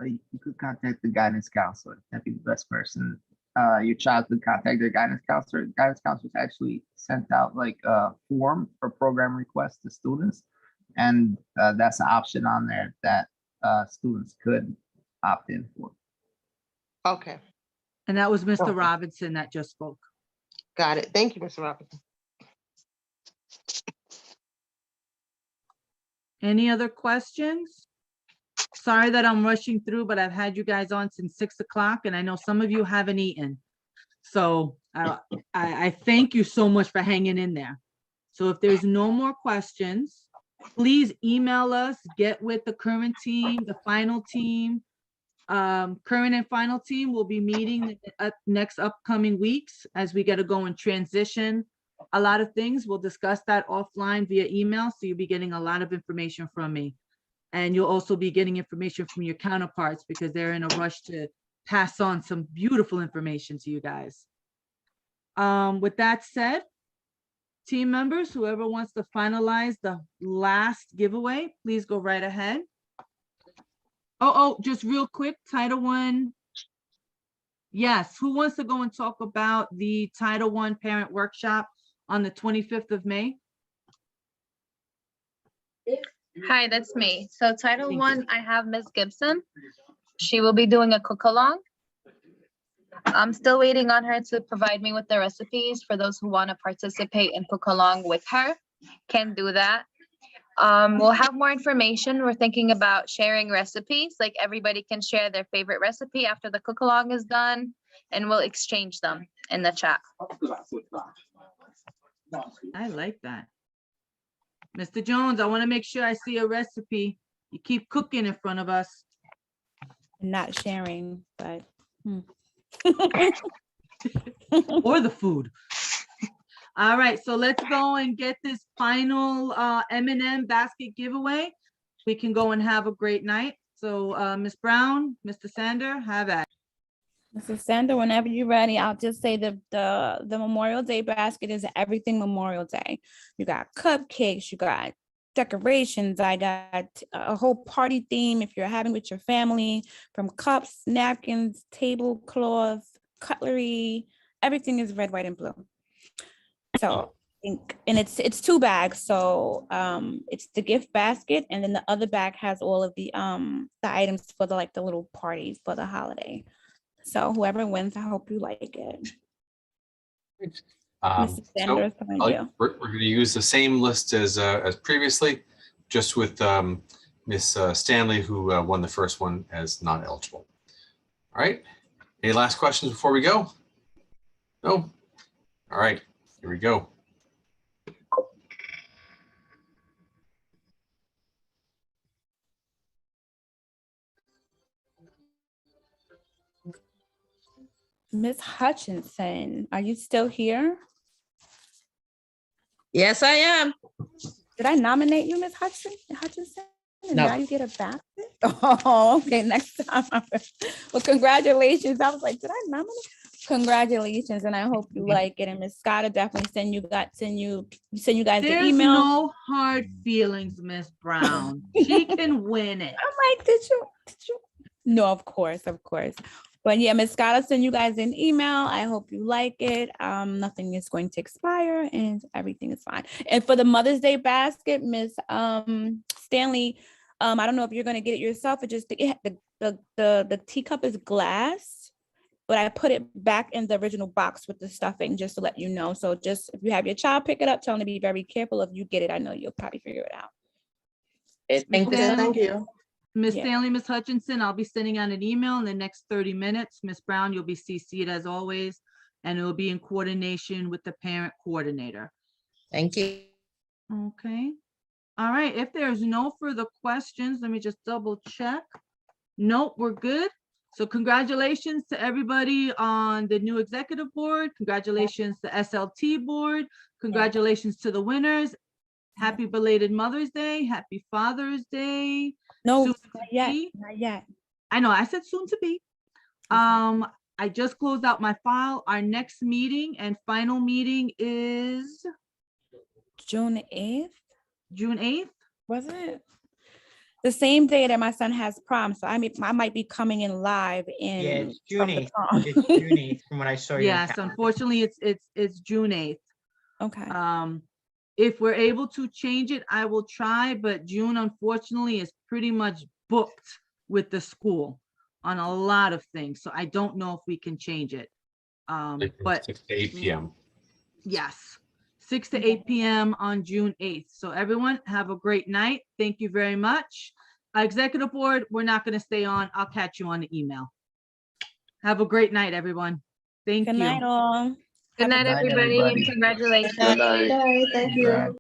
You could contact the guidance counselor. That'd be the best person. Your child could contact their guidance counselor. Guidance counselors actually sent out like a form for program requests to students. And that's an option on there that students could opt in for. Okay. And that was Mr. Okay. Robinson that just spoke. Got it. Thank you, Mr. Robinson. Any other questions? Sorry that I'm rushing through, but I've had you guys on since 6 o'clock, and I know some of you haven't eaten. So I thank you so much for hanging in there. So if there's no more questions, please email us, get with the current team, the final team. Current and final team will be meeting next upcoming weeks as we get to go and transition a lot of things. We'll discuss that offline via email, so you'll be getting a lot of information from me. And you'll also be getting information from your counterparts because they're in a rush to pass on some beautiful information to you guys. With that said, team members, whoever wants to finalize the last giveaway, please go right ahead. Oh, just real quick, Title I. Yes, who wants to go and talk about the Title I parent workshop on the 25th of May? Hi, that's me. So Title I, I have Ms. Gibson. She will be doing a cook-along. I'm still waiting on her to provide me with the recipes for those who want to participate and cook along with her. Can do that. We'll have more information. We're thinking about sharing recipes, like everybody can share their favorite recipe after the cook-along is done, and we'll exchange them in the chat. I like that. Mr. Jones, I want to make sure I see a recipe. You keep cooking in front of us. Not sharing, but or the food. All right, so let's go and get this final M&M basket giveaway. We can go and have a great night. So Ms. Brown, Mr. Sandor, have at it. Mr. Sandor, whenever you're ready, I'll just say the Memorial Day basket is everything Memorial Day. You got cupcakes, you got decorations, I got a whole party theme if you're having with your family, from cups, napkins, tablecloth, cutlery, everything is red, white, and blue. So and it's 2 bags. So it's the gift basket, and then the other bag has all of the items for the little parties for the holiday. So whoever wins, I hope you like it. Mr. Sandor, we're going to use the same list as previously, just with Miss Stanley, who won the first one, as not eligible. All right. Any last questions before we go? No? All right. Here we go. Miss Hutchinson, are you still here? Yes, I am. Did I nominate you, Miss Hutchinson? And No. now you get a basket? Oh, okay, next time. Well, congratulations. I was like, did I nominate? Congratulations, and I hope you like it. And Miss Scott will definitely send you guys the There's email. no hard feelings, Miss Brown. She can win it. I'm like, did you? No, of course. But yeah, Miss Scott will send you guys an email. I hope you like it. Nothing is going to expire and everything is fine. And for the Mother's Day basket, Miss Stanley, I don't know if you're gonna get it yourself, or just the teacup is glass, but I put it back in the original box with the stuffing just to let you know. So just if you have your child pick it up, tell them to be very careful. If you get it, I know you'll probably figure it out. Thank you. Miss Yeah. Stanley, Miss Hutchinson, I'll be sending out an email in the next 30 minutes. Miss Brown, you'll be CC'd as always, and it will be in coordination with the parent coordinator. Thank you. Okay. All right, if there's no further questions, let me just double check. Nope, we're good. So congratulations to everybody on the new executive board. Congratulations to SLT board. Congratulations to the winners. Happy belated Mother's Day. Happy Father's Day. No, Soon not to yet, be. not yet. I know, I said soon to be. I just closed out my file. Our next meeting and final meeting is June 8th, June 8th. wasn't it? The same day that my son has prom, so I might be coming in live in. Yeah, it's June from the 8th. prom. It's June 8th from what I saw. your Yes, calendar. unfortunately, it's June 8th. Okay. If we're able to change it, I will try, but June unfortunately is pretty much booked with the school on a lot of things. So I don't know if we can change it. But 6 to 8 p.m. yes, 6 to 8 p.m. on June 8th. So everyone have a great night. Thank you very much. Executive board, we're not going to stay on. I'll catch you on the email. Have a great night, everyone. Thank Good you. night, all. Good night, everybody, and congratulations. Bye, thank you.